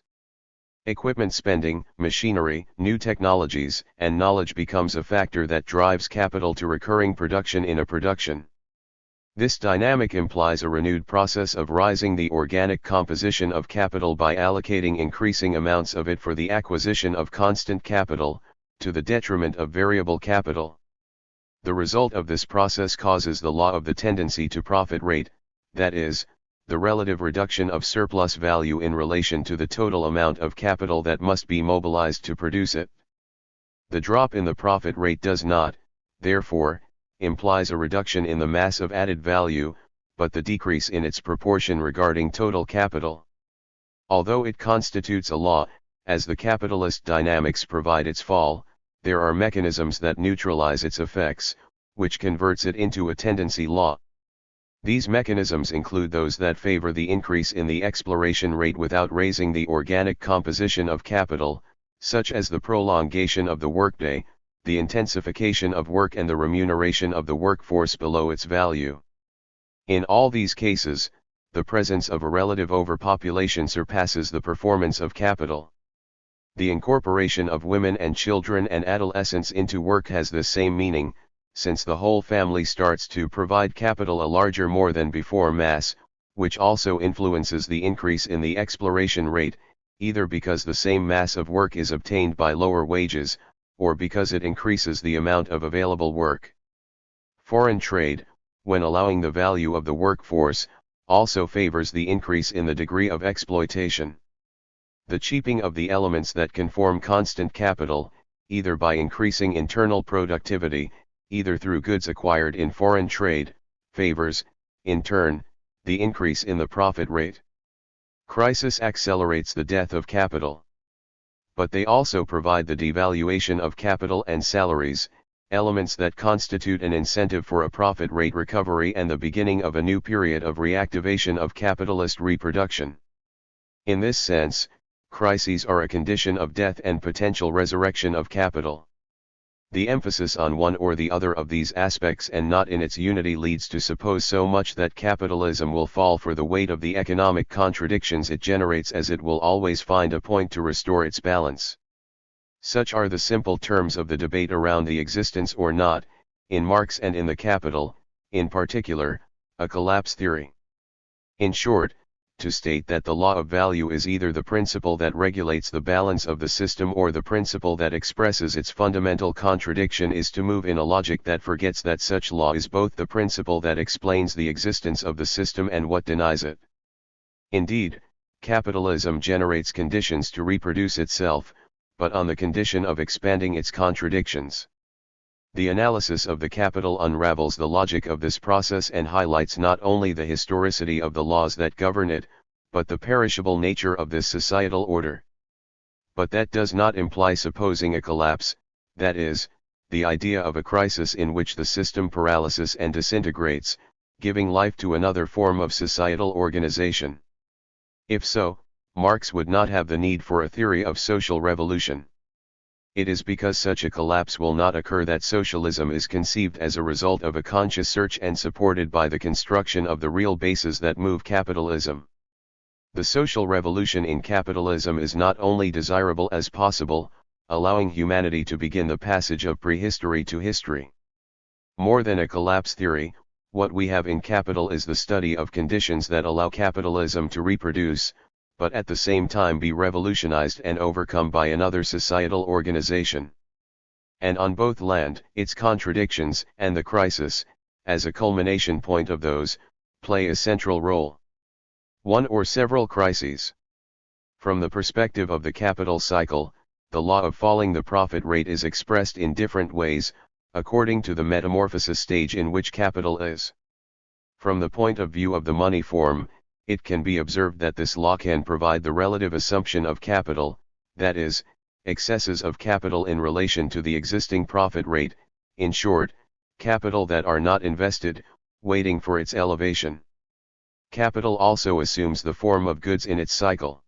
Equipment spending, machinery, new technologies, and knowledge becomes a factor that drives capital to recurring production in a production. This dynamic implies a renewed process of rising the organic composition of capital by allocating increasing amounts of it for the acquisition of constant capital, to the detriment of variable capital. The result of this process causes the law of the tendency to profit rate, that is, the relative reduction of surplus value in relation to the total amount of capital that must be mobilized to produce it. The drop in the profit rate does not, therefore, implies a reduction in the mass of added value, but the decrease in its proportion regarding total capital. Although it constitutes a law, as the capitalist dynamics provide its fall, there are mechanisms that neutralize its effects, which converts it into a tendency law. These mechanisms include those that favor the increase in the exploration rate without raising the organic composition of capital, such as the prolongation of the workday, the intensification of work and the remuneration of the workforce below its value. In all these cases, the presence of a relative overpopulation surpasses the performance of capital. The incorporation of women and children and adolescents into work has the same meaning, since the whole family starts to provide capital a larger more than before mass, which also influences the increase in the exploration rate, either because the same mass of work is obtained by lower wages, or because it increases the amount of available work. Foreign trade, when allowing the value of the workforce, also favors the increase in the degree of exploitation. The cheaping of the elements that can form constant capital, either by increasing internal productivity, either through goods acquired in foreign trade, favors, in turn, the increase in the profit rate. Crisis accelerates the death of capital. But they also provide the devaluation of capital and salaries, elements that constitute an incentive for a profit rate recovery and the beginning of a new period of reactivation of capitalist reproduction. In this sense, crises are a condition of death and potential resurrection of capital. The emphasis on one or the other of these aspects and not in its unity leads to suppose so much that capitalism will fall for the weight of the economic contradictions it generates, as it will always find a point to restore its balance. Such are the simple terms of the debate around the existence or not, in Marx and in the Capital, in particular, a collapse theory. In short, to state that the law of value is either the principle that regulates the balance of the system or the principle that expresses its fundamental contradiction is to move in a logic that forgets that such law is both the principle that explains the existence of the system and what denies it. Indeed, capitalism generates conditions to reproduce itself, but on the condition of expanding its contradictions. The analysis of the Capital unravels the logic of this process and highlights not only the historicity of the laws that govern it, but the perishable nature of this societal order. But that does not imply supposing a collapse, that is, the idea of a crisis in which the system paralyses and disintegrates, giving life to another form of societal organization. If so, Marx would not have the need for a theory of social revolution. It is because such a collapse will not occur that socialism is conceived as a result of a conscious search and supported by the construction of the real bases that move capitalism. The social revolution in capitalism is not only desirable as possible, allowing humanity to begin the passage of prehistory to history. More than a collapse theory, what we have in Capital is the study of conditions that allow capitalism to reproduce, but at the same time be revolutionized and overcome by another societal organization. And on both land, its contradictions and the crisis, as a culmination point of those, play a central role. One or several crises. From the perspective of the capital cycle, the law of falling the profit rate is expressed in different ways, according to the metamorphosis stage in which capital is. From the point of view of the money form, it can be observed that this law can provide the relative assumption of capital, that is, excesses of capital in relation to the existing profit rate, in short, capital that are not invested, waiting for its elevation. Capital also assumes the form of goods in its cycle.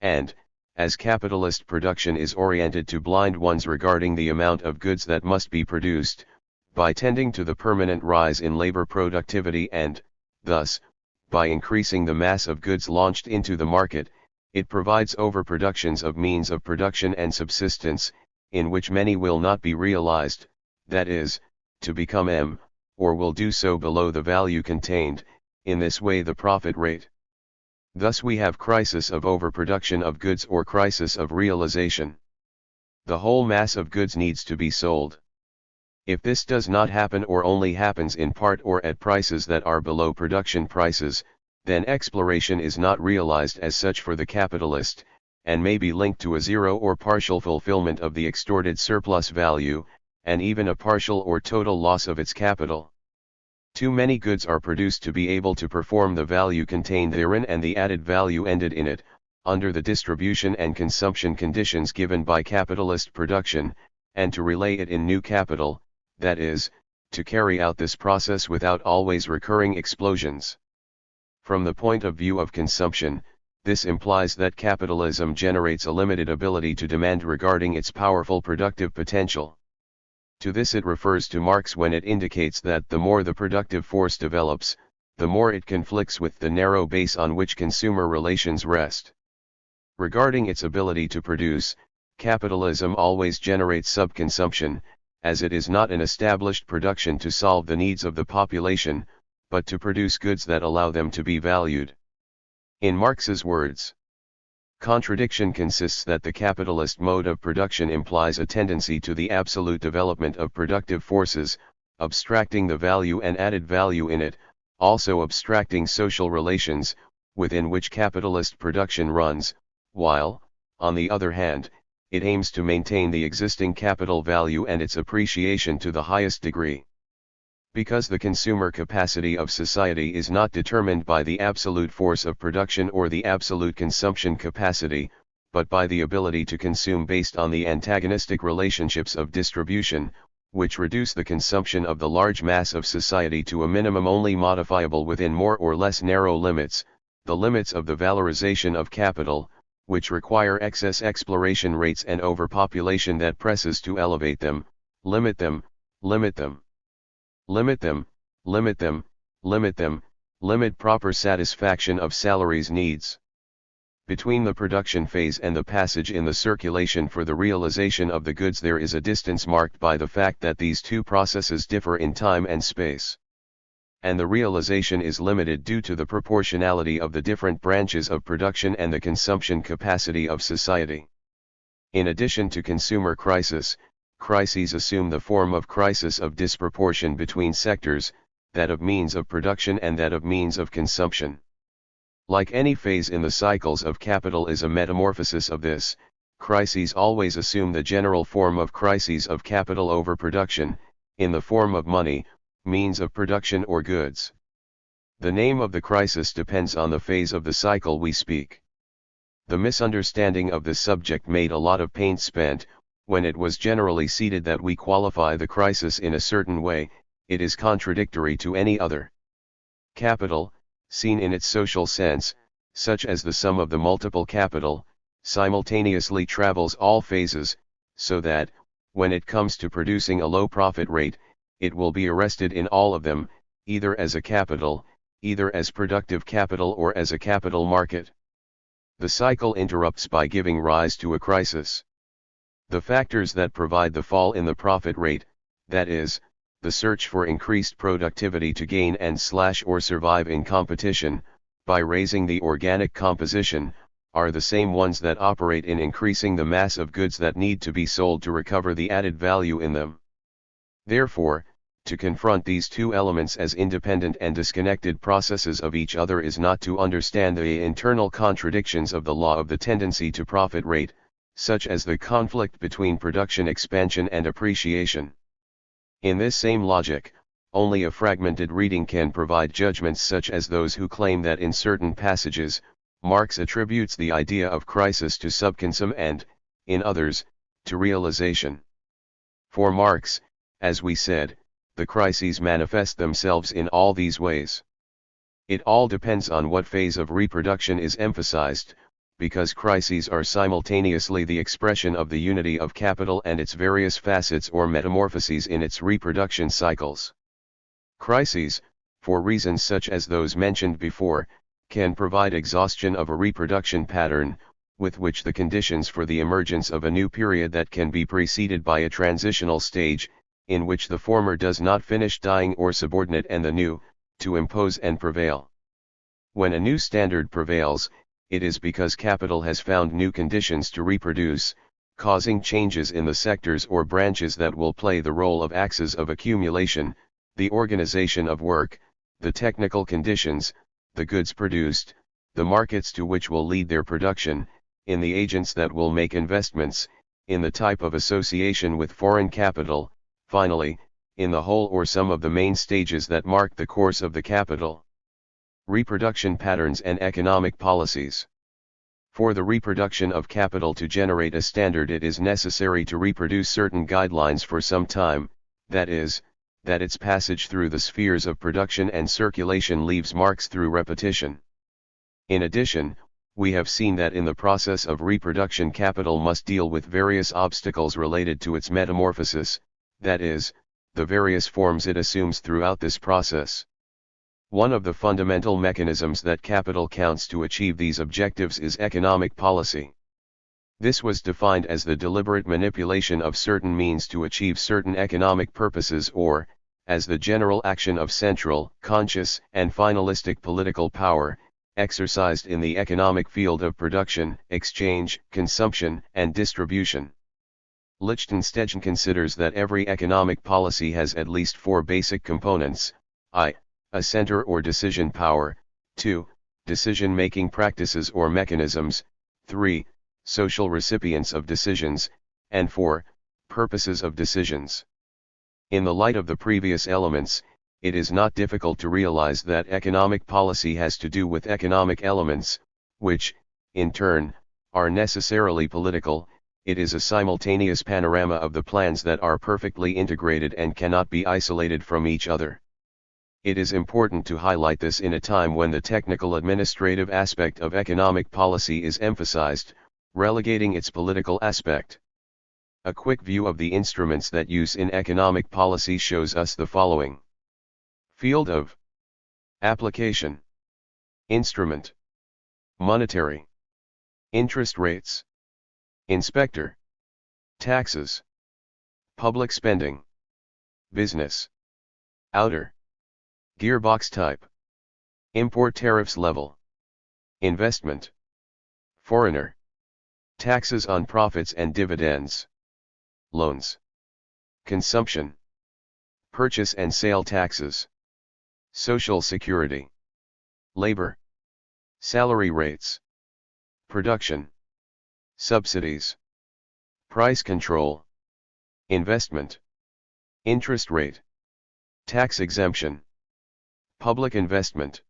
And, as capitalist production is oriented to blind ones regarding the amount of goods that must be produced, by tending to the permanent rise in labor productivity and, thus, by increasing the mass of goods launched into the market, it provides overproductions of means of production and subsistence, in which many will not be realized, that is, to become M, or will do so below the value contained, in this way the profit rate. Thus we have crisis of overproduction of goods or crisis of realization. The whole mass of goods needs to be sold. If this does not happen or only happens in part or at prices that are below production prices, then exploration is not realized as such for the capitalist, and may be linked to a zero or partial fulfillment of the extorted surplus value, and even a partial or total loss of its capital. Too many goods are produced to be able to perform the value contained therein and the added value ended in it, under the distribution and consumption conditions given by capitalist production, and to relay it in new capital, that is, to carry out this process without always recurring explosions. From the point of view of consumption, this implies that capitalism generates a limited ability to demand regarding its powerful productive potential. To this it refers to Marx when it indicates that the more the productive force develops, the more it conflicts with the narrow base on which consumer relations rest. Regarding its ability to produce, capitalism always generates subconsumption, as it is not an established production to solve the needs of the population, but to produce goods that allow them to be valued. In Marx's words, contradiction consists that the capitalist mode of production implies a tendency to the absolute development of productive forces, abstracting the value and added value in it, also abstracting social relations, within which capitalist production runs, while, on the other hand, it aims to maintain the existing capital value and its appreciation to the highest degree. Because the consumer capacity of society is not determined by the absolute force of production or the absolute consumption capacity, but by the ability to consume based on the antagonistic relationships of distribution, which reduce the consumption of the large mass of society to a minimum only modifiable within more or less narrow limits, the limits of the valorization of capital, which require excess exploration rates and overpopulation that presses to elevate them, limit them, limit them, limit them, limit them, limit them, limit proper satisfaction of salaries needs. Between the production phase and the passage in the circulation for the realization of the goods there is a distance marked by the fact that these two processes differ in time and space. And the realization is limited due to the proportionality of the different branches of production and the consumption capacity of society. In addition to consumer crises assume the form of crisis of disproportion between sectors, that of means of production and that of means of consumption. Like any phase in the cycles of capital is a metamorphosis of this, crises always assume the general form of crises of capital over production, in the form of money, means of production or goods. The name of the crisis depends on the phase of the cycle we speak. The misunderstanding of this subject made a lot of paint spent, when it was generally ceded that we qualify the crisis in a certain way, it is contradictory to any other. Capital, seen in its social sense, such as the sum of the multiple capital, simultaneously travels all phases, so that, when it comes to producing a low profit rate, it will be arrested in all of them, either as a capital, either as productive capital or as a capital market. The cycle interrupts by giving rise to a crisis. The factors that provide the fall in the profit rate, that is, the search for increased productivity to gain and/or survive in competition, by raising the organic composition, are the same ones that operate in increasing the mass of goods that need to be sold to recover the added value in them. Therefore, to confront these two elements as independent and disconnected processes of each other is not to understand the internal contradictions of the law of the tendency to profit rate, such as the conflict between production expansion and appreciation. In this same logic, only a fragmented reading can provide judgments such as those who claim that in certain passages, Marx attributes the idea of crisis to subconsum and, in others, to realization. For Marx, as we said, the crises manifest themselves in all these ways. It all depends on what phase of reproduction is emphasized, because crises are simultaneously the expression of the unity of capital and its various facets or metamorphoses in its reproduction cycles. Crises, for reasons such as those mentioned before, can provide exhaustion of a reproduction pattern, with which the conditions for the emergence of a new period that can be preceded by a transitional stage, in which the former does not finish dying or subordinate and the new, to impose and prevail. When a new standard prevails, it is because capital has found new conditions to reproduce, causing changes in the sectors or branches that will play the role of axes of accumulation, the organization of work, the technical conditions, the goods produced, the markets to which will lead their production, in the agents that will make investments, in the type of association with foreign capital, finally, in the whole or some of the main stages that mark the course of the capital. Reproduction patterns and economic policies. For the reproduction of capital to generate a standard, it is necessary to reproduce certain guidelines for some time, that is, that its passage through the spheres of production and circulation leaves marks through repetition. In addition, we have seen that in the process of reproduction capital must deal with various obstacles related to its metamorphosis, that is, the various forms it assumes throughout this process. One of the fundamental mechanisms that capital counts to achieve these objectives is economic policy. This was defined as the deliberate manipulation of certain means to achieve certain economic purposes, or, as the general action of central, conscious, and finalistic political power, exercised in the economic field of production, exchange, consumption, and distribution. Lichtenstein considers that every economic policy has at least four basic components: I. A center or decision power, 2. Decision-making practices or mechanisms, 3. Social recipients of decisions, and 4. Purposes of decisions. In the light of the previous elements, it is not difficult to realize that economic policy has to do with economic elements, which, in turn, are necessarily political, it is a simultaneous panorama of the plans that are perfectly integrated and cannot be isolated from each other. It is important to highlight this in a time when the technical administrative aspect of economic policy is emphasized, relegating its political aspect. A quick view of the instruments that use in economic policy shows us the following. Field of application. Instrument. Monetary. Interest rates. Inspector. Taxes. Public spending. Business. Outer. Gearbox type. Import tariffs level. Investment. Foreigner. Taxes on profits and dividends. Loans. Consumption. Purchase and sale taxes. Social Security. Labor. Salary rates. Production. Subsidies. Price control. Investment. Interest rate. Tax exemption. Public investment.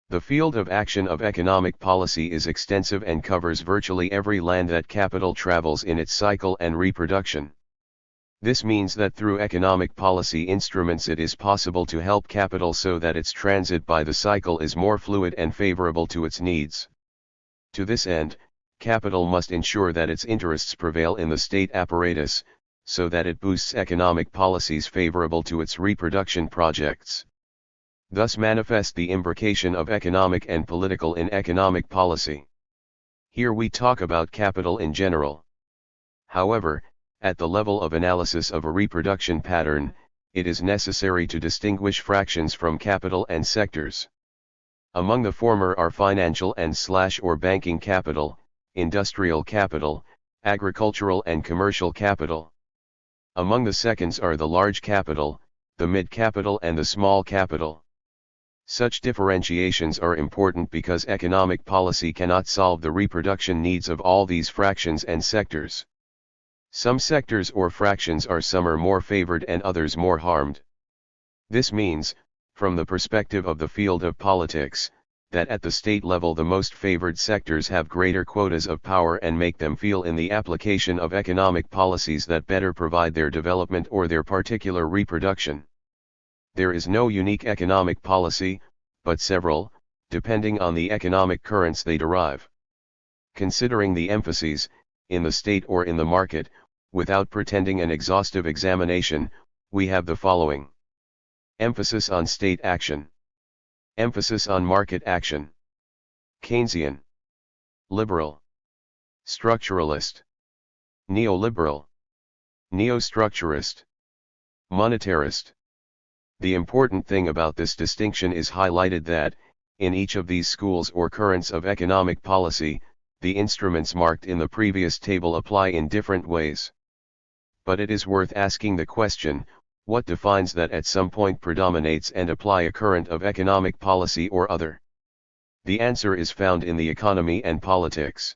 The field of action of economic policy is extensive and covers virtually every land that capital travels in its cycle and reproduction. This means that through economic policy instruments it is possible to help capital so that its transit by the cycle is more fluid and favorable to its needs. To this end, capital must ensure that its interests prevail in the state apparatus, so that it boosts economic policies favorable to its reproduction projects. Thus manifest the imbrication of economic and political in economic policy. Here we talk about capital in general. However, at the level of analysis of a reproduction pattern, it is necessary to distinguish fractions from capital and sectors. Among the former are financial and or banking capital, industrial capital, agricultural and commercial capital. Among the seconds are the large capital, the mid capital and the small capital. Such differentiations are important because economic policy cannot solve the reproduction needs of all these fractions and sectors. Some sectors or fractions are more favored and others more harmed. This means, from the perspective of the field of politics, that at the state level the most favored sectors have greater quotas of power and make them feel in the application of economic policies that better provide their development or their particular reproduction. There is no unique economic policy, but several, depending on the economic currents they derive. Considering the emphases, in the state or in the market, without pretending an exhaustive examination, we have the following. Emphasis on state action. Emphasis on market action. Keynesian. Liberal. Structuralist. Neoliberal. Neo-structurist. Monetarist. The important thing about this distinction is highlighted that, in each of these schools or currents of economic policy, the instruments marked in the previous table apply in different ways. But it is worth asking the question, what defines that at some point predominates and apply a current of economic policy or other? The answer is found in the economy and politics.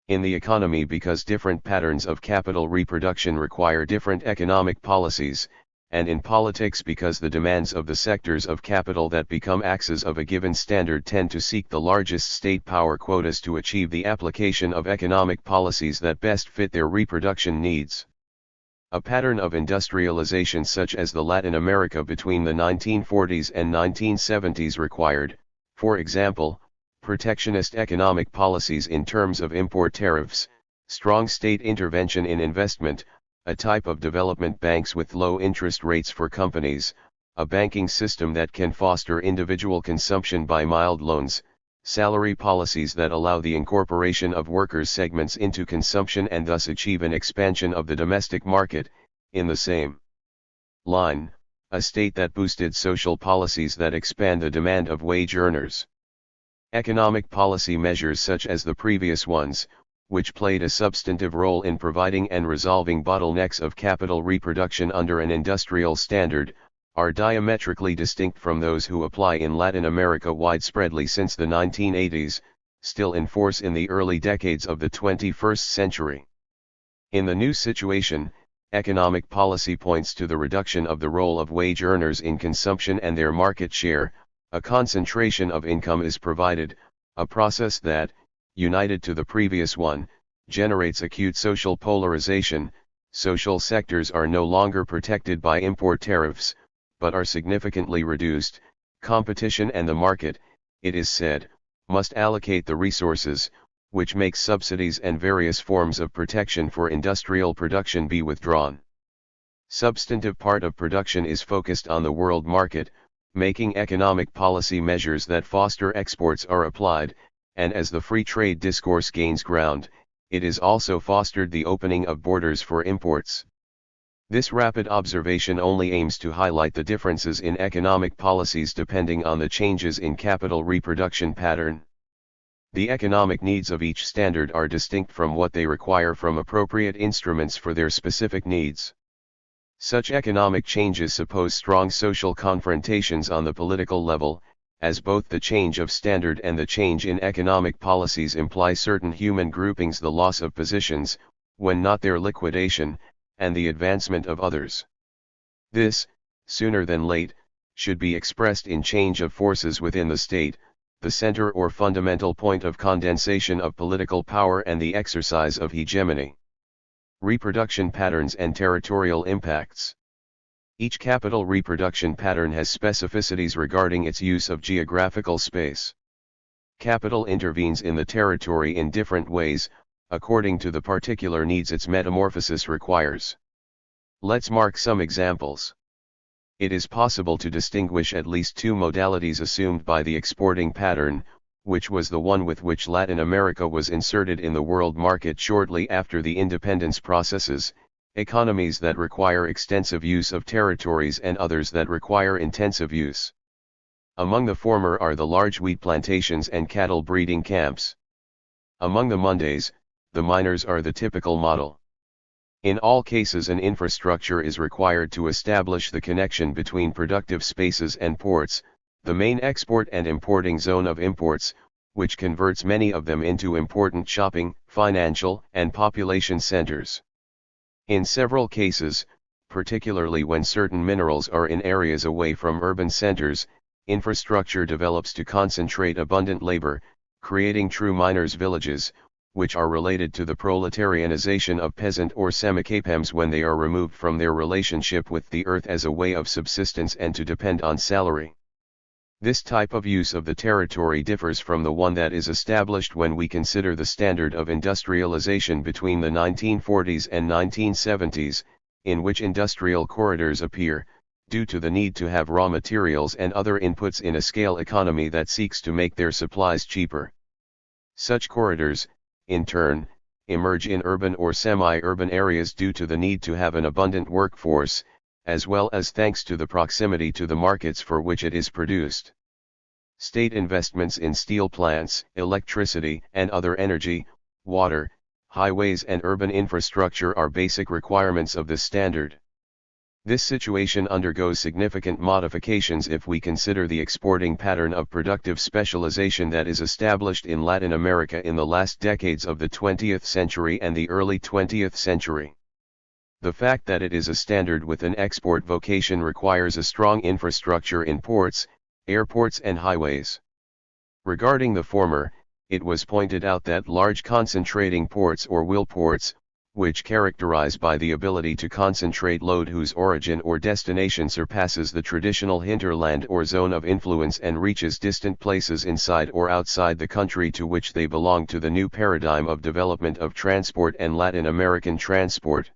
In the economy because different patterns of capital reproduction require different economic policies, and in politics because the demands of the sectors of capital that become axes of a given standard tend to seek the largest state power quotas to achieve the application of economic policies that best fit their reproduction needs. A pattern of industrialization such as the Latin America between the 1940s and 1970s required, for example, protectionist economic policies in terms of import tariffs, strong state intervention in investment, a type of development banks with low interest rates for companies, a banking system that can foster individual consumption by mild loans, salary policies that allow the incorporation of workers' segments into consumption and thus achieve an expansion of the domestic market. In the same line, a state that boosted social policies that expand the demand of wage earners. Economic policy measures such as the previous ones, which played a substantive role in providing and resolving bottlenecks of capital reproduction under an industrial standard, are diametrically distinct from those who apply in Latin America widespreadly since the 1980s, still in force in the early decades of the 21st century. In the new situation, economic policy points to the reduction of the role of wage earners in consumption and their market share. A concentration of income is provided, a process that, united to the previous one, generates acute social polarization. Social sectors are no longer protected by import tariffs, but are significantly reduced. Competition and the market, it is said, must allocate the resources, which makes subsidies and various forms of protection for industrial production be withdrawn. Substantive part of production is focused on the world market, making economic policy measures that foster exports are applied, and as the free trade discourse gains ground, it is also fostered the opening of borders for imports. This rapid observation only aims to highlight the differences in economic policies depending on the changes in capital reproduction pattern. The economic needs of each standard are distinct from what they require from appropriate instruments for their specific needs. Such economic changes suppose strong social confrontations on the political level, as both the change of standard and the change in economic policies imply certain human groupings the loss of positions, when not their liquidation, and the advancement of others. This, sooner than late, should be expressed in change of forces within the state, the center or fundamental point of condensation of political power and the exercise of hegemony. Reproduction patterns and territorial impacts. Each capital reproduction pattern has specificities regarding its use of geographical space. Capital intervenes in the territory in different ways, according to the particular needs its metamorphosis requires. Let's mark some examples. It is possible to distinguish at least two modalities assumed by the exporting pattern, which was the one with which Latin America was inserted in the world market shortly after the independence processes, economies that require extensive use of territories and others that require intensive use. Among the former are the large wheat plantations and cattle breeding camps. Among the Mondays, the miners are the typical model. In all cases an infrastructure is required to establish the connection between productive spaces and ports, the main export and importing zone of imports, which converts many of them into important shopping, financial, and population centers. In several cases, particularly when certain minerals are in areas away from urban centers, infrastructure develops to concentrate abundant labor, creating true miners' villages, which are related to the proletarianization of peasant or semicapems when they are removed from their relationship with the earth as a way of subsistence and to depend on salary. This type of use of the territory differs from the one that is established when we consider the standard of industrialization between the 1940s and 1970s, in which industrial corridors appear, due to the need to have raw materials and other inputs in a scale economy that seeks to make their supplies cheaper. Such corridors, in turn, emerge in urban or semi-urban areas due to the need to have an abundant workforce, as well as thanks to the proximity to the markets for which it is produced. State investments in steel plants, electricity and other energy, water, highways and urban infrastructure are basic requirements of this standard. This situation undergoes significant modifications if we consider the exporting pattern of productive specialization that is established in Latin America in the last decades of the 20th century and the early 20th century. The fact that it is a standard with an export vocation requires a strong infrastructure in ports, airports and highways. Regarding the former, it was pointed out that large concentrating ports or wheel ports, which characterized by the ability to concentrate load whose origin or destination surpasses the traditional hinterland or zone of influence and reaches distant places inside or outside the country to which they belong to the new paradigm of development of transport and Latin American transport.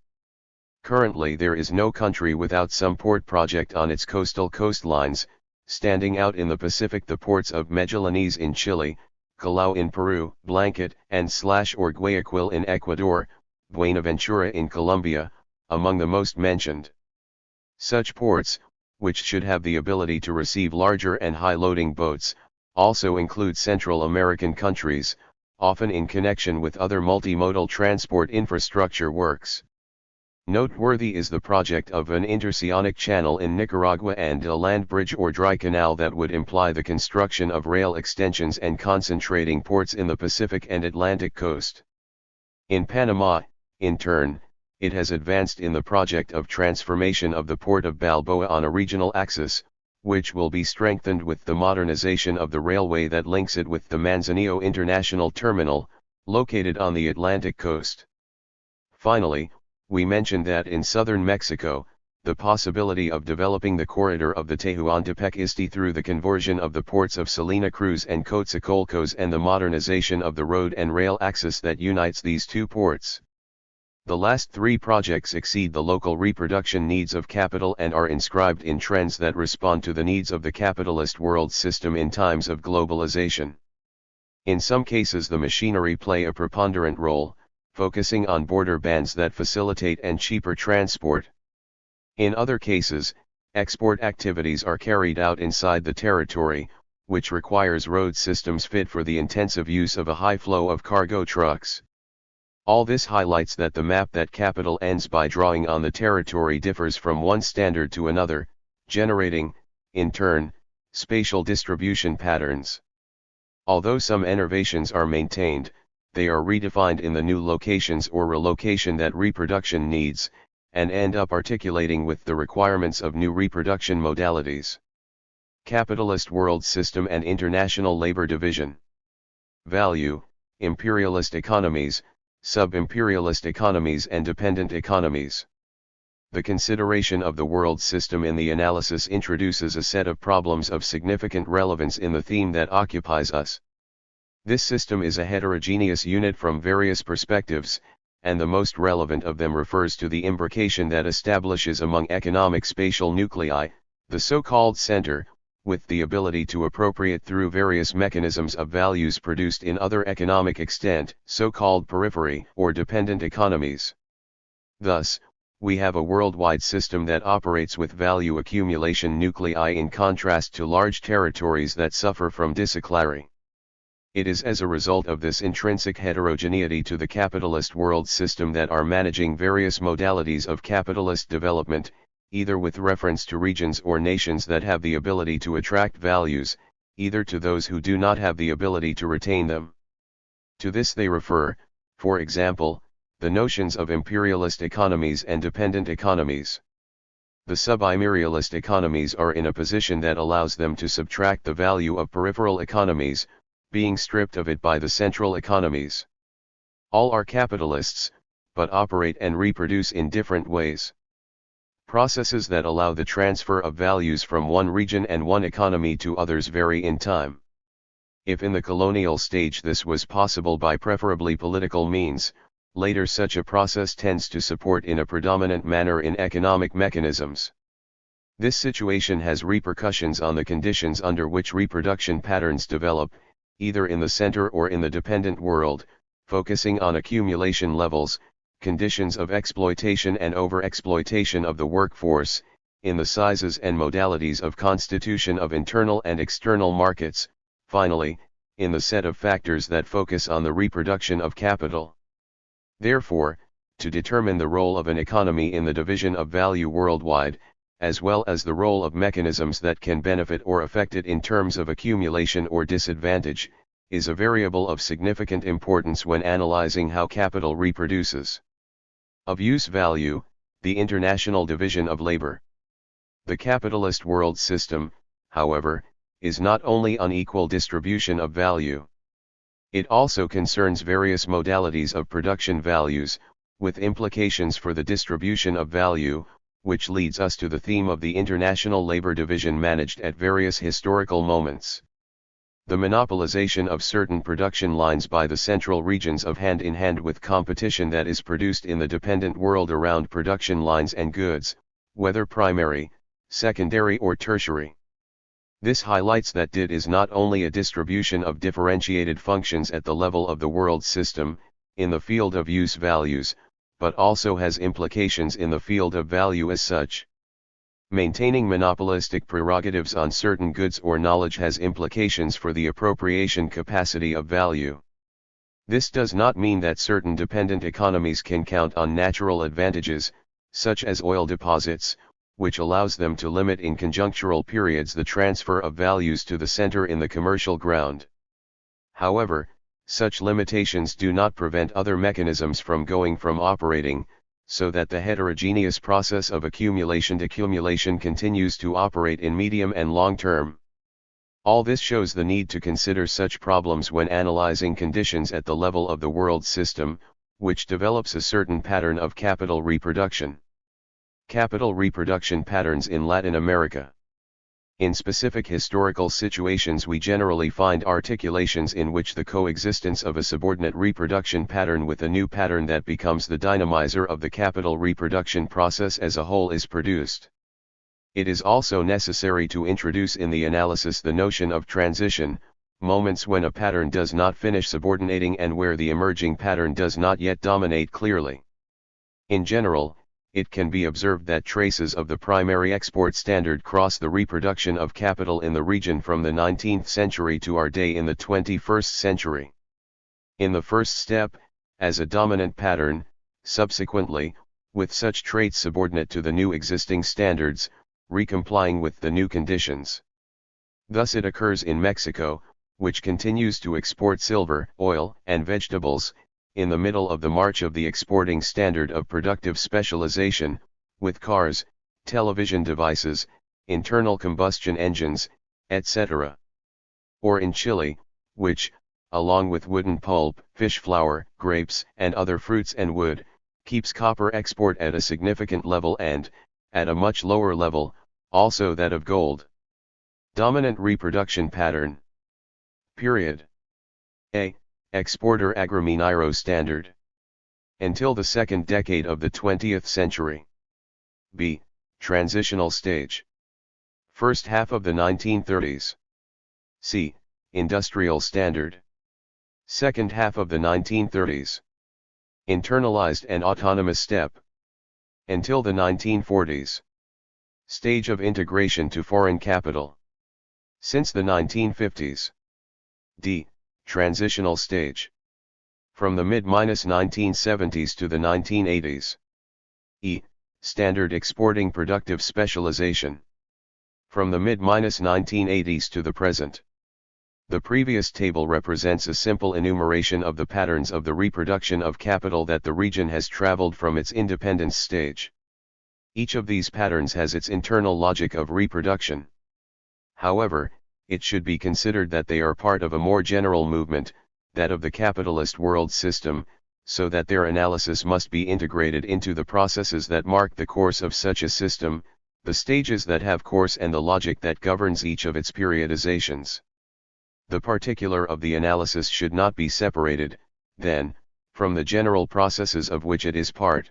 Currently there is no country without some port project on its coastal coastlines, standing out in the Pacific the ports of Magallanes in Chile, Callao in Peru, Blanket and/or Guayaquil in Ecuador, Buenaventura in Colombia, among the most mentioned. Such ports, which should have the ability to receive larger and high-loading boats, also include Central American countries, often in connection with other multimodal transport infrastructure works. Noteworthy is the project of an interoceanic channel in Nicaragua and a land bridge or dry canal that would imply the construction of rail extensions and concentrating ports in the Pacific and Atlantic coast. In Panama, in turn, it has advanced in the project of transformation of the port of Balboa on a regional axis, which will be strengthened with the modernization of the railway that links it with the Manzanillo International Terminal, located on the Atlantic coast. Finally, we mentioned that in southern Mexico, the possibility of developing the corridor of the Tehuantepec-Ixte through the conversion of the ports of Salina Cruz and Coatzacoalcos and the modernization of the road and rail axis that unites these two ports. The last three projects exceed the local reproduction needs of capital and are inscribed in trends that respond to the needs of the capitalist world system in times of globalization. In some cases the machinery play a preponderant role, focusing on border bands that facilitate and cheaper transport. In other cases, export activities are carried out inside the territory, which requires road systems fit for the intensive use of a high flow of cargo trucks. All this highlights that the map that capital ends by drawing on the territory differs from one standard to another, generating, in turn, spatial distribution patterns. Although some innervations are maintained, they are redefined in the new locations or relocation that reproduction needs, and end up articulating with the requirements of new reproduction modalities. Capitalist world system and international labor division. Value, imperialist economies, sub-imperialist economies and dependent economies. The consideration of the world system in the analysis introduces a set of problems of significant relevance in the theme that occupies us. This system is a heterogeneous unit from various perspectives, and the most relevant of them refers to the imbrication that establishes among economic spatial nuclei, the so-called center, with the ability to appropriate through various mechanisms of values produced in other economic extent, so-called periphery or dependent economies. Thus, we have a worldwide system that operates with value accumulation nuclei in contrast to large territories that suffer from disequilibrium. It is as a result of this intrinsic heterogeneity to the capitalist world system that are managing various modalities of capitalist development, either with reference to regions or nations that have the ability to attract values, either to those who do not have the ability to retain them. To this they refer, for example, the notions of imperialist economies and dependent economies. The sub-imperialist economies are in a position that allows them to subtract the value of peripheral economies, being stripped of it by the central economies. All are capitalists, but operate and reproduce in different ways. Processes that allow the transfer of values from one region and one economy to others vary in time. If in the colonial stage this was possible by preferably political means, later such a process tends to support in a predominant manner in economic mechanisms. This situation has repercussions on the conditions under which reproduction patterns develop, either in the center or in the dependent world, focusing on accumulation levels, conditions of exploitation and overexploitation of the workforce, in the sizes and modalities of constitution of internal and external markets, finally, in the set of factors that focus on the reproduction of capital. Therefore, to determine the role of an economy in the division of value worldwide, as well as the role of mechanisms that can benefit or affect it in terms of accumulation or disadvantage, is a variable of significant importance when analyzing how capital reproduces. Of use value, the international division of labor. The capitalist world system, however, is not only unequal distribution of value. It also concerns various modalities of production values, with implications for the distribution of value, which leads us to the theme of the international labor division managed at various historical moments. The monopolization of certain production lines by the central regions of hand-in-hand with competition that is produced in the dependent world around production lines and goods, whether primary, secondary or tertiary. This highlights that DID is not only a distribution of differentiated functions at the level of the world system, in the field of use values, but also has implications in the field of value as such. Maintaining monopolistic prerogatives on certain goods or knowledge has implications for the appropriation capacity of value. This does not mean that certain dependent economies can count on natural advantages, such as oil deposits, which allows them to limit in conjunctural periods the transfer of values to the center in the commercial ground. However, such limitations do not prevent other mechanisms from operating, so that the heterogeneous process of accumulation-decumulation continues to operate in medium and long term. All this shows the need to consider such problems when analyzing conditions at the level of the world system, which develops a certain pattern of capital reproduction. Capital reproduction patterns in Latin America. In specific historical situations we generally find articulations in which the coexistence of a subordinate reproduction pattern with a new pattern that becomes the dynamizer of the capital reproduction process as a whole is produced. It is also necessary to introduce in the analysis the notion of transition, moments when a pattern does not finish subordinating and where the emerging pattern does not yet dominate clearly. In general, it can be observed that traces of the primary export standard cross the reproduction of capital in the region from the 19th century to our day in the 21st century. In the first step, as a dominant pattern, subsequently, with such traits subordinate to the new existing standards, recomplying with the new conditions. Thus it occurs in Mexico, which continues to export silver, oil, and vegetables, in the middle of the march of the exporting standard of productive specialization, with cars, television devices, internal combustion engines, etc. Or in Chile, which, along with wooden pulp, fish flour, grapes, and other fruits and wood, keeps copper export at a significant level and, at a much lower level, also that of gold. Dominant reproduction pattern. Period. A. Exporter Agremineiro Standard. Until the second decade of the 20th century. B. Transitional stage. First half of the 1930s. C. Industrial Standard. Second half of the 1930s. Internalized and autonomous step. Until the 1940s. Stage of integration to foreign capital. Since the 1950s. D. Transitional stage. From the mid-1970s to the 1980s. E. Standard exporting productive specialization. From the mid-1980s to the present. The previous table represents a simple enumeration of the patterns of the reproduction of capital that the region has traveled from its independence stage. Each of these patterns has its internal logic of reproduction. However, it should be considered that they are part of a more general movement, that of the capitalist world system, so that their analysis must be integrated into the processes that mark the course of such a system, the stages that have course and the logic that governs each of its periodizations. The particular of the analysis should not be separated, then, from the general processes of which it is part.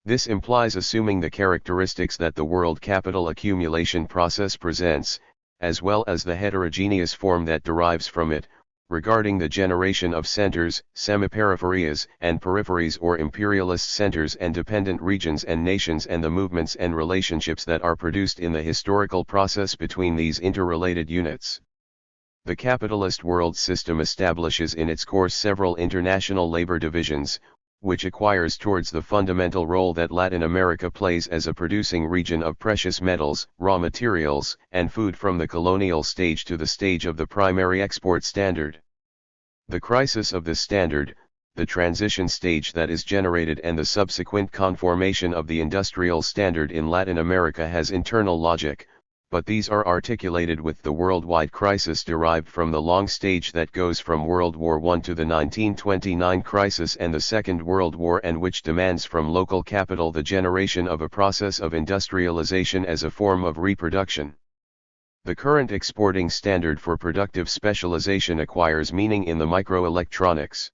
This implies assuming the characteristics that the world capital accumulation process presents, as well as the heterogeneous form that derives from it, regarding the generation of centers, semi-peripheries and peripheries or imperialist centers and dependent regions and nations and the movements and relationships that are produced in the historical process between these interrelated units. The capitalist world system establishes in its course several international labor divisions, which acquires towards the fundamental role that Latin America plays as a producing region of precious metals, raw materials, and food from the colonial stage to the stage of the primary export standard. The crisis of this standard, the transition stage that is generated and the subsequent conformation of the industrial standard in Latin America has internal logic, but these are articulated with the worldwide crisis derived from the long stage that goes from World War I to the 1929 crisis and the Second World War, and which demands from local capital the generation of a process of industrialization as a form of reproduction. The current exporting standard for productive specialization acquires meaning in the microelectronics.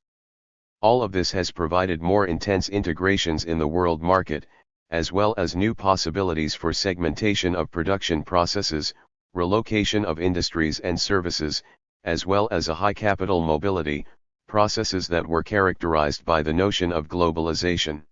All of this has provided more intense integrations in the world market, as well as new possibilities for segmentation of production processes, relocation of industries and services, as well as a high capital mobility, processes that were characterized by the notion of globalization.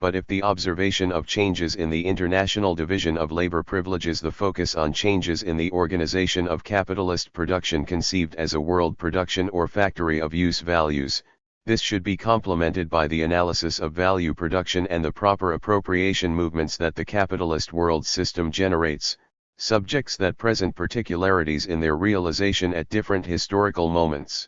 But if the observation of changes in the international division of labor privileges the focus on changes in the organization of capitalist production conceived as a world production or factory of use values, this should be complemented by the analysis of value production and the proper appropriation movements that the capitalist world system generates, subjects that present particularities in their realization at different historical moments.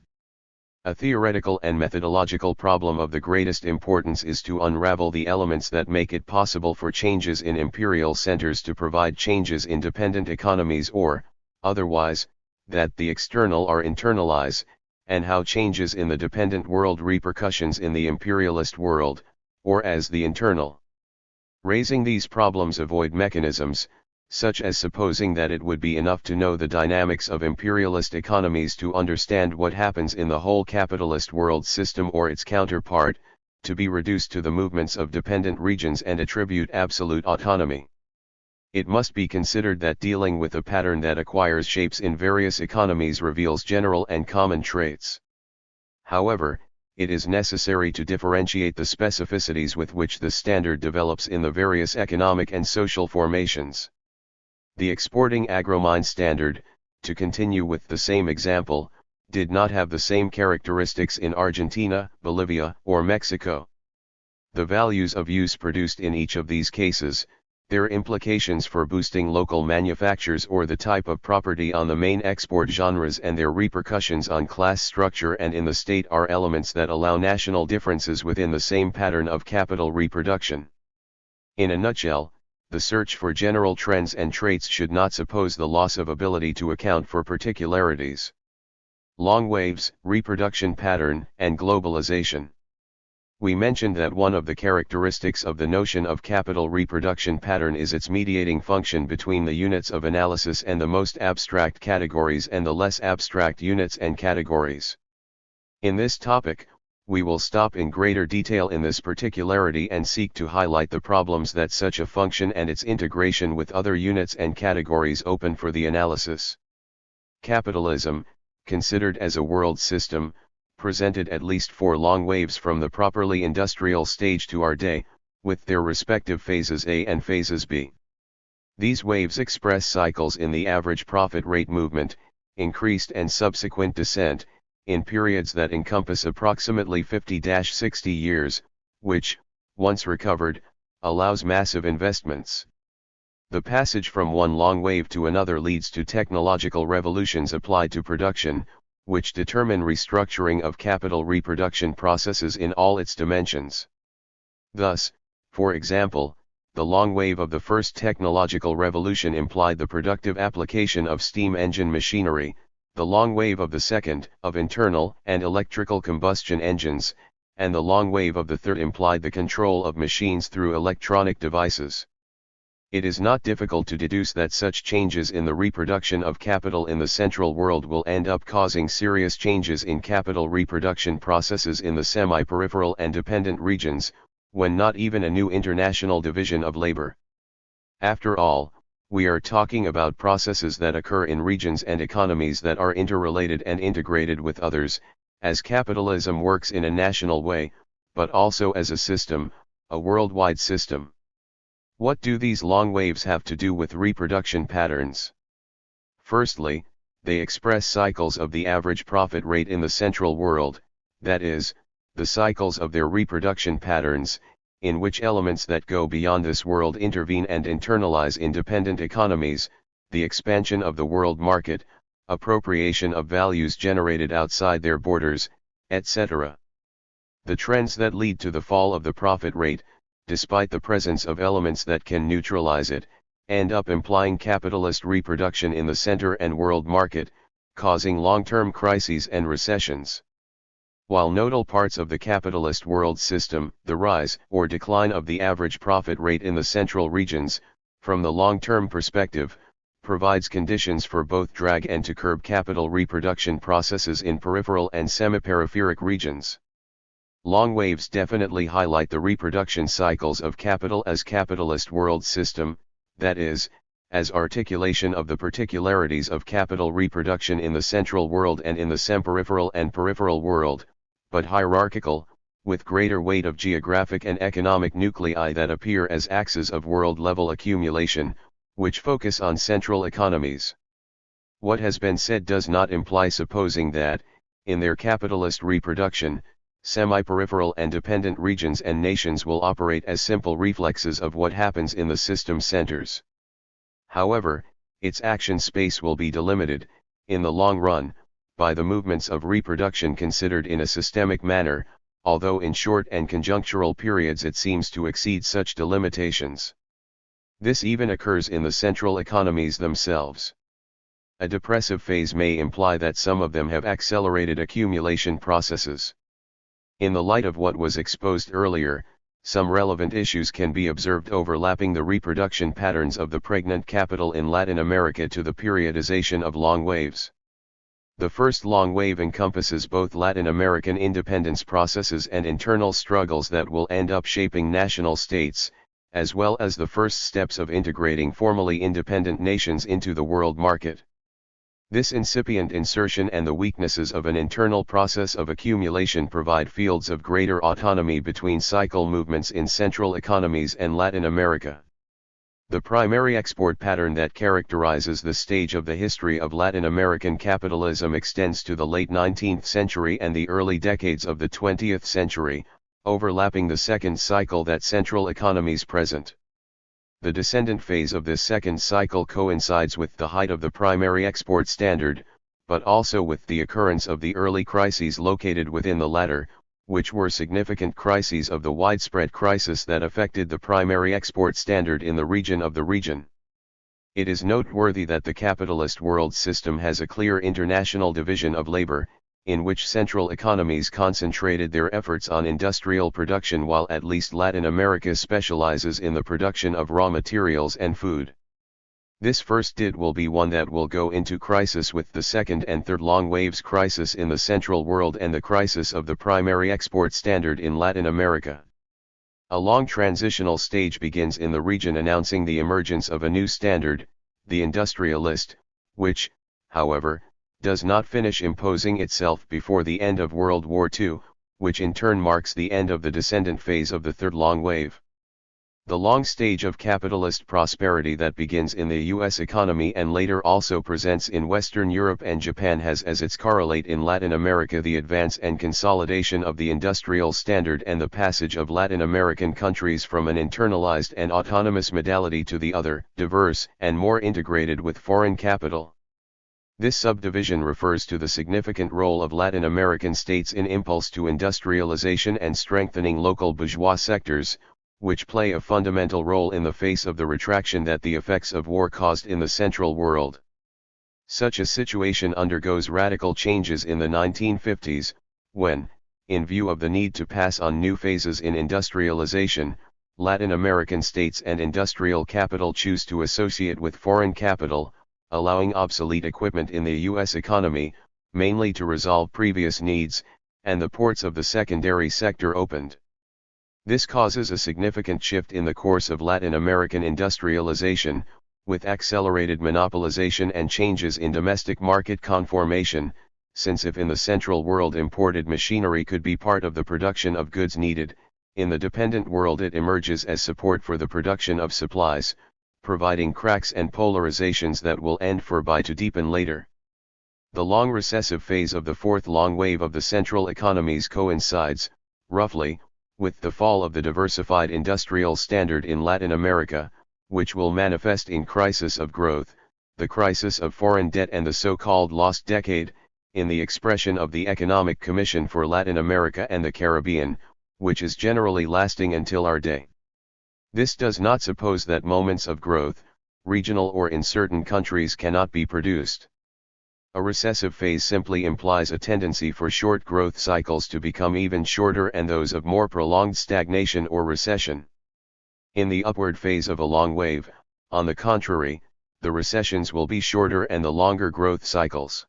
A theoretical and methodological problem of the greatest importance is to unravel the elements that make it possible for changes in imperial centers to provide changes in dependent economies or, otherwise, that the external are internalize, and how changes in the dependent world repercussions in the imperialist world, or as the internal. Raising these problems avoid mechanisms, such as supposing that it would be enough to know the dynamics of imperialist economies to understand what happens in the whole capitalist world system or its counterpart, to be reduced to the movements of dependent regions and attribute absolute autonomy. It must be considered that dealing with a pattern that acquires shapes in various economies reveals general and common traits. However, it is necessary to differentiate the specificities with which the standard develops in the various economic and social formations. The exporting agromine standard, to continue with the same example, did not have the same characteristics in Argentina, Bolivia, or Mexico. The values of use produced in each of these cases, their implications for boosting local manufactures or the type of property on the main export genres and their repercussions on class structure and in the state are elements that allow national differences within the same pattern of capital reproduction. In a nutshell, the search for general trends and traits should not suppose the loss of ability to account for particularities. Long waves, reproduction pattern, and globalization. We mentioned that one of the characteristics of the notion of capital reproduction pattern is its mediating function between the units of analysis and the most abstract categories and the less abstract units and categories. In this topic, we will stop in greater detail in this particularity and seek to highlight the problems that such a function and its integration with other units and categories open for the analysis. Capitalism, considered as a world system, presented at least 4 long waves from the properly industrial stage to our day, with their respective phases A and phases B. These waves express cycles in the average profit rate movement, increased and subsequent descent, in periods that encompass approximately 50-60 years, which, once recovered, allows massive investments. The passage from one long wave to another leads to technological revolutions applied to production, which determine restructuring of capital reproduction processes in all its dimensions. Thus, for example, the long wave of the first technological revolution implied the productive application of steam engine machinery, the long wave of the second, of internal and electrical combustion engines, and the long wave of the third implied the control of machines through electronic devices. It is not difficult to deduce that such changes in the reproduction of capital in the Central world will end up causing serious changes in capital reproduction processes in the semi-peripheral and dependent regions, when not even a new international division of labor. After all, we are talking about processes that occur in regions and economies that are interrelated and integrated with others, as capitalism works in a national way, but also as a system, a worldwide system. What do these long waves have to do with reproduction patterns? Firstly, they express cycles of the average profit rate in the Central world, that is, the cycles of their reproduction patterns, in which elements that go beyond this world intervene and internalize independent economies, the expansion of the world market, appropriation of values generated outside their borders, etc. The trends that lead to the fall of the profit rate, despite the presence of elements that can neutralize it, end up implying capitalist reproduction in the center and world market, causing long-term crises and recessions. While nodal parts of the capitalist world system, the rise or decline of the average profit rate in the central regions, from the long-term perspective, provides conditions for both drag and to curb capital reproduction processes in peripheral and semi-peripheric regions. Long waves definitely highlight the reproduction cycles of capital as capitalist world system, that is, as articulation of the particularities of capital reproduction in the central world and in the semi-peripheral and peripheral world, but hierarchical, with greater weight of geographic and economic nuclei that appear as axes of world-level accumulation, which focus on central economies. What has been said does not imply supposing that, in their capitalist reproduction, semi-peripheral and dependent regions and nations will operate as simple reflexes of what happens in the system centers. However, its action space will be delimited, in the long run, by the movements of reproduction considered in a systemic manner, although in short and conjunctural periods it seems to exceed such delimitations. This even occurs in the central economies themselves. A depressive phase may imply that some of them have accelerated accumulation processes. In the light of what was exposed earlier, some relevant issues can be observed overlapping the reproduction patterns of the pregnant capital in Latin America to the periodization of long waves. The first long wave encompasses both Latin American independence processes and internal struggles that will end up shaping national states, as well as the first steps of integrating formally independent nations into the world market. This incipient insertion and the weaknesses of an internal process of accumulation provide fields of greater autonomy between cycle movements in central economies and Latin America. The primary export pattern that characterizes the stage of the history of Latin American capitalism extends to the late 19th century and the early decades of the 20th century, overlapping the second cycle that central economies present. The descendant phase of this second cycle coincides with the height of the primary export standard, but also with the occurrence of the early crises located within the latter, which were significant crises of the widespread crisis that affected the primary export standard in the region of the region. It is noteworthy that the capitalist world system has a clear international division of labor, in which central economies concentrated their efforts on industrial production while at least Latin America specializes in the production of raw materials and food. This first DID will be one that will go into crisis with the second and third long waves crisis in the Central world and the crisis of the primary export standard in Latin America. A long transitional stage begins in the region announcing the emergence of a new standard, the industrialist, which, however, does not finish imposing itself before the end of World War II, which in turn marks the end of the descendant phase of the third long wave. The long stage of capitalist prosperity that begins in the US economy and later also presents in Western Europe and Japan has as its correlate in Latin America the advance and consolidation of the industrial standard and the passage of Latin American countries from an internalized and autonomous modality to the other, diverse and more integrated with foreign capital. This subdivision refers to the significant role of Latin American states in impulse to industrialization and strengthening local bourgeois sectors, which play a fundamental role in the face of the retraction that the effects of war caused in the Central world. Such a situation undergoes radical changes in the 1950s, when, in view of the need to pass on new phases in industrialization, Latin American states and industrial capital choose to associate with foreign capital, allowing obsolete equipment in the U.S. economy, mainly to resolve previous needs, and the ports of the secondary sector opened. This causes a significant shift in the course of Latin American industrialization, with accelerated monopolization and changes in domestic market conformation, since if in the Central world imported machinery could be part of the production of goods needed, in the dependent world it emerges as support for the production of supplies, providing cracks and polarizations that will end to deepen later. The long recessive phase of the fourth long wave of the central economies coincides, roughly, with the fall of the diversified industrial standard in Latin America, which will manifest in crisis of growth, the crisis of foreign debt and the so-called lost decade, in the expression of the Economic Commission for Latin America and the Caribbean, which is generally lasting until our day. This does not suppose that moments of growth, regional or in certain countries, cannot be produced. A recessive phase simply implies a tendency for short growth cycles to become even shorter and those of more prolonged stagnation or recession. In the upward phase of a long wave, on the contrary, the recessions will be shorter and the longer growth cycles.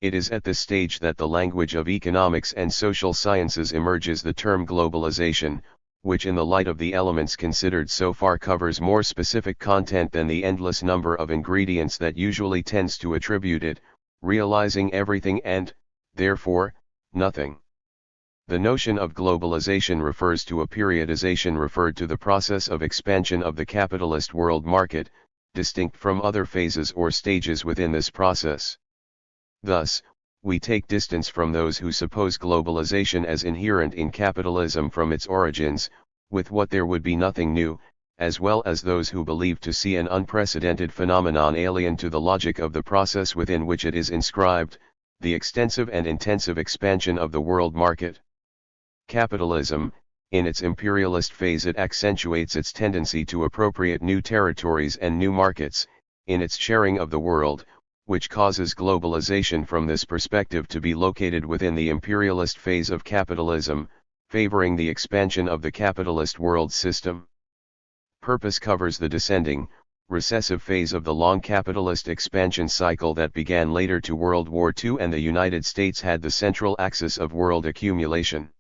It is at this stage that the language of economics and social sciences emerges the term globalization, which in the light of the elements considered so far covers more specific content than the endless number of ingredients that usually tends to attribute it, realizing everything and, therefore, nothing. The notion of globalization refers to a periodization referred to the process of expansion of the capitalist world market, distinct from other phases or stages within this process. Thus, we take distance from those who suppose globalization as inherent in capitalism from its origins, with what there would be nothing new, as well as those who believe to see an unprecedented phenomenon alien to the logic of the process within which it is inscribed, the extensive and intensive expansion of the world market. Capitalism, in its imperialist phase, it accentuates its tendency to appropriate new territories and new markets, in its sharing of the world, which causes globalization from this perspective to be located within the imperialist phase of capitalism, favoring the expansion of the capitalist world system. Purpose covers the descending, recessive phase of the long capitalist expansion cycle that began later to World War II, and the United States had the central axis of world accumulation.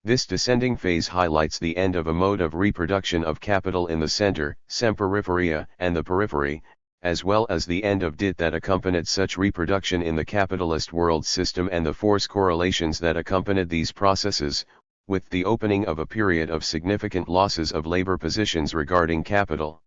This descending phase highlights the end of a mode of reproduction of capital in the center, semperipheria, and the periphery, as well as the end of debt that accompanied such reproduction in the capitalist world system and the force correlations that accompanied these processes, with the opening of a period of significant losses of labor positions regarding capital.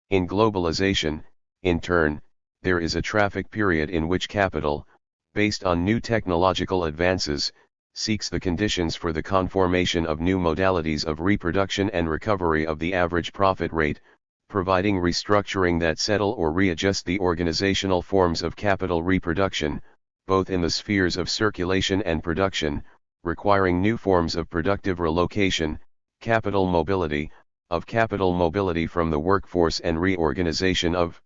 In globalization, in turn, there is a traffic period in which capital, based on new technological advances, seeks the conditions for the conformation of new modalities of reproduction and recovery of the average profit rate, providing restructuring that settle or readjust the organizational forms of capital reproduction, both in the spheres of circulation and production, requiring new forms of productive relocation, capital mobility from the workforce, and reorganization of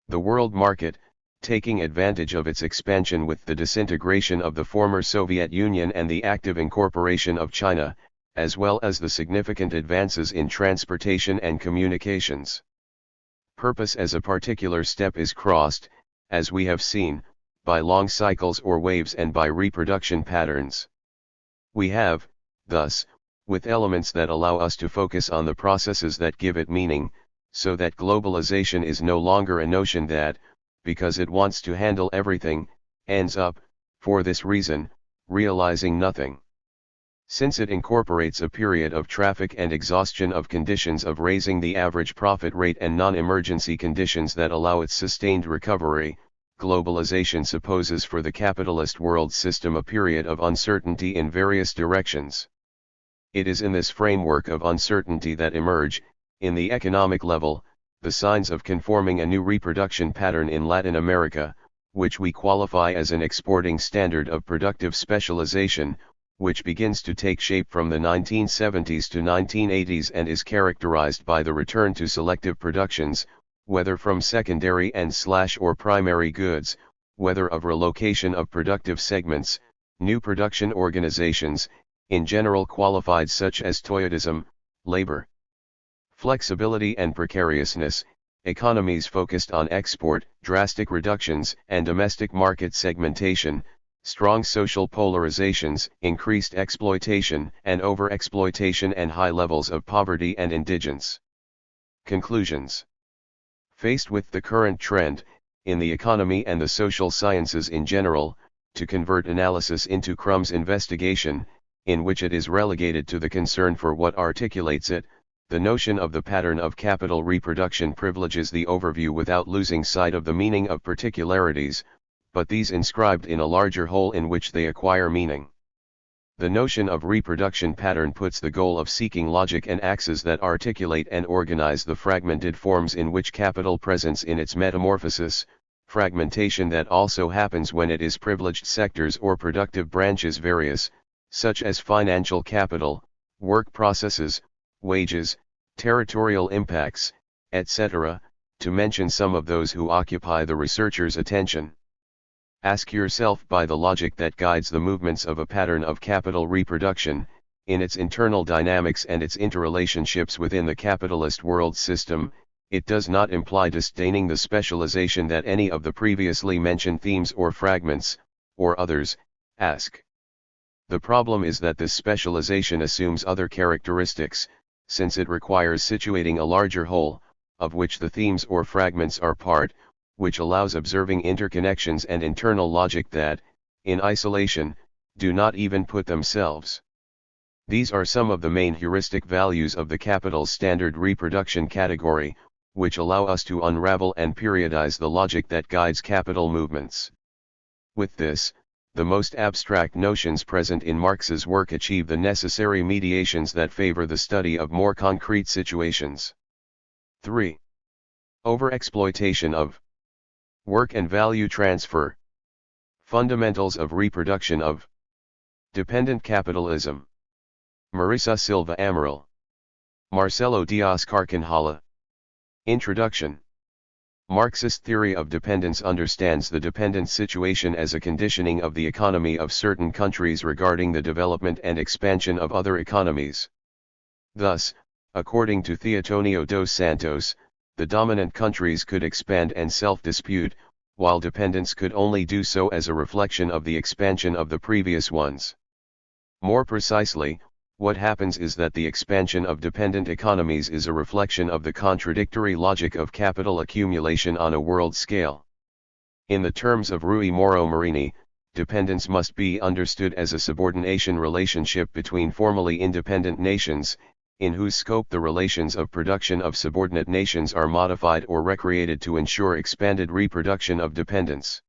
the world market, taking advantage of its expansion with the disintegration of the former Soviet Union and the active incorporation of China, as well as the significant advances in transportation and communications. Purpose as a particular step is crossed, as we have seen, by long cycles or waves and by reproduction patterns. We have, thus, with elements that allow us to focus on the processes that give it meaning, so that globalization is no longer a notion that, because it wants to handle everything, ends up, for this reason, realizing nothing. Since it incorporates a period of traffic and exhaustion of conditions of raising the average profit rate and non-emergency conditions that allow its sustained recovery, globalization supposes for the capitalist world system a period of uncertainty in various directions. It is in this framework of uncertainty that emerge, in the economic level, the signs of conforming a new reproduction pattern in Latin America, which we qualify as an exporting standard of productive specialization, which begins to take shape from the 1970s to 1980s and is characterized by the return to selective productions, whether from secondary and/or primary goods, whether of relocation of productive segments, new production organizations, in general qualified such as Toyotism, labor flexibility and precariousness, economies focused on export, drastic reductions and domestic market segmentation, strong social polarizations, increased exploitation and overexploitation, and high levels of poverty and indigence. Conclusions. Faced with the current trend, in the economy and the social sciences in general, to convert analysis into Crumb's investigation, in which it is relegated to the concern for what articulates it, the notion of the pattern of capital reproduction privileges the overview without losing sight of the meaning of particularities, but these inscribed in a larger whole in which they acquire meaning. The notion of reproduction pattern puts the goal of seeking logic and axes that articulate and organize the fragmented forms in which capital presents in its metamorphosis, fragmentation that also happens when it is privileged sectors or productive branches various, such as financial capital, work processes, wages, territorial impacts, etc., to mention some of those who occupy the researcher's attention. Ask yourself, by the logic that guides the movements of a pattern of capital reproduction, in its internal dynamics and its interrelationships within the capitalist world system, it does not imply disdaining the specialization that any of the previously mentioned themes or fragments, or others, ask. The problem is that this specialization assumes other characteristics, since it requires situating a larger whole, of which the themes or fragments are part, which allows observing interconnections and internal logic that, in isolation, do not even put themselves. These are some of the main heuristic values of the capital standard reproduction category, which allow us to unravel and periodize the logic that guides capital movements. With this, the most abstract notions present in Marx's work achieve the necessary mediations that favor the study of more concrete situations. 3. Overexploitation of work and value transfer. Fundamentals of reproduction of dependent capitalism. Marisa Silva Amaral. Marcelo Dias Carcanhala. Introduction. Marxist theory of dependence understands the dependent situation as a conditioning of the economy of certain countries regarding the development and expansion of other economies. Thus, according to Theotonio dos Santos, the dominant countries could expand and self-dispute, while dependents could only do so as a reflection of the expansion of the previous ones. More precisely, what happens is that the expansion of dependent economies is a reflection of the contradictory logic of capital accumulation on a world scale. In the terms of Rui Moro Marini, dependence must be understood as a subordination relationship between formally independent nations, in whose scope the relations of production of subordinate nations are modified or recreated to ensure expanded reproduction of dependence.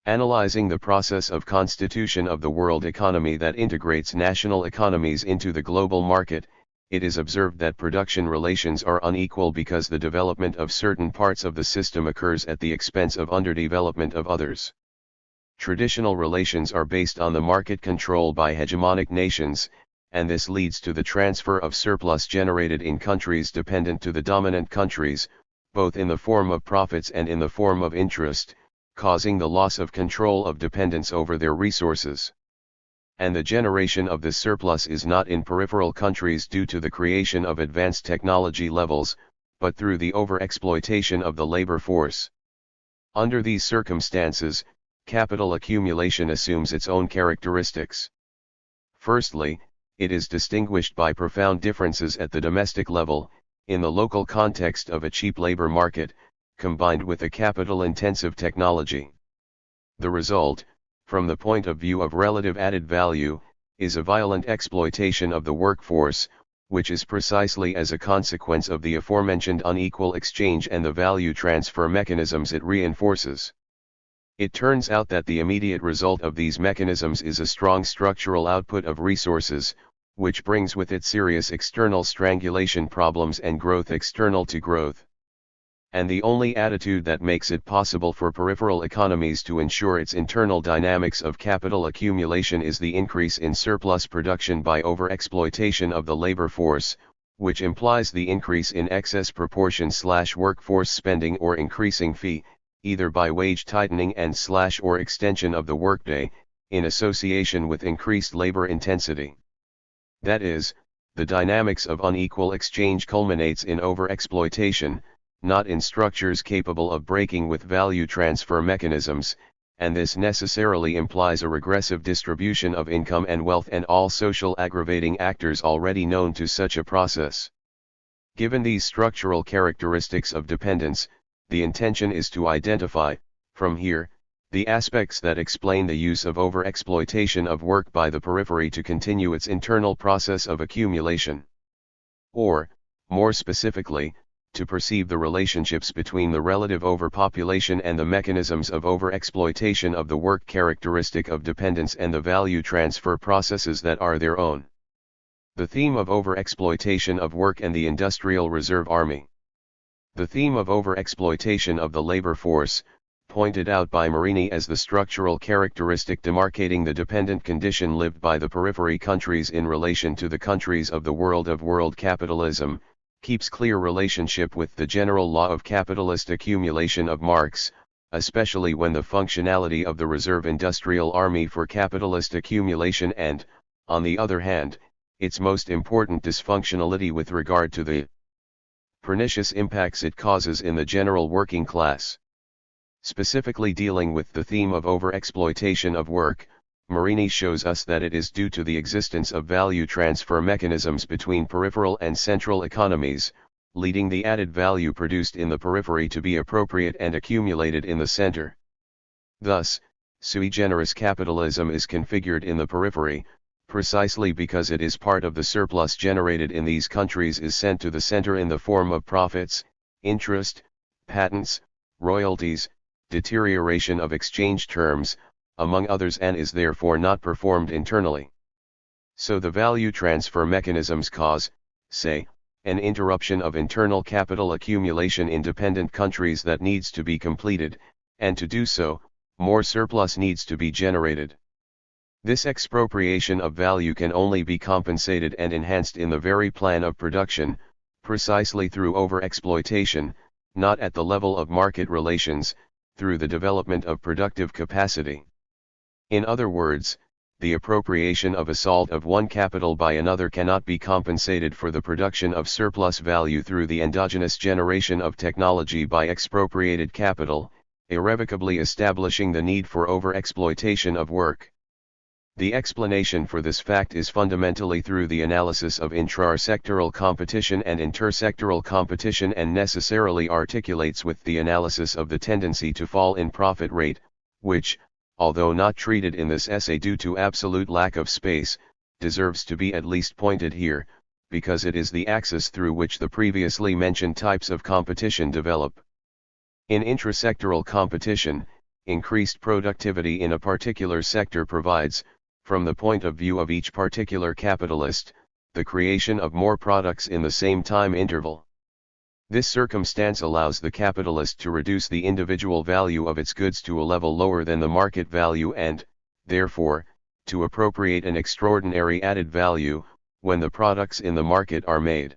Analyzing the process of constitution of the world economy that integrates national economies into the global market, it is observed that production relations are unequal because the development of certain parts of the system occurs at the expense of underdevelopment of others. Traditional relations are based on the market control by hegemonic nations, and this leads to the transfer of surplus generated in countries dependent to the dominant countries, both in the form of profits and in the form of interest, causing the loss of control of dependence over their resources. And the generation of this surplus is not in peripheral countries due to the creation of advanced technology levels, but through the overexploitation of the labor force. Under these circumstances, capital accumulation assumes its own characteristics. Firstly, it is distinguished by profound differences at the domestic level, in the local context of a cheap labor market, combined with a capital-intensive technology. The result, from the point of view of relative added value, is a violent exploitation of the workforce, which is precisely as a consequence of the aforementioned unequal exchange and the value transfer mechanisms it reinforces. It turns out that the immediate result of these mechanisms is a strong structural output of resources, which brings with it serious external strangulation problems and growth external to growth. And the only attitude that makes it possible for peripheral economies to ensure its internal dynamics of capital accumulation is the increase in surplus production by overexploitation of the labor force, which implies the increase in excess proportion/workforce spending or increasing fee, either by wage tightening and/or extension of the workday, in association with increased labor intensity. That is, the dynamics of unequal exchange culminates in overexploitation, not in structures capable of breaking with value transfer mechanisms, and this necessarily implies a regressive distribution of income and wealth and all social aggravating actors already known to such a process. Given these structural characteristics of dependence, the intention is to identify, from here, the aspects that explain the use of overexploitation of work by the periphery to continue its internal process of accumulation. Or, more specifically, to perceive the relationships between the relative overpopulation and the mechanisms of overexploitation of the work characteristic of dependence and the value transfer processes that are their own. The theme of overexploitation of work and the industrial reserve army. The theme of overexploitation of the labor force, pointed out by Marini as the structural characteristic demarcating the dependent condition lived by the periphery countries in relation to the countries of the world capitalism, keeps clear relationship with the general law of capitalist accumulation of Marx, especially when the functionality of the reserve industrial army for capitalist accumulation and, on the other hand, its most important dysfunctionality with regard to the pernicious impacts it causes in the general working class. Specifically dealing with the theme of overexploitation of work, Marini shows us that it is due to the existence of value transfer mechanisms between peripheral and central economies, leading the added value produced in the periphery to be appropriate and accumulated in the center. Thus, sui generis capitalism is configured in the periphery, precisely because it is part of the surplus generated in these countries is sent to the center in the form of profits, interest, patents, royalties, deterioration of exchange terms, among others, and is therefore not performed internally. So the value transfer mechanisms cause, say, an interruption of internal capital accumulation in dependent countries that needs to be completed, and to do so, more surplus needs to be generated. This expropriation of value can only be compensated and enhanced in the very plan of production, precisely through overexploitation, not at the level of market relations, through the development of productive capacity. In other words, the appropriation of a salt of one capital by another cannot be compensated for the production of surplus value through the endogenous generation of technology by expropriated capital, irrevocably establishing the need for overexploitation of work. The explanation for this fact is fundamentally through the analysis of intra-sectoral competition and intersectoral competition, and necessarily articulates with the analysis of the tendency to fall in profit rate, which, although not treated in this essay due to absolute lack of space, deserves to be at least pointed here, because it is the axis through which the previously mentioned types of competition develop. In intrasectoral competition, increased productivity in a particular sector provides, from the point of view of each particular capitalist, the creation of more products in the same time interval. This circumstance allows the capitalist to reduce the individual value of its goods to a level lower than the market value and, therefore, to appropriate an extraordinary added value, when the products in the market are made.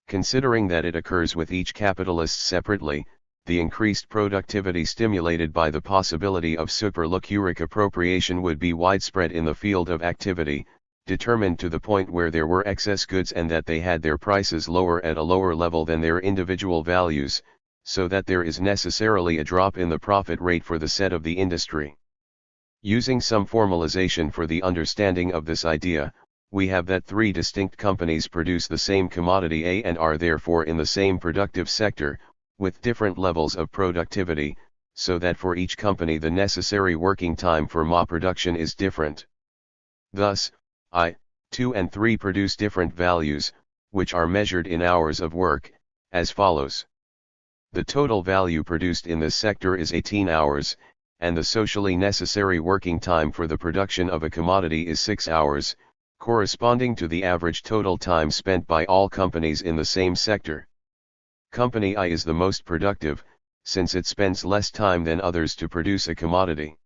Considering that it occurs with each capitalist separately, the increased productivity stimulated by the possibility of superluxuric appropriation would be widespread in the field of activity, determined to the point where there were excess goods and that they had their prices lower at a lower level than their individual values, so that there is necessarily a drop in the profit rate for the set of the industry. Using some formalization for the understanding of this idea, we have that three distinct companies produce the same commodity A and are therefore in the same productive sector, with different levels of productivity, so that for each company the necessary working time for MA production is different. Thus, I, 2 and 3 produce different values, which are measured in hours of work, as follows. The total value produced in this sector is 18 hours, and the socially necessary working time for the production of a commodity is 6 hours, corresponding to the average total time spent by all companies in the same sector. Company I is the most productive, since it spends less time than others to produce a commodity.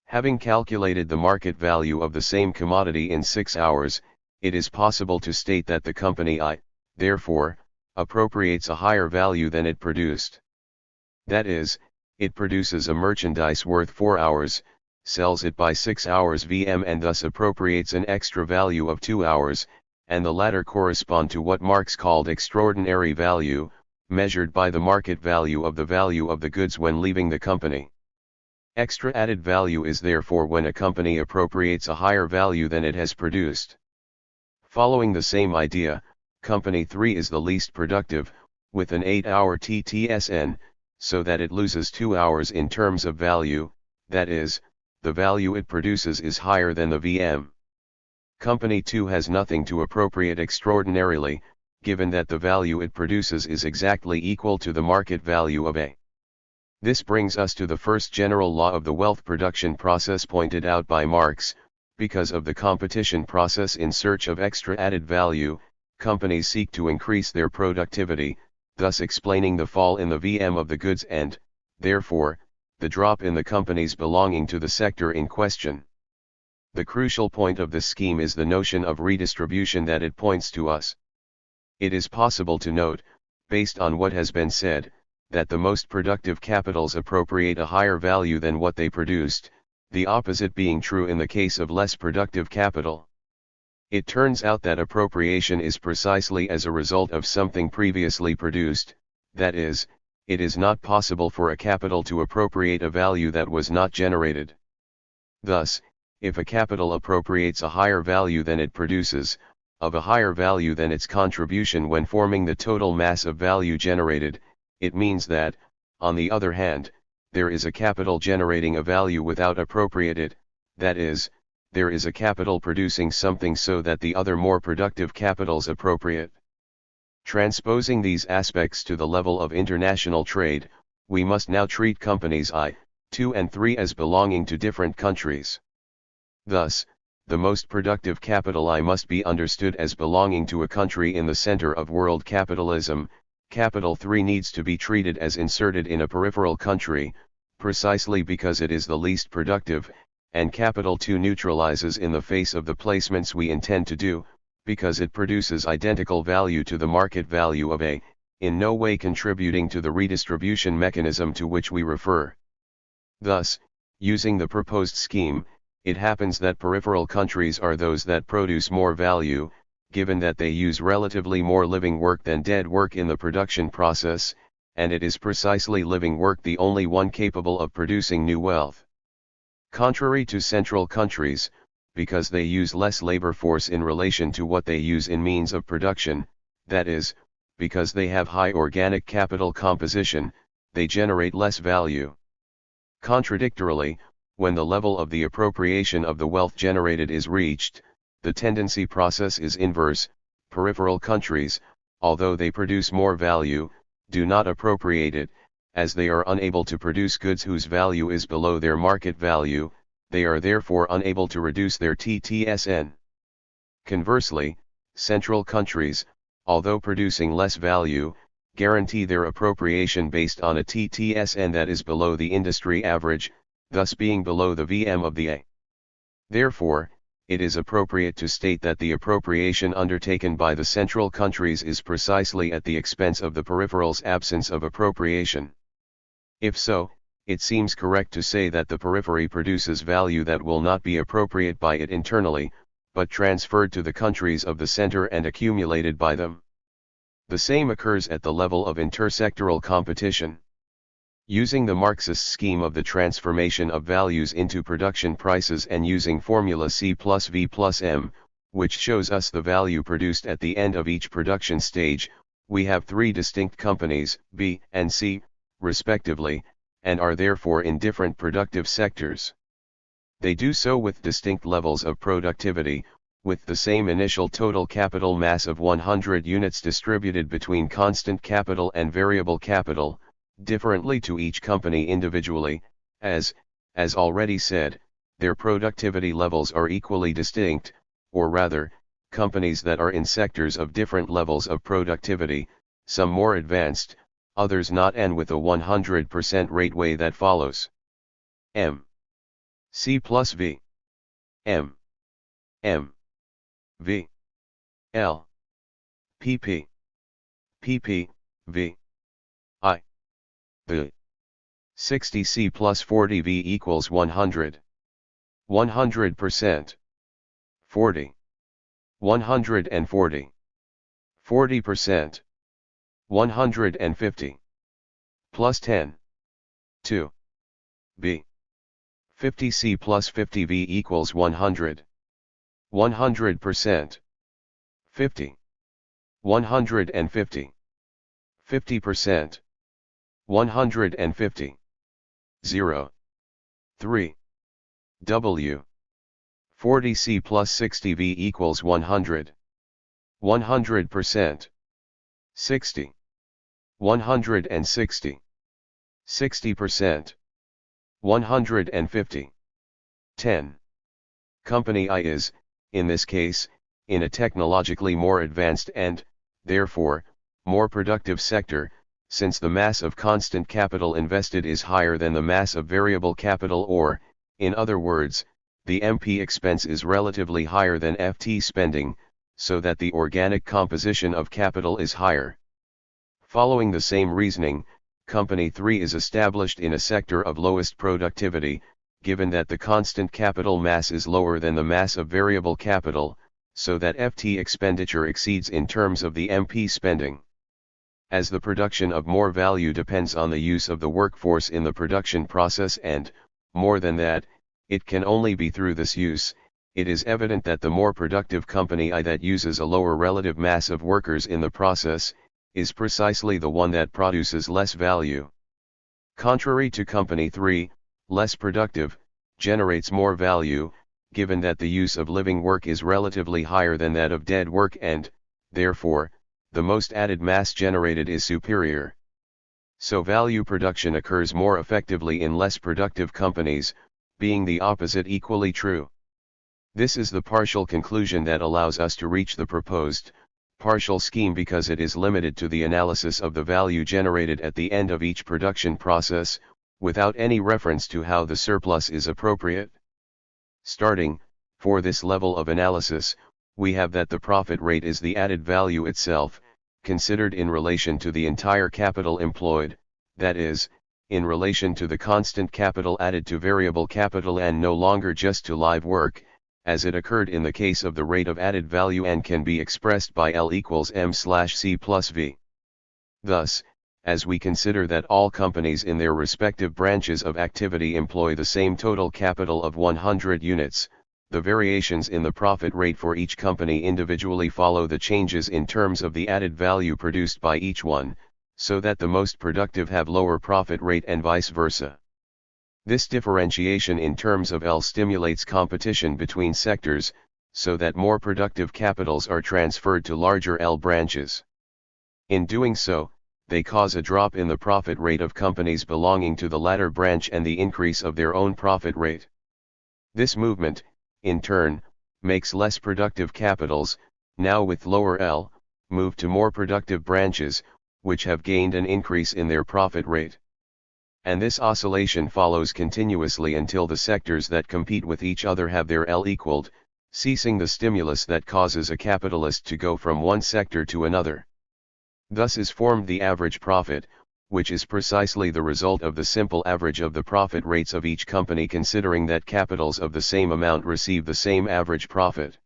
Having calculated the market value of the same commodity in 6 hours, it is possible to state that the company I, therefore, appropriates a higher value than it produced. That is, it produces a merchandise worth 4 hours, sells it by 6 hours VM and thus appropriates an extra value of 2 hours, and the latter correspond to what Marx called extraordinary value, measured by the market value of the goods when leaving the company. Extra added value is therefore when a company appropriates a higher value than it has produced. Following the same idea, Company 3 is the least productive, with an 8-hour TTSN, so that it loses 2 hours in terms of value, that is, the value it produces is higher than the VM. Company 2 has nothing to appropriate extraordinarily, given that the value it produces is exactly equal to the market value of A. This brings us to the first general law of the wealth production process pointed out by Marx. Because of the competition process in search of extra added value, companies seek to increase their productivity, thus explaining the fall in the VM of the goods and, therefore, the drop in the companies belonging to the sector in question. The crucial point of this scheme is the notion of redistribution that it points to us. It is possible to note, based on what has been said, that the most productive capitals appropriate a higher value than what they produced, the opposite being true in the case of less productive capital. It turns out that appropriation is precisely as a result of something previously produced, that is, it is not possible for a capital to appropriate a value that was not generated. Thus, if a capital appropriates a higher value than it produces, of a higher value than its contribution when forming the total mass of value generated, it means that, on the other hand, there is a capital generating a value without appropriated, that is, there is a capital producing something so that the other more productive capitals appropriate. Transposing these aspects to the level of international trade, we must now treat companies I, 2 and 3 as belonging to different countries. Thus, the most productive capital I must be understood as belonging to a country in the center of world capitalism. Capital 3 needs to be treated as inserted in a peripheral country, precisely because it is the least productive, and Capital 2 neutralizes in the face of the placements we intend to do, because it produces identical value to the market value of A, in no way contributing to the redistribution mechanism to which we refer. Thus, using the proposed scheme, it happens that peripheral countries are those that produce more value, given that they use relatively more living work than dead work in the production process, and it is precisely living work the only one capable of producing new wealth. Contrary to central countries, because they use less labor force in relation to what they use in means of production, that is, because they have high organic capital composition, they generate less value. Contradictorily, when the level of the appropriation of the wealth generated is reached, the tendency process is inverse. Peripheral countries, although they produce more value, do not appropriate it, as they are unable to produce goods whose value is below their market value, they are therefore unable to reduce their TTSN. Conversely, central countries, although producing less value, guarantee their appropriation based on a TTSN that is below the industry average, thus being below the VM of the A. Therefore, it is appropriate to state that the appropriation undertaken by the central countries is precisely at the expense of the peripheral's absence of appropriation. If so, it seems correct to say that the periphery produces value that will not be appropriate by it internally, but transferred to the countries of the center and accumulated by them. The same occurs at the level of intersectoral competition. Using the Marxist scheme of the transformation of values into production prices and using formula C plus V plus M, which shows us the value produced at the end of each production stage, we have three distinct companies, B and C, respectively, and are therefore in different productive sectors. They do so with distinct levels of productivity, with the same initial total capital mass of 100 units distributed between constant capital and variable capital, differently to each company individually, as already said, their productivity levels are equally distinct, or rather, companies that are in sectors of different levels of productivity, some more advanced, others not, and with a 100% rate way that follows. M. C plus V. M. M. V. L. PP. PP, V. I. The 60 C plus 40 V equals 100. 100%. 40. 140. 40%. 150. Plus 10. 2. B. 50 C plus 50 V equals 100. 100%. 50. 150. 50%. 150. 0. 3. W. 40 C plus 60 V equals 100. 100%. 60. 160. 60%. 150. 10. Company I is, in this case, in a technologically more advanced and, therefore, more productive sector, since the mass of constant capital invested is higher than the mass of variable capital, or, in other words, the MP expense is relatively higher than FT spending, so that the organic composition of capital is higher. Following the same reasoning, Company 3 is established in a sector of lowest productivity, given that the constant capital mass is lower than the mass of variable capital, so that FT expenditure exceeds in terms of the MP spending. As the production of more value depends on the use of the workforce in the production process and, more than that, it can only be through this use, it is evident that the more productive company I that uses a lower relative mass of workers in the process, is precisely the one that produces less value. Contrary to Company 3, less productive, generates more value, given that the use of living work is relatively higher than that of dead work and, therefore, the most added mass generated is superior. So value production occurs more effectively in less productive companies, being the opposite equally true. This is the partial conclusion that allows us to reach the proposed, partial scheme because it is limited to the analysis of the value generated at the end of each production process, without any reference to how the surplus is appropriate. Starting, for this level of analysis, we have that the profit rate is the added value itself, considered in relation to the entire capital employed, that is, in relation to the constant capital added to variable capital and no longer just to live work, as it occurred in the case of the rate of added value and can be expressed by L equals M/C plus V. Thus, as we consider that all companies in their respective branches of activity employ the same total capital of 100 units, the variations in the profit rate for each company individually follow the changes in terms of the added value produced by each one, so that the most productive have lower profit rate and vice versa. This differentiation in terms of L stimulates competition between sectors, so that more productive capitals are transferred to larger L branches. In doing so, they cause a drop in the profit rate of companies belonging to the latter branch and the increase of their own profit rate. This movement, in turn, makes less productive capitals, now with lower L, move to more productive branches, which have gained an increase in their profit rate. And this oscillation follows continuously until the sectors that compete with each other have their L equaled, ceasing the stimulus that causes a capitalist to go from one sector to another. Thus is formed the average profit, which is precisely the result of the simple average of the profit rates of each company considering that capitals of the same amount receive the same average profit.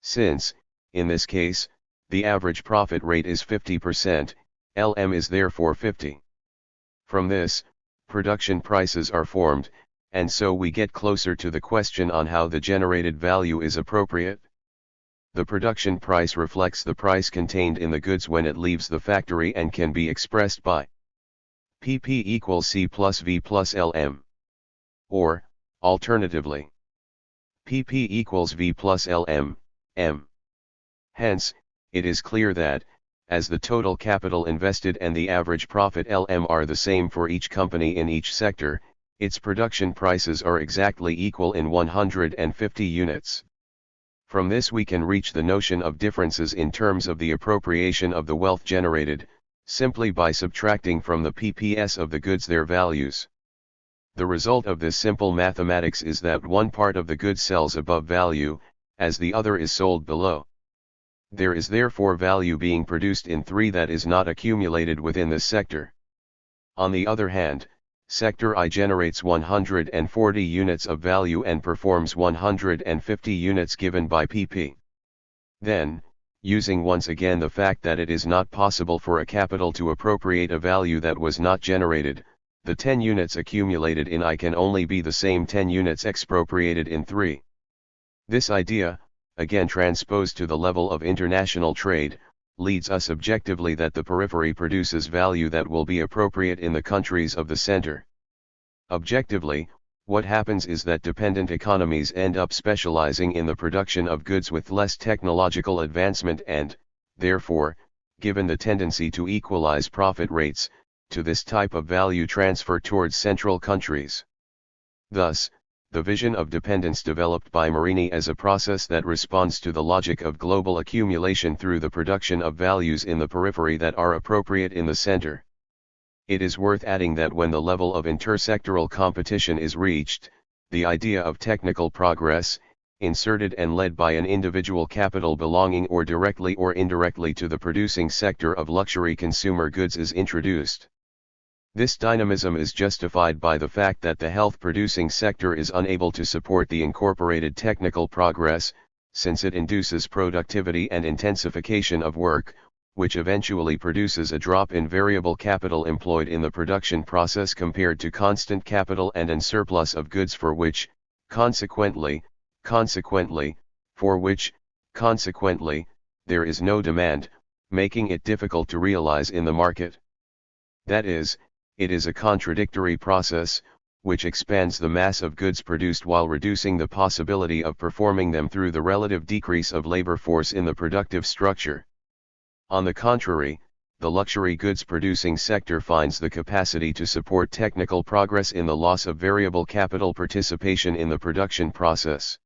Since, in this case, the average profit rate is 50%, LM is therefore 50. From this, production prices are formed, and so we get closer to the question on how the generated value is appropriate. The production price reflects the price contained in the goods when it leaves the factory and can be expressed by PP equals C plus V plus LM. Or, alternatively, PP equals V plus LM, M. Hence, it is clear that, as the total capital invested and the average profit LM are the same for each company in each sector, its production prices are exactly equal in 150 units. From this we can reach the notion of differences in terms of the appropriation of the wealth generated, simply by subtracting from the PPS of the goods their values. The result of this simple mathematics is that one part of the good sells above value, as the other is sold below. There is therefore value being produced in 3 that is not accumulated within this sector. On the other hand, Sector I generates 140 units of value and performs 150 units given by PP. Then, using once again the fact that it is not possible for a capital to appropriate a value that was not generated, the 10 units accumulated in I can only be the same 10 units expropriated in 3. This idea, again transposed to the level of international trade, leads us objectively that the periphery produces value that will be appropriate in the countries of the center. Objectively, what happens is that dependent economies end up specializing in the production of goods with less technological advancement and, therefore, given the tendency to equalize profit rates, to this type of value transfer towards central countries. Thus, the vision of dependence developed by Marini as a process that responds to the logic of global accumulation through the production of values in the periphery that are appropriate in the center. It is worth adding that when the level of intersectoral competition is reached, the idea of technical progress, inserted and led by an individual capital belonging or directly or indirectly to the producing sector of luxury consumer goods is introduced. This dynamism is justified by the fact that the health-producing sector is unable to support the incorporated technical progress, since it induces productivity and intensification of work, which eventually produces a drop in variable capital employed in the production process compared to constant capital and an surplus of goods for which, consequently, there is no demand, making it difficult to realize in the market. That is, it is a contradictory process, which expands the mass of goods produced while reducing the possibility of performing them through the relative decrease of labor force in the productive structure. On the contrary, the luxury goods producing sector finds the capacity to support technical progress in the loss of variable capital participation in the production process.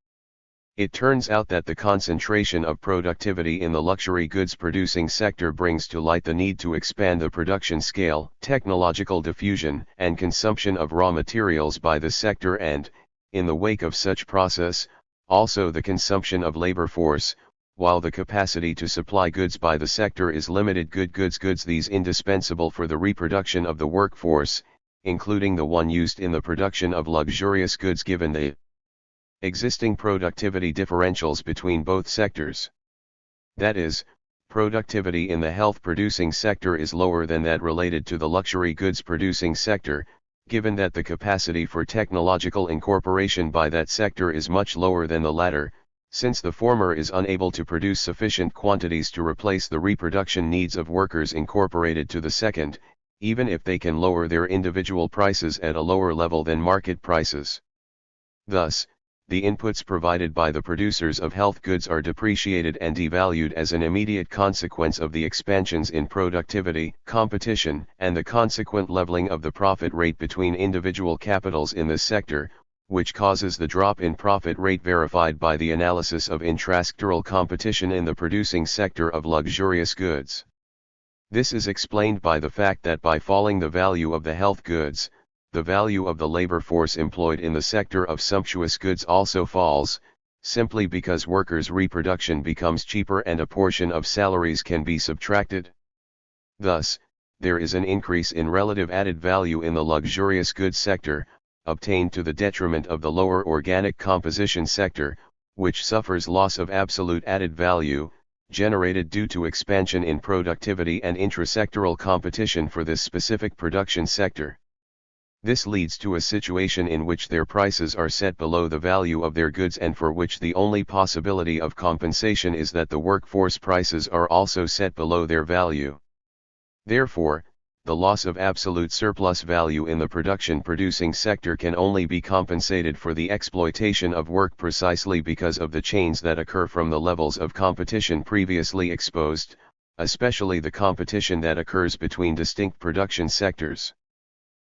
It turns out that the concentration of productivity in the luxury goods producing sector brings to light the need to expand the production scale, technological diffusion, and consumption of raw materials by the sector and, in the wake of such process, also the consumption of labor force, while the capacity to supply goods by the sector is limited. Goods these indispensable for the reproduction of the workforce, including the one used in the production of luxurious goods given the existing productivity differentials between both sectors. That is, productivity in the health-producing sector is lower than that related to the luxury goods-producing sector, given that the capacity for technological incorporation by that sector is much lower than the latter, since the former is unable to produce sufficient quantities to replace the reproduction needs of workers incorporated to the second, even if they can lower their individual prices at a lower level than market prices. Thus, the inputs provided by the producers of health goods are depreciated and devalued as an immediate consequence of the expansions in productivity, competition, and the consequent leveling of the profit rate between individual capitals in this sector, which causes the drop in profit rate verified by the analysis of intrasectoral competition in the producing sector of luxurious goods. This is explained by the fact that by falling the value of the health goods, the value of the labor force employed in the sector of sumptuous goods also falls, simply because workers' reproduction becomes cheaper and a portion of salaries can be subtracted. Thus, there is an increase in relative added value in the luxurious goods sector, obtained to the detriment of the lower organic composition sector, which suffers loss of absolute added value, generated due to expansion in productivity and intrasectoral competition for this specific production sector. This leads to a situation in which their prices are set below the value of their goods and for which the only possibility of compensation is that the workforce prices are also set below their value. Therefore, the loss of absolute surplus value in the production-producing sector can only be compensated for the exploitation of work precisely because of the chains that occur from the levels of competition previously exposed, especially the competition that occurs between distinct production sectors.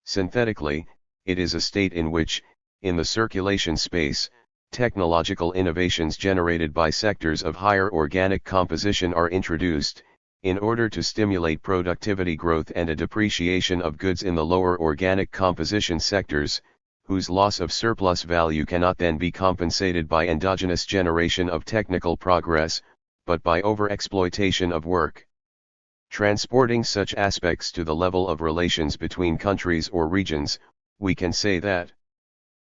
Synthetically, it is a state in which, in the circulation space, technological innovations generated by sectors of higher organic composition are introduced, in order to stimulate productivity growth and a depreciation of goods in the lower organic composition sectors, whose loss of surplus value cannot then be compensated by endogenous generation of technical progress, but by overexploitation of work. Transporting such aspects to the level of relations between countries or regions, we can say that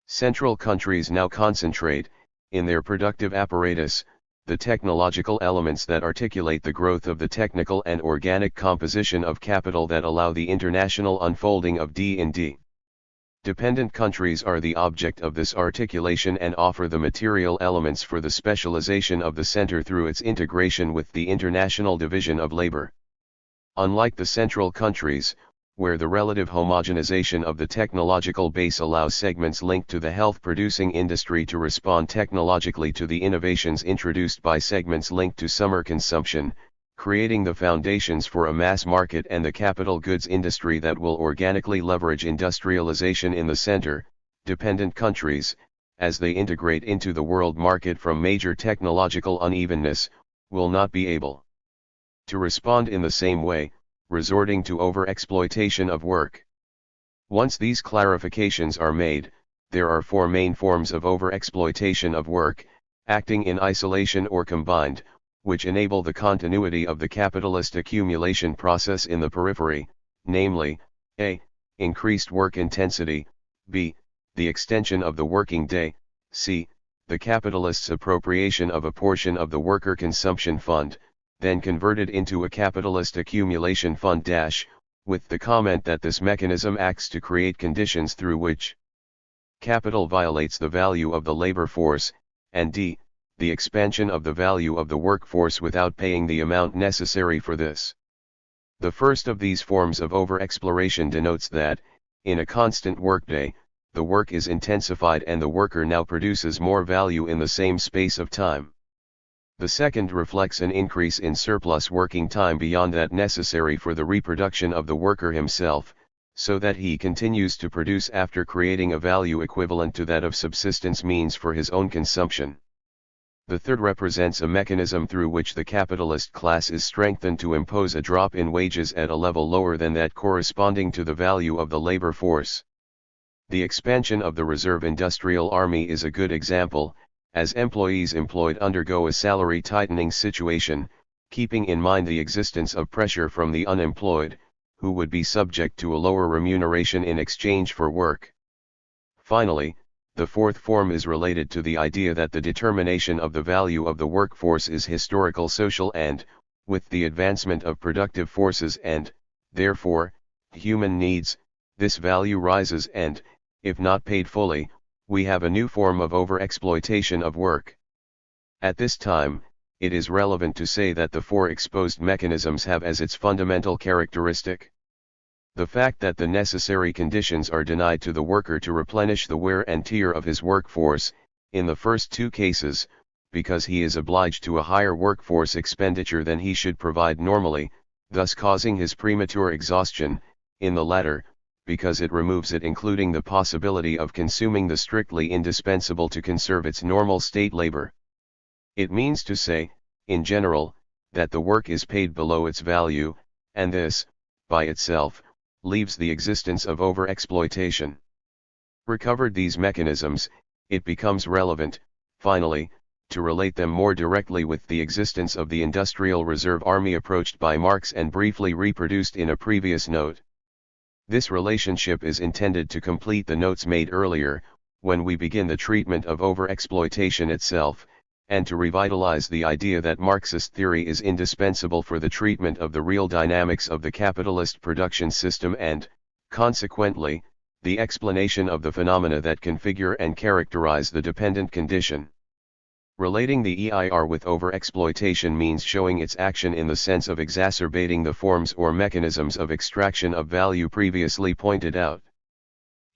central countries now concentrate, in their productive apparatus, the technological elements that articulate the growth of the technical and organic composition of capital that allow the international unfolding of D&D. Dependent countries are the object of this articulation and offer the material elements for the specialization of the center through its integration with the international division of labor. Unlike the central countries, where the relative homogenization of the technological base allows segments linked to the health-producing industry to respond technologically to the innovations introduced by segments linked to summer consumption, creating the foundations for a mass market and the capital goods industry that will organically leverage industrialization in the center, dependent countries, as they integrate into the world market from major technological unevenness, will not be able to respond in the same way, resorting to overexploitation of work. Once these clarifications are made, there are four main forms of overexploitation of work, acting in isolation or combined, which enable the continuity of the capitalist accumulation process in the periphery, namely, a. increased work intensity, b. the extension of the working day, c. the capitalist's appropriation of a portion of the worker consumption fund, then converted into a capitalist accumulation fund with the comment that this mechanism acts to create conditions through which capital violates the value of the labor force, and d. the expansion of the value of the workforce without paying the amount necessary for this. The first of these forms of overexploration denotes that, in a constant workday, the work is intensified and the worker now produces more value in the same space of time. The second reflects an increase in surplus working time beyond that necessary for the reproduction of the worker himself, so that he continues to produce after creating a value equivalent to that of subsistence means for his own consumption. The third represents a mechanism through which the capitalist class is strengthened to impose a drop in wages at a level lower than that corresponding to the value of the labor force. The expansion of the reserve industrial army is a good example, as employees employed undergo a salary tightening situation, keeping in mind the existence of pressure from the unemployed, who would be subject to a lower remuneration in exchange for work. Finally, the fourth form is related to the idea that the determination of the value of the workforce is historical, social, and, with the advancement of productive forces and, therefore, human needs, this value rises and, if not paid fully, we have a new form of overexploitation of work. At this time, it is relevant to say that the four exposed mechanisms have as its fundamental characteristic the fact that the necessary conditions are denied to the worker to replenish the wear and tear of his workforce, in the first two cases, because he is obliged to a higher workforce expenditure than he should provide normally, thus causing his premature exhaustion, in the latter, because it removes it, including the possibility of consuming the strictly indispensable to conserve its normal state labor. It means to say, in general, that the work is paid below its value, and this, by itself, leaves the existence of overexploitation. Recovered these mechanisms, it becomes relevant, finally, to relate them more directly with the existence of the industrial reserve army approached by Marx and briefly reproduced in a previous note. This relationship is intended to complete the notes made earlier, when we begin the treatment of overexploitation itself, and to revitalize the idea that Marxist theory is indispensable for the treatment of the real dynamics of the capitalist production system and, consequently, the explanation of the phenomena that configure and characterize the dependent condition. Relating the EIR with overexploitation means showing its action in the sense of exacerbating the forms or mechanisms of extraction of value previously pointed out.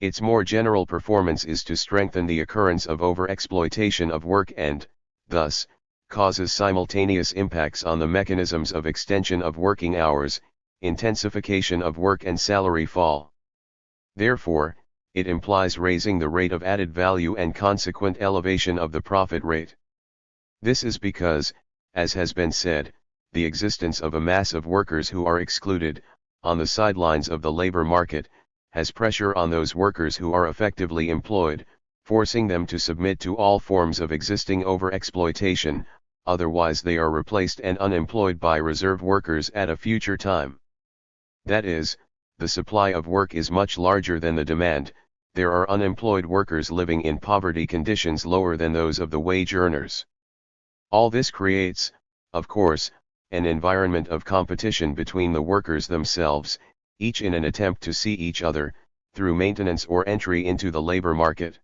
Its more general performance is to strengthen the occurrence of overexploitation of work and, thus, causes simultaneous impacts on the mechanisms of extension of working hours, intensification of work and salary fall. Therefore, it implies raising the rate of added value and consequent elevation of the profit rate. This is because, as has been said, the existence of a mass of workers who are excluded, on the sidelines of the labor market, has pressure on those workers who are effectively employed, forcing them to submit to all forms of existing overexploitation, otherwise they are replaced and unemployed by reserve workers at a future time. That is, the supply of work is much larger than the demand, there are unemployed workers living in poverty conditions lower than those of the wage earners. All this creates, of course, an environment of competition between the workers themselves, each in an attempt to see each other, through maintenance or entry into the labor market.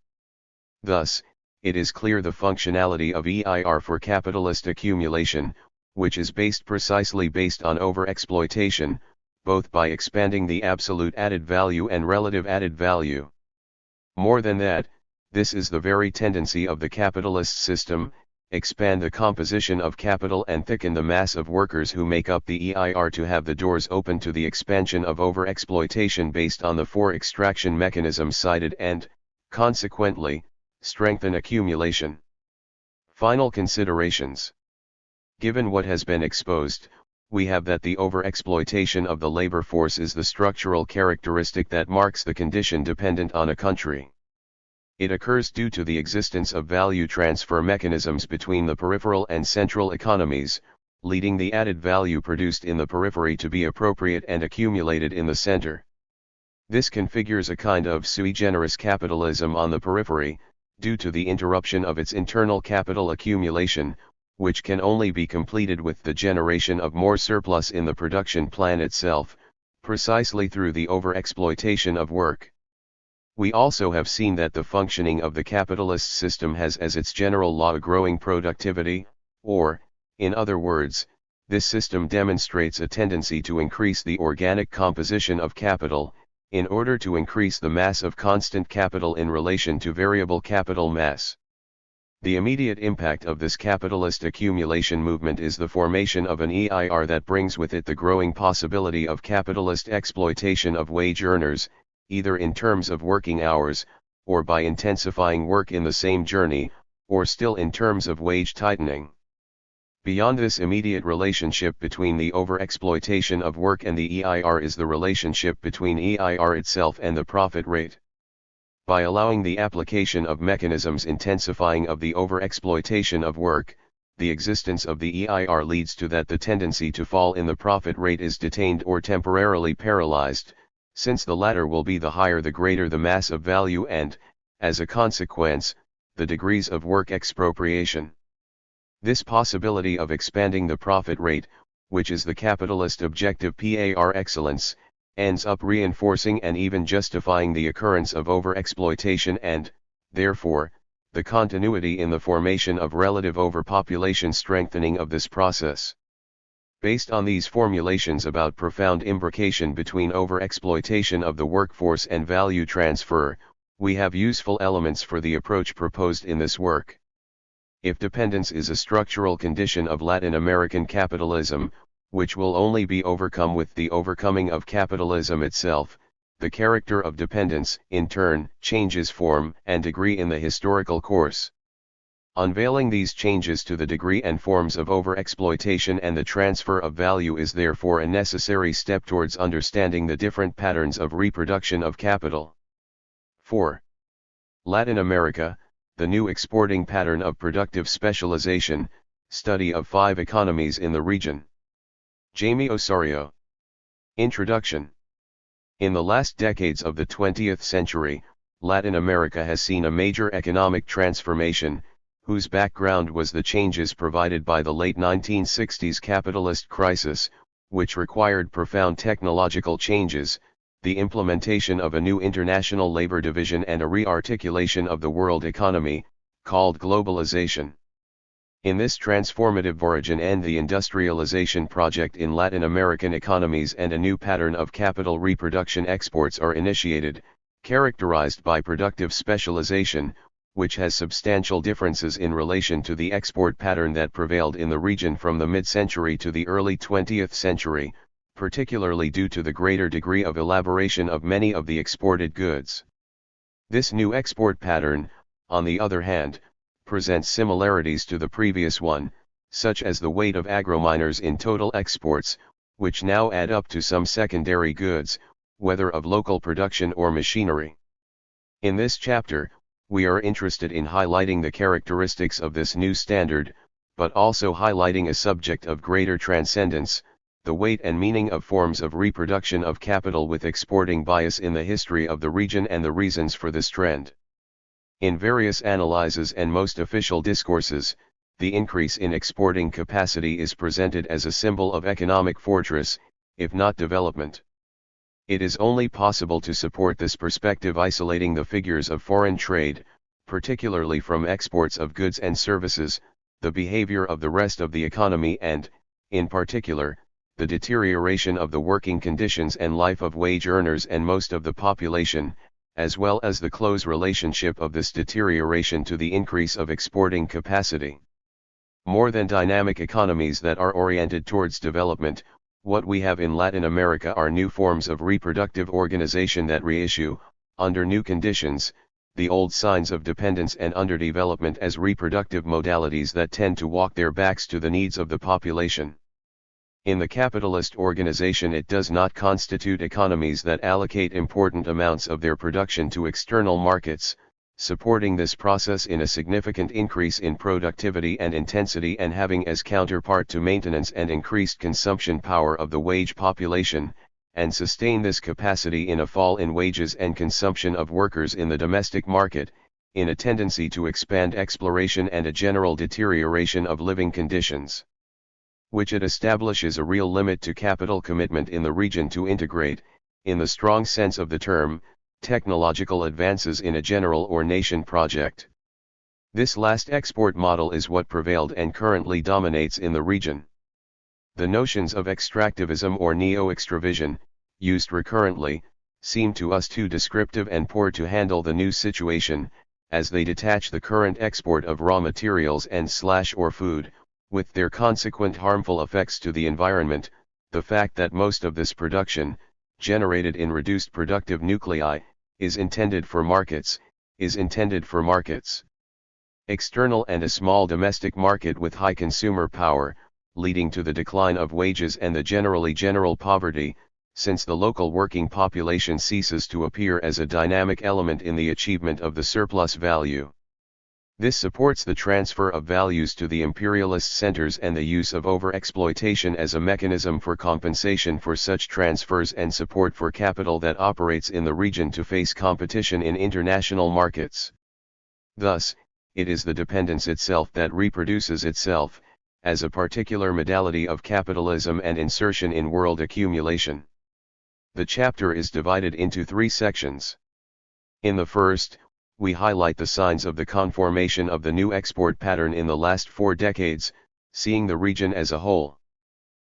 Thus, it is clear the functionality of EIR for capitalist accumulation, which is precisely based on overexploitation, both by expanding the absolute added value and relative added value. More than that, this is the very tendency of the capitalist system, expand the composition of capital and thicken the mass of workers who make up the EIR to have the doors open to the expansion of overexploitation based on the four extraction mechanisms cited and, consequently, strengthen accumulation. Final considerations. Given what has been exposed, we have that the overexploitation of the labor force is the structural characteristic that marks the condition dependent on a country. It occurs due to the existence of value transfer mechanisms between the peripheral and central economies, leading the added value produced in the periphery to be appropriate and accumulated in the center. This configures a kind of sui generis capitalism on the periphery, due to the interruption of its internal capital accumulation, which can only be completed with the generation of more surplus in the production plan itself, precisely through the overexploitation of work. We also have seen that the functioning of the capitalist system has as its general law a growing productivity, or, in other words, this system demonstrates a tendency to increase the organic composition of capital, in order to increase the mass of constant capital in relation to variable capital mass. The immediate impact of this capitalist accumulation movement is the formation of an EIR that brings with it the growing possibility of capitalist exploitation of wage earners, either in terms of working hours, or by intensifying work in the same journey, or still in terms of wage tightening. Beyond this immediate relationship between the overexploitation of work and the EIR is the relationship between EIR itself and the profit rate. By allowing the application of mechanisms intensifying of the overexploitation of work, the existence of the EIR leads to that the tendency to fall in the profit rate is detained or temporarily paralyzed, since the latter will be the higher the greater the mass of value and, as a consequence, the degrees of work expropriation. This possibility of expanding the profit rate, which is the capitalist objective par excellence, ends up reinforcing and even justifying the occurrence of overexploitation and, therefore, the continuity in the formation of relative overpopulation strengthening of this process. Based on these formulations about profound imbrication between overexploitation of the workforce and value transfer, we have useful elements for the approach proposed in this work. If dependence is a structural condition of Latin American capitalism, which will only be overcome with the overcoming of capitalism itself, the character of dependence, in turn, changes form and degree in the historical course. Unveiling these changes to the degree and forms of overexploitation and the transfer of value is therefore a necessary step towards understanding the different patterns of reproduction of capital. 4. Latin America, the new exporting pattern of productive specialization, study of 5 economies in the region. Jaime Osorio. Introduction. In the last decades of the 20th century, Latin America has seen a major economic transformation, whose background was the changes provided by the late 1960s capitalist crisis, which required profound technological changes, the implementation of a new international labor division and a re-articulation of the world economy, called globalization. In this transformative origin and the industrialization project in Latin American economies and a new pattern of capital reproduction exports are initiated, characterized by productive specialization, which has substantial differences in relation to the export pattern that prevailed in the region from the mid-century to the early 20th century, particularly due to the greater degree of elaboration of many of the exported goods. This new export pattern, on the other hand, presents similarities to the previous one, such as the weight of agrominers in total exports, which now add up to some secondary goods, whether of local production or machinery. In this chapter, we are interested in highlighting the characteristics of this new standard, but also highlighting a subject of greater transcendence, the weight and meaning of forms of reproduction of capital with exporting bias in the history of the region and the reasons for this trend. In various analyses and most official discourses, the increase in exporting capacity is presented as a symbol of economic fortress, if not development. It is only possible to support this perspective isolating the figures of foreign trade, particularly from exports of goods and services, the behavior of the rest of the economy and, in particular, the deterioration of the working conditions and life of wage earners and most of the population, as well as the close relationship of this deterioration to the increase of exporting capacity. More than dynamic economies that are oriented towards development, what we have in Latin America are new forms of reproductive organization that reissue, under new conditions, the old signs of dependence and underdevelopment as reproductive modalities that tend to walk their backs to the needs of the population. In the capitalist organization, it does not constitute economies that allocate important amounts of their production to external markets, supporting this process in a significant increase in productivity and intensity and having as counterpart to maintenance and increased consumption power of the wage population, and sustain this capacity in a fall in wages and consumption of workers in the domestic market, in a tendency to expand exploration and a general deterioration of living conditions, which it establishes a real limit to capital commitment in the region to integrate, in the strong sense of the term, technological advances in a general or nation project. This last export model is what prevailed and currently dominates in the region. The notions of extractivism or neo-extravision, used recurrently, seem to us too descriptive and poor to handle the new situation, as they detach the current export of raw materials and/or food, with their consequent harmful effects to the environment, the fact that most of this production, generated in reduced productive nuclei, is intended for markets. External and a small domestic market with high consumer power, leading to the decline of wages and the general poverty, since the local working population ceases to appear as a dynamic element in the achievement of the surplus value. This supports the transfer of values to the imperialist centers and the use of overexploitation as a mechanism for compensation for such transfers and support for capital that operates in the region to face competition in international markets. Thus, it is the dependence itself that reproduces itself, as a particular modality of capitalism and insertion in world accumulation. The chapter is divided into 3 sections. In the first, we highlight the signs of the conformation of the new export pattern in the last 4 decades, seeing the region as a whole.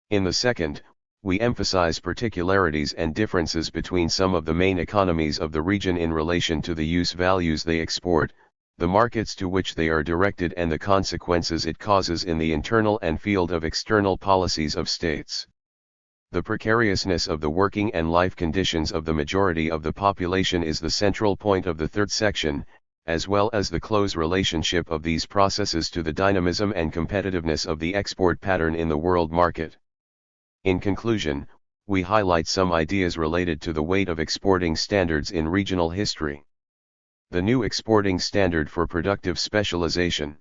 In the second, we emphasize particularities and differences between some of the main economies of the region in relation to the use values they export, the markets to which they are directed, and the consequences it causes in the internal and field of external policies of states. The precariousness of the working and life conditions of the majority of the population is the central point of the 3rd section, as well as the close relationship of these processes to the dynamism and competitiveness of the export pattern in the world market. In conclusion, we highlight some ideas related to the weight of exporting standards in regional history. The new exporting standard for productive specialization.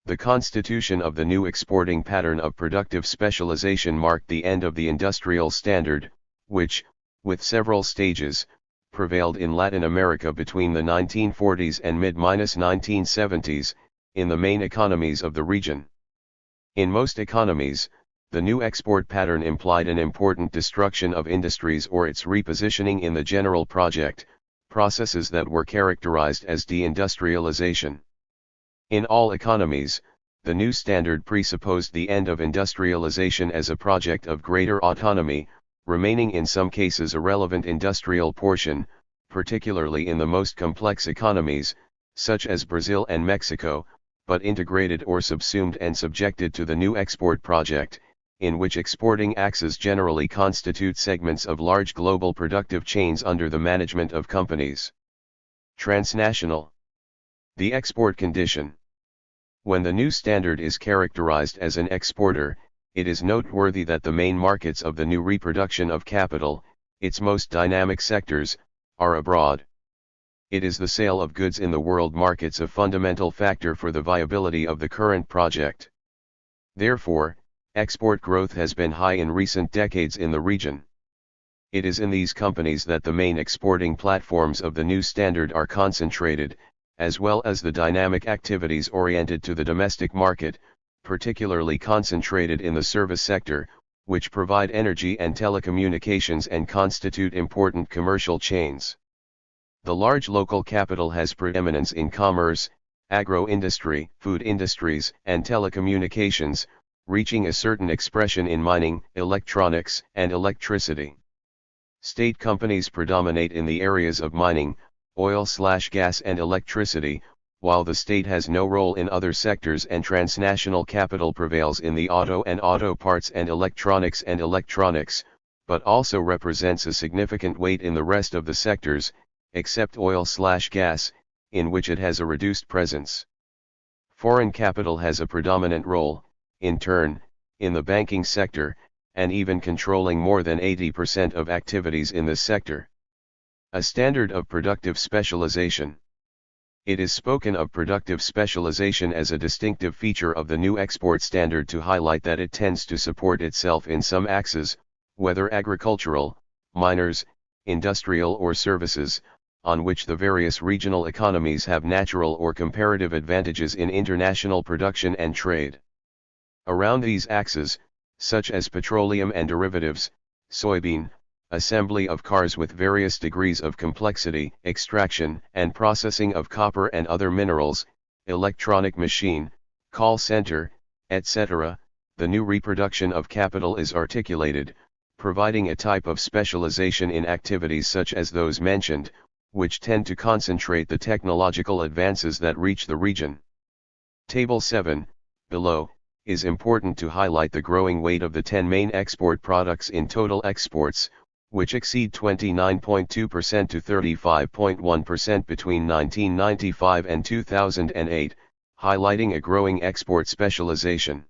The constitution of the new exporting pattern of productive specialization marked the end of the industrial standard, which, with several stages, prevailed in Latin America between the 1940s and mid-1970s, in the main economies of the region. In most economies, the new export pattern implied an important destruction of industries or its repositioning in the general project, processes that were characterized as deindustrialization. In all economies, the new standard presupposed the end of industrialization as a project of greater autonomy, remaining in some cases a relevant industrial portion, particularly in the most complex economies, such as Brazil and Mexico, but integrated or subsumed and subjected to the new export project, in which exporting axes generally constitute segments of large global productive chains under the management of companies. Transnational. The export condition. When the new standard is characterized as an exporter, it is noteworthy that the main markets of the new reproduction of capital, its most dynamic sectors, are abroad. It is the sale of goods in the world markets a fundamental factor for the viability of the current project. Therefore, export growth has been high in recent decades in the region. It is in these companies that the main exporting platforms of the new standard are concentrated, as well as the dynamic activities oriented to the domestic market, particularly concentrated in the service sector, which provide energy and telecommunications and constitute important commercial chains. The large local capital has preeminence in commerce, agro-industry, food industries, and telecommunications, reaching a certain expression in mining, electronics, and electricity. State companies predominate in the areas of mining, oil/gas and electricity, while the state has no role in other sectors, and transnational capital prevails in the auto and auto parts and electronics, but also represents a significant weight in the rest of the sectors, except oil/gas, in which it has a reduced presence. Foreign capital has a predominant role, in turn, in the banking sector, and even controlling more than 80% of activities in this sector. A standard of productive specialization. It is spoken of productive specialization as a distinctive feature of the new export standard to highlight that it tends to support itself in some axes, whether agricultural, miners, industrial or services, on which the various regional economies have natural or comparative advantages in international production and trade. Around these axes, such as petroleum and derivatives, soybean, assembly of cars with various degrees of complexity, extraction and processing of copper and other minerals, electronic machine, call center, etc., the new reproduction of capital is articulated, providing a type of specialization in activities such as those mentioned, which tend to concentrate the technological advances that reach the region. Table 7, below, is important to highlight the growing weight of the 10 main export products in total exports, which exceed 29.2% to 35.1% between 1995 and 2008, highlighting a growing export specialization.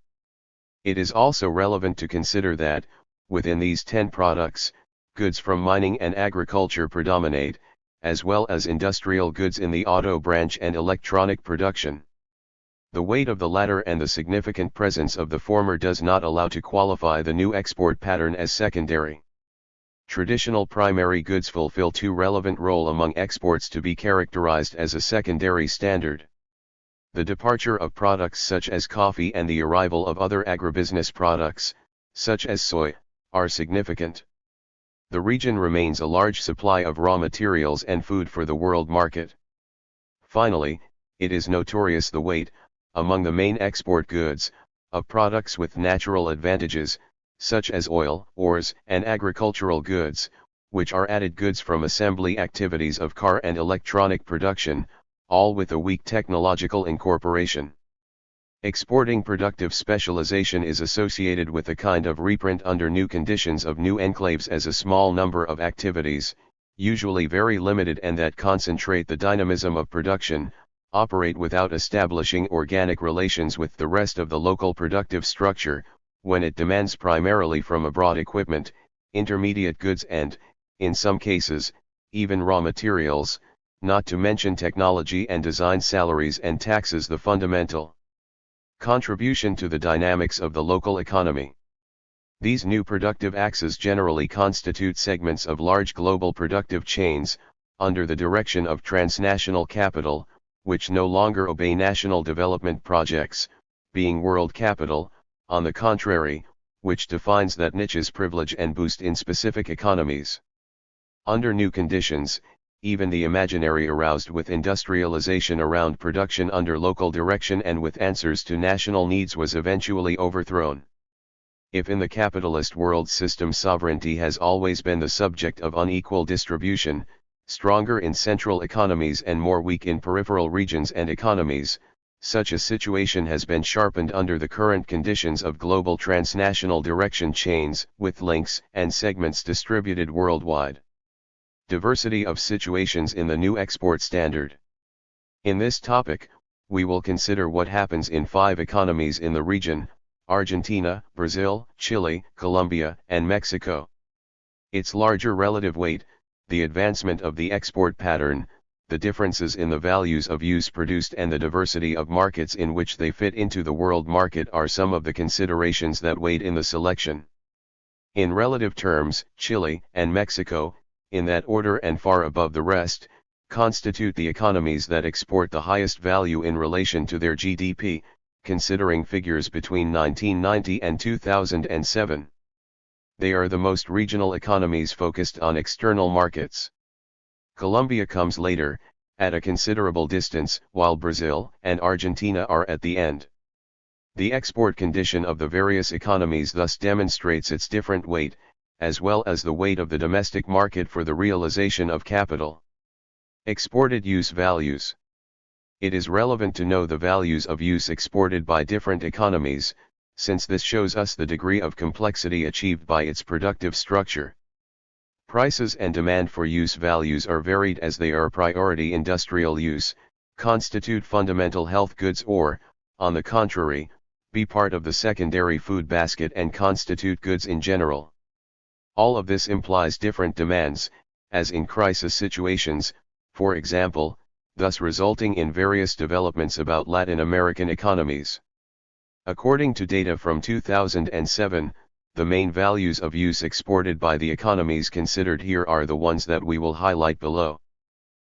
It is also relevant to consider that, within these 10 products, goods from mining and agriculture predominate, as well as industrial goods in the auto branch and electronic production. The weight of the latter and the significant presence of the former does not allow to qualify the new export pattern as secondary. Traditional primary goods fulfill too relevant role among exports to be characterized as a secondary standard. The departure of products such as coffee and the arrival of other agribusiness products, such as soy, are significant. The region remains a large supply of raw materials and food for the world market. Finally, it is notorious the weight, among the main export goods, of products with natural advantages, such as oil, ores, and agricultural goods, which are added goods from assembly activities of car and electronic production, all with a weak technological incorporation. Exporting productive specialization is associated with a kind of reprint under new conditions of new enclaves as a small number of activities, usually very limited and that concentrate the dynamism of production, operate without establishing organic relations with the rest of the local productive structure, when it demands primarily from abroad equipment, intermediate goods and, in some cases, even raw materials, not to mention technology and design salaries and taxes the fundamental contribution to the dynamics of the local economy. These new productive axes generally constitute segments of large global productive chains, under the direction of transnational capital, which no longer obey national development projects, being world capital, on the contrary, which defines that niches privilege and boost in specific economies. Under new conditions, even the imaginary aroused with industrialization around production under local direction and with answers to national needs was eventually overthrown. If in the capitalist world system sovereignty has always been the subject of unequal distribution, stronger in central economies and more weak in peripheral regions and economies, such a situation has been sharpened under the current conditions of global transnational direction chains, with links and segments distributed worldwide. Diversity of situations in the new export standard. In this topic, we will consider what happens in 5 economies in the region: Argentina, Brazil, Chile, Colombia, and Mexico. Its larger relative weight, the advancement of the export pattern, the differences in the values of use produced and the diversity of markets in which they fit into the world market are some of the considerations that weighed in the selection. In relative terms, Chile and Mexico, in that order and far above the rest, constitute the economies that export the highest value in relation to their GDP, considering figures between 1990 and 2007. They are the most regional economies focused on external markets. Colombia comes later, at a considerable distance, while Brazil and Argentina are at the end. The export condition of the various economies thus demonstrates its different weight, as well as the weight of the domestic market for the realization of capital. Exported use values. It is relevant to know the values of use exported by different economies, since this shows us the degree of complexity achieved by its productive structure. Prices and demand for use values are varied as they are priority industrial use, constitute fundamental health goods or, on the contrary, be part of the secondary food basket and constitute goods in general. All of this implies different demands, as in crisis situations, for example, thus resulting in various developments about Latin American economies. According to data from 2007, the main values of use exported by the economies considered here are the ones that we will highlight below.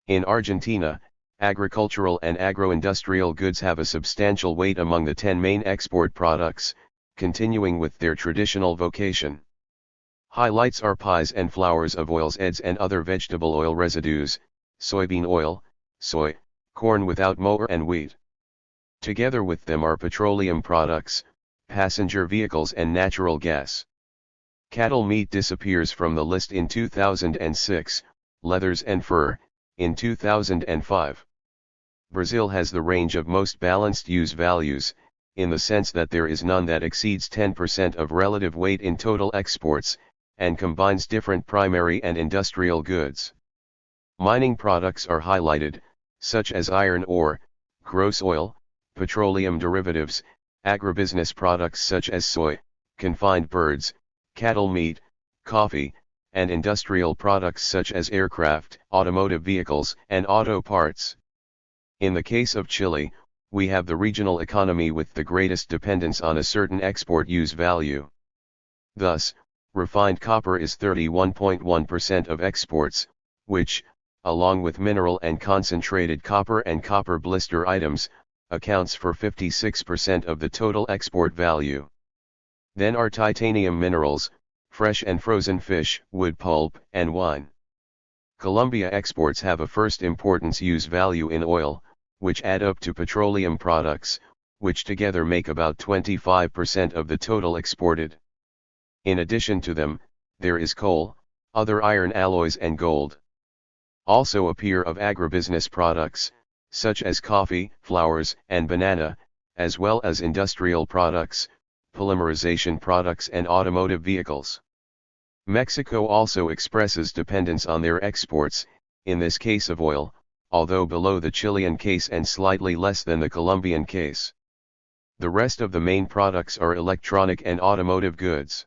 In Argentina, agricultural and agro-industrial goods have a substantial weight among the 10 main export products, continuing with their traditional vocation. Highlights are pies and flours of oilseeds and other vegetable oil residues, soybean oil, soy, corn without mower and wheat. Together with them are petroleum products, passenger vehicles and natural gas. Cattle meat disappears from the list in 2006, leathers and fur, in 2005. Brazil has the range of most balanced use values, in the sense that there is none that exceeds 10% of relative weight in total exports, and combines different primary and industrial goods. Mining products are highlighted, such as iron ore, gross oil, petroleum derivatives, agribusiness products such as soy, confined birds, cattle meat, coffee, and industrial products such as aircraft, automotive vehicles, and auto parts. In the case of Chile, we have the regional economy with the greatest dependence on a certain export use value. Thus, refined copper is 31.1% of exports, which, along with mineral and concentrated copper and copper blister items, accounts for 56% of the total export value. Then are titanium minerals, fresh and frozen fish, wood pulp, and wine. Colombia exports have a first importance use value in oil, which add up to petroleum products, which together make about 25% of the total exported. In addition to them, there is coal, other iron alloys and gold. Also appear of agribusiness products, such as coffee, flowers, and banana, as well as industrial products, polymerization products and automotive vehicles. Mexico also expresses dependence on their exports, in this case of oil, although below the Chilean case and slightly less than the Colombian case. The rest of the main products are electronic and automotive goods.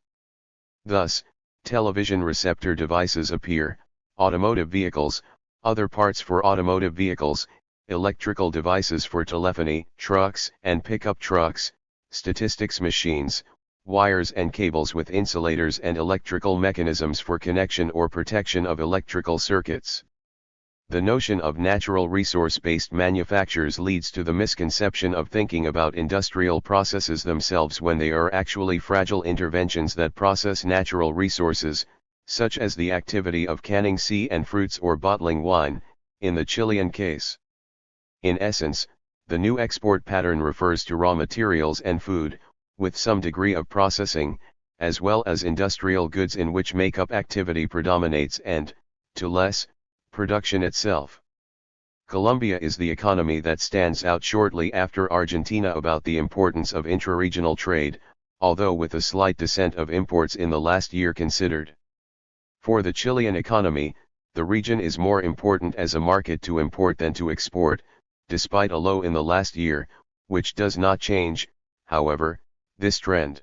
Thus, television receptor devices appear, automotive vehicles, other parts for automotive vehicles, electrical devices for telephony, trucks and pickup trucks, statistics machines, wires and cables with insulators and electrical mechanisms for connection or protection of electrical circuits. The notion of natural resource-based manufactures leads to the misconception of thinking about industrial processes themselves when they are actually fragile interventions that process natural resources, such as the activity of canning sea and fruits or bottling wine, in the Chilean case. In essence, the new export pattern refers to raw materials and food, with some degree of processing, as well as industrial goods in which make-up activity predominates and, to less, production itself. Colombia is the economy that stands out shortly after Argentina about the importance of intra-regional trade, although with a slight descent of imports in the last year considered. For the Chilean economy, the region is more important as a market to import than to export, despite a low in the last year, which does not change, however, this trend.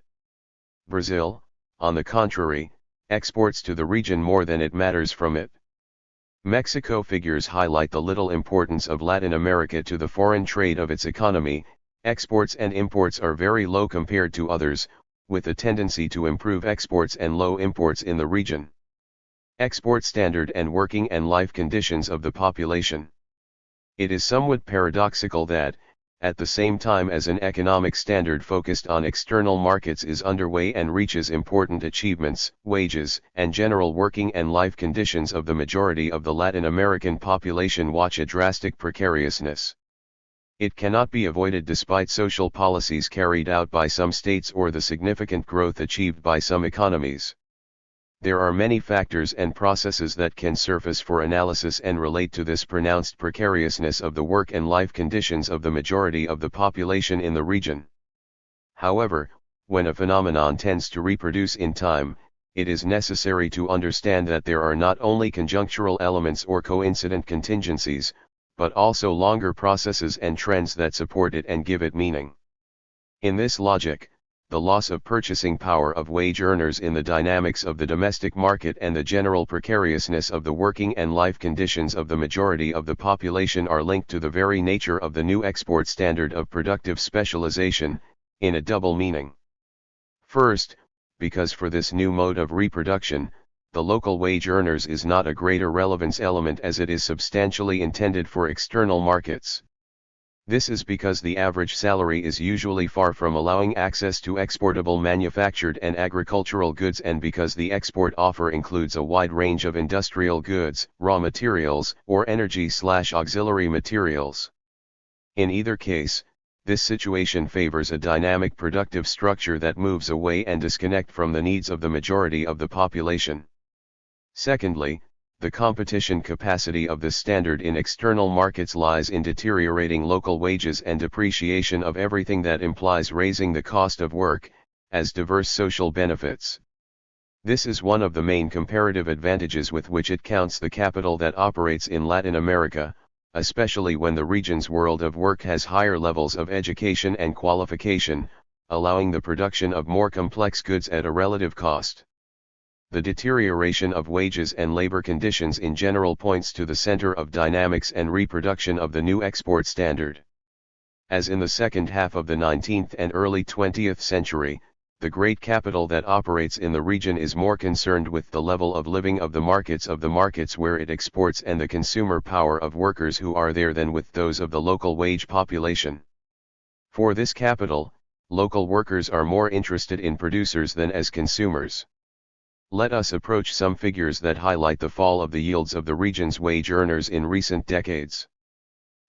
Brazil, on the contrary, exports to the region more than it matters from it. Mexico figures highlight the little importance of Latin America to the foreign trade of its economy. Exports and imports are very low compared to others, with a tendency to improve exports and low imports in the region. Export standard and working and life conditions of the population. It is somewhat paradoxical that, at the same time as an economic standard focused on external markets is underway and reaches important achievements, wages and general working and life conditions of the majority of the Latin American population watch a drastic precariousness. It cannot be avoided despite social policies carried out by some states or the significant growth achieved by some economies. There are many factors and processes that can surface for analysis and relate to this pronounced precariousness of the work and life conditions of the majority of the population in the region. However, when a phenomenon tends to reproduce in time, it is necessary to understand that there are not only conjunctural elements or coincident contingencies, but also longer processes and trends that support it and give it meaning. In this logic, the loss of purchasing power of wage earners in the dynamics of the domestic market and the general precariousness of the working and life conditions of the majority of the population are linked to the very nature of the new export standard of productive specialization, in a double meaning. First, because for this new mode of reproduction, the local wage earners is not a greater relevance element as it is substantially intended for external markets. This is because the average salary is usually far from allowing access to exportable manufactured and agricultural goods, and because the export offer includes a wide range of industrial goods, raw materials, or energy/auxiliary materials. In either case, this situation favors a dynamic productive structure that moves away and disconnect from the needs of the majority of the population. Secondly, the competition capacity of this standard in external markets lies in deteriorating local wages and depreciation of everything that implies raising the cost of work, as diverse social benefits. This is one of the main comparative advantages with which it counts the capital that operates in Latin America, especially when the region's world of work has higher levels of education and qualification, allowing the production of more complex goods at a relative cost. The deterioration of wages and labor conditions in general points to the center of dynamics and reproduction of the new export standard. As in the second half of the 19th and early 20th century, the great capital that operates in the region is more concerned with the level of living of the markets where it exports and the consumer power of workers who are there than with those of the local wage population. For this capital, local workers are more interested in producers than as consumers. Let us approach some figures that highlight the fall of the yields of the region's wage earners in recent decades.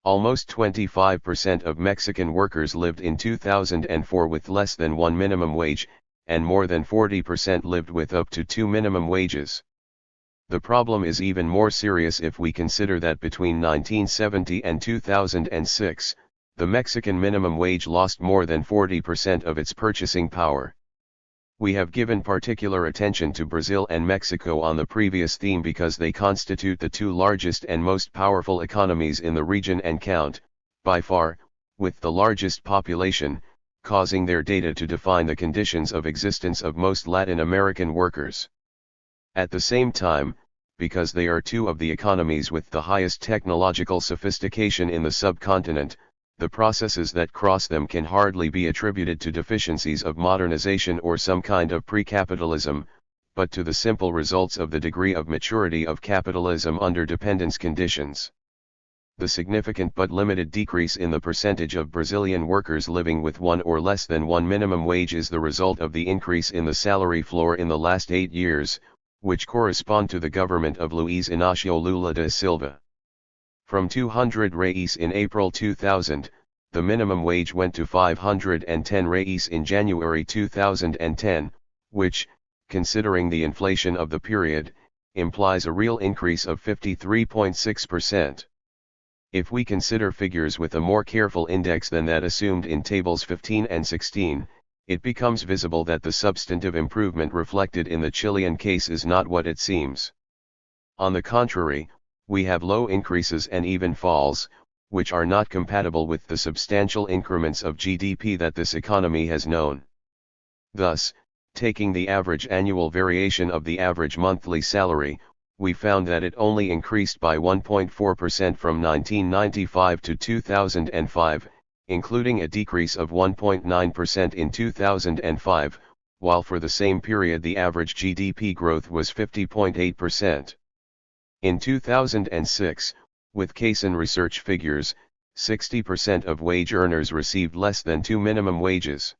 Almost 25% of Mexican workers lived in 2004 with less than one minimum wage, and more than 40% lived with up to two minimum wages. The problem is even more serious if we consider that between 1970 and 2006, the Mexican minimum wage lost more than 40% of its purchasing power. We have given particular attention to Brazil and Mexico on the previous theme because they constitute the two largest and most powerful economies in the region and count, by far, with the largest population, causing their data to define the conditions of existence of most Latin American workers. At the same time, because they are two of the economies with the highest technological sophistication in the subcontinent, the processes that cross them can hardly be attributed to deficiencies of modernization or some kind of pre-capitalism, but to the simple results of the degree of maturity of capitalism under dependence conditions. The significant but limited decrease in the percentage of Brazilian workers living with one or less than one minimum wage is the result of the increase in the salary floor in the last 8 years, which correspond to the government of Luiz Inácio Lula da Silva. From 200 reais in April 2000, the minimum wage went to 510 reais in January 2010, which, considering the inflation of the period, implies a real increase of 53.6%. If we consider figures with a more careful index than that assumed in tables 15 and 16, it becomes visible that the substantive improvement reflected in the Chilean case is not what it seems. On the contrary, we have low increases and even falls, which are not compatible with the substantial increments of GDP that this economy has known. Thus, taking the average annual variation of the average monthly salary, we found that it only increased by 1.4% from 1995 to 2005, including a decrease of 1.9% in 2005, while for the same period the average GDP growth was 50.8%. In 2006, with Kaysen research figures, 60% of wage earners received less than two minimum wages.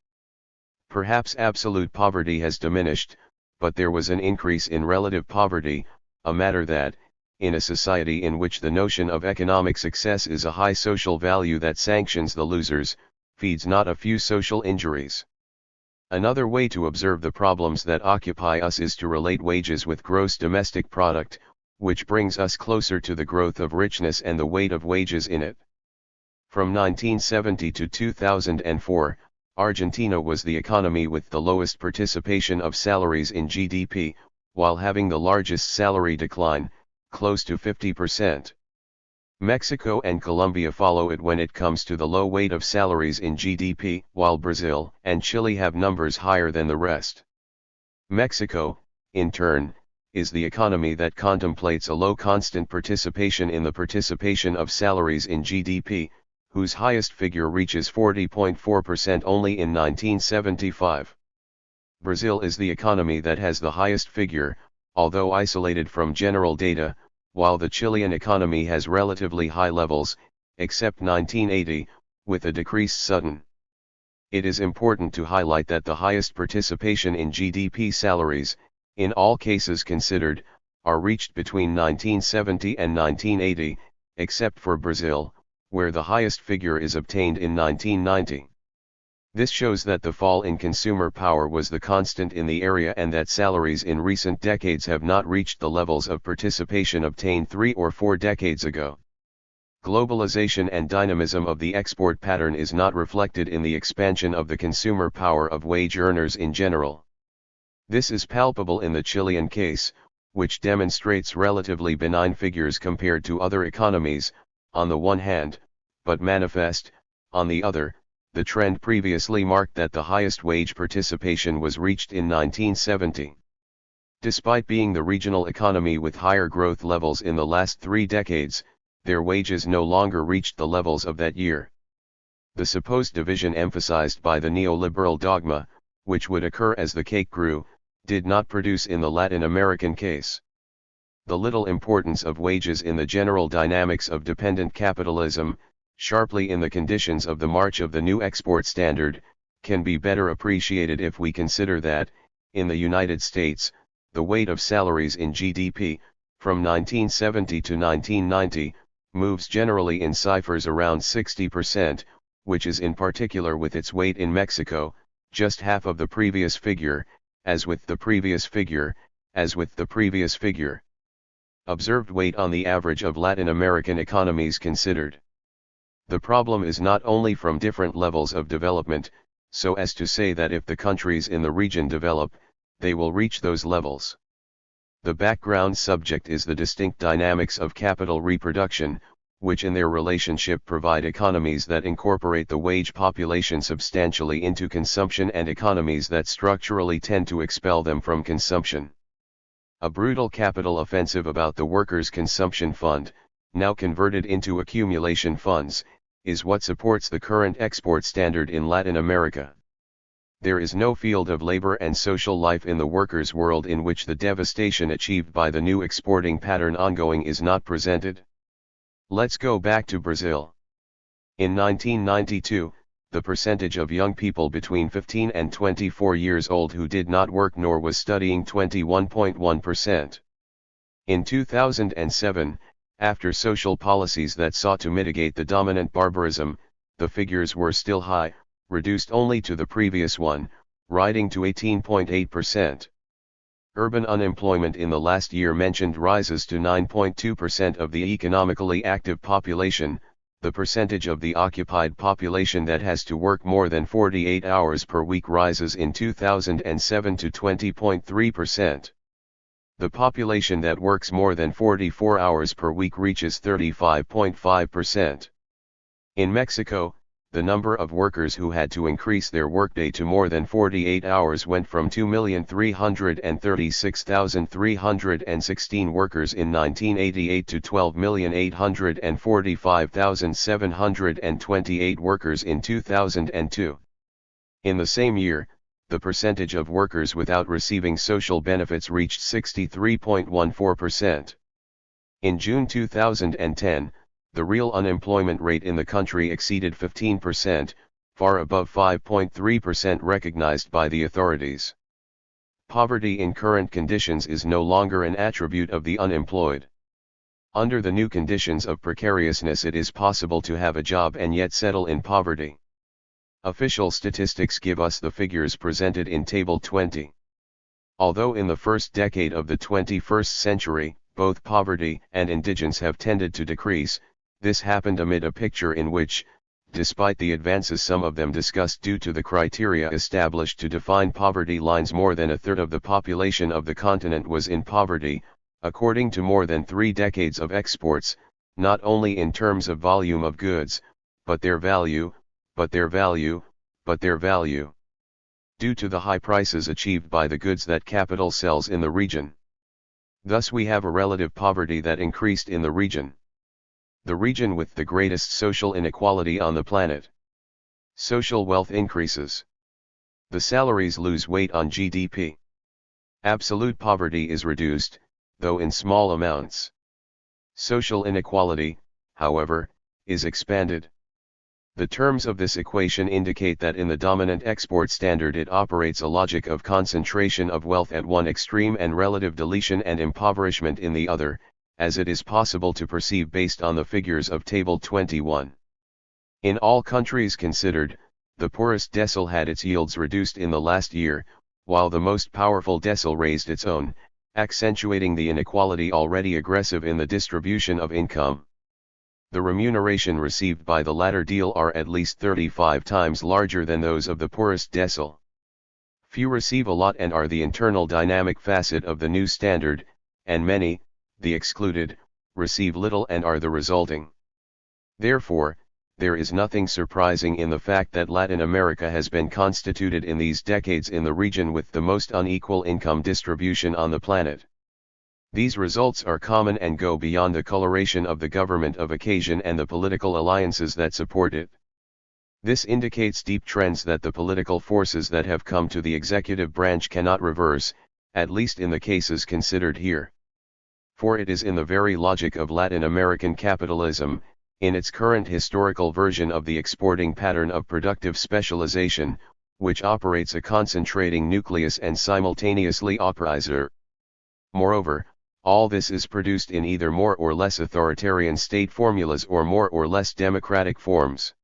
Perhaps absolute poverty has diminished, but there was an increase in relative poverty, a matter that, in a society in which the notion of economic success is a high social value that sanctions the losers, feeds not a few social injuries. Another way to observe the problems that occupy us is to relate wages with gross domestic product, which brings us closer to the growth of richness and the weight of wages in it. From 1970 to 2004, Argentina was the economy with the lowest participation of salaries in GDP, while having the largest salary decline, close to 50%. Mexico and Colombia follow it when it comes to the low weight of salaries in GDP, while Brazil and Chile have numbers higher than the rest. Mexico, in turn, is the economy that contemplates a low constant participation in the participation of salaries in GDP, whose highest figure reaches 40.4% only in 1975. Brazil is the economy that has the highest figure, although isolated from general data, while the Chilean economy has relatively high levels, except 1980, with a decrease sudden. It is important to highlight that the highest participation in GDP salaries, in all cases considered, are reached between 1970 and 1980, except for Brazil, where the highest figure is obtained in 1990. This shows that the fall in consumer power was the constant in the area and that salaries in recent decades have not reached the levels of participation obtained 3 or 4 decades ago. Globalization and dynamism of the export pattern is not reflected in the expansion of the consumer power of wage earners in general. This is palpable in the Chilean case, which demonstrates relatively benign figures compared to other economies, on the one hand, but manifest, on the other, the trend previously marked that the highest wage participation was reached in 1970. Despite being the regional economy with higher growth levels in the last 3 decades, their wages no longer reached the levels of that year. The supposed division emphasized by the neoliberal dogma, which would occur as the cake grew, did not produce in the Latin American case. The little importance of wages in the general dynamics of dependent capitalism, sharply in the conditions of the march of the new export standard, can be better appreciated if we consider that, in the United States, the weight of salaries in GDP, from 1970 to 1990, moves generally in ciphers around 60%, which is in particular with its weight in Mexico, just half of the previous figure, as with the previous figure, as with the previous figure. Observed weight on the average of Latin American economies considered. The problem is not only from different levels of development, so as to say that if the countries in the region develop, they will reach those levels. The background subject is the distinct dynamics of capital reproduction, which in their relationship provide economies that incorporate the wage population substantially into consumption and economies that structurally tend to expel them from consumption. A brutal capital offensive about the workers' consumption fund, now converted into accumulation funds, is what supports the current export standard in Latin America. There is no field of labor and social life in the workers' world in which the devastation achieved by the new exporting pattern ongoing is not presented. Let's go back to Brazil. In 1992, the percentage of young people between 15 and 24 years old who did not work nor was studying 21.1%. In 2007, after social policies that sought to mitigate the dominant barbarism, the figures were still high, reduced only to the previous one, rising to 18.8%. Urban unemployment in the last year mentioned rises to 9.2% of the economically active population, the percentage of the occupied population that has to work more than 48 hours per week rises in 2007 to 20.3%. The population that works more than 44 hours per week reaches 35.5%. In Mexico, the number of workers who had to increase their workday to more than 48 hours went from 2,336,316 workers in 1988 to 12,845,728 workers in 2002. In the same year, the percentage of workers without receiving social benefits reached 63.14%. In June 2010, the real unemployment rate in the country exceeded 15%, far above 5.3% recognized by the authorities. Poverty in current conditions is no longer an attribute of the unemployed. Under the new conditions of precariousness, it is possible to have a job and yet settle in poverty. Official statistics give us the figures presented in Table 20. Although in the first decade of the 21st century, both poverty and indigence have tended to decrease, this happened amid a picture in which, despite the advances some of them discussed due to the criteria established to define poverty lines, more than a third of the population of the continent was in poverty, according to more than 3 decades of exports, not only in terms of volume of goods, but their value, but their value, but their value. Due to the high prices achieved by the goods that capital sells in the region. Thus we have a relative poverty that increased in the region. The region with the greatest social inequality on the planet. Social wealth increases. The salaries lose weight on GDP. Absolute poverty is reduced, though in small amounts. Social inequality, however, is expanded. The terms of this equation indicate that in the dominant export standard it operates a logic of concentration of wealth at one extreme and relative deletion and impoverishment in the other, as it is possible to perceive based on the figures of Table 21. In all countries considered, the poorest decile had its yields reduced in the last year, while the most powerful decile raised its own, accentuating the inequality already aggressive in the distribution of income. The remuneration received by the latter decile are at least 35 times larger than those of the poorest decile. Few receive a lot and are the internal dynamic facet of the new standard, and many, the excluded, receive little and are the resulting. Therefore, there is nothing surprising in the fact that Latin America has been constituted in these decades in the region with the most unequal income distribution on the planet. These results are common and go beyond the coloration of the government of occasion and the political alliances that support it. This indicates deep trends that the political forces that have come to the executive branch cannot reverse, at least in the cases considered here. For it is in the very logic of Latin American capitalism, in its current historical version of the exporting pattern of productive specialization, which operates a concentrating nucleus and simultaneously operizer. Moreover, all this is produced in either more or less authoritarian state formulas or more or less democratic forms.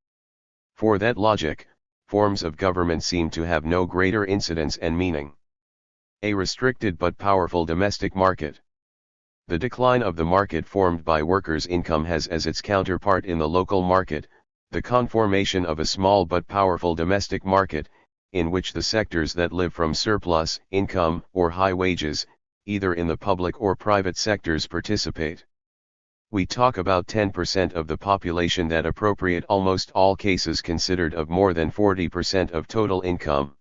For that logic, forms of government seem to have no greater incidence and meaning. A restricted but powerful domestic market. The decline of the market formed by workers' income has as its counterpart in the local market, the conformation of a small but powerful domestic market, in which the sectors that live from surplus income or high wages, either in the public or private sectors, participate. We talk about 10% of the population that appropriate almost all cases considered of more than 40% of total income.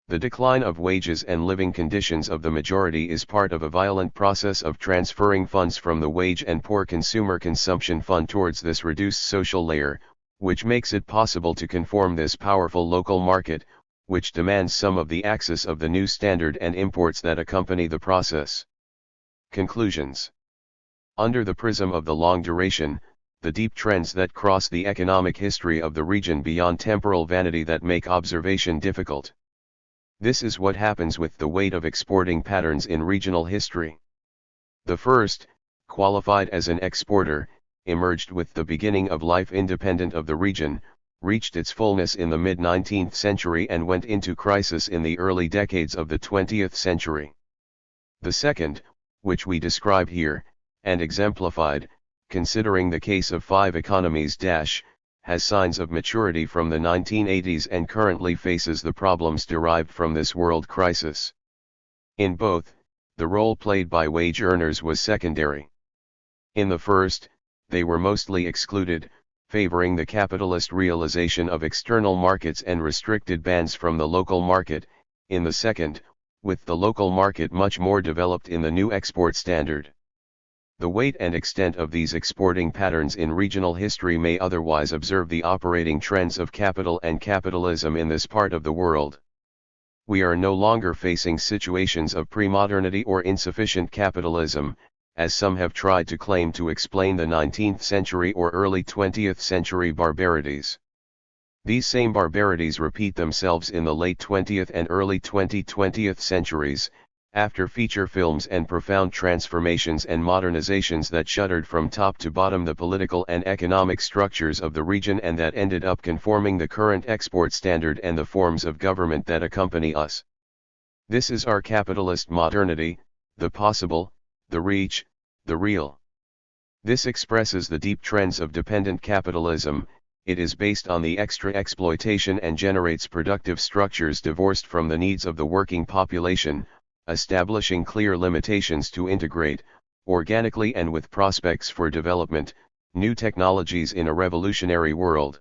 The decline of wages and living conditions of the majority is part of a violent process of transferring funds from the wage and poor consumer consumption fund towards this reduced social layer, which makes it possible to conform this powerful local market, which demands some of the access of the new standard and imports that accompany the process. Conclusions. Under the prism of the long duration, the deep trends that cross the economic history of the region beyond temporal vanity that make observation difficult. This is what happens with the weight of exporting patterns in regional history. The first, qualified as an exporter, emerged with the beginning of life independent of the region, reached its fullness in the mid-19th century and went into crisis in the early decades of the 20th century. The second, which we describe here, and exemplified, considering the case of 5 economies has signs of maturity from the 1980s and currently faces the problems derived from this world crisis. In both, the role played by wage earners was secondary. In the first, they were mostly excluded, favoring the capitalist realization of external markets and restricted bans from the local market. In the second, with the local market much more developed in the new export standard. The weight and extent of these exporting patterns in regional history may otherwise observe the operating trends of capital and capitalism in this part of the world. We are no longer facing situations of pre-modernity or insufficient capitalism, as some have tried to claim to explain the 19th century or early 20th century barbarities. These same barbarities repeat themselves in the late 20th and early 20th centuries, after feature films and profound transformations and modernizations that shuttered from top to bottom the political and economic structures of the region and that ended up conforming the current export standard and the forms of government that accompany us. This is our capitalist modernity, the possible, the reach, the real. This expresses the deep trends of dependent capitalism. It is based on the extra exploitation and generates productive structures divorced from the needs of the working population, establishing clear limitations to integrate, organically and with prospects for development, new technologies in a revolutionary world.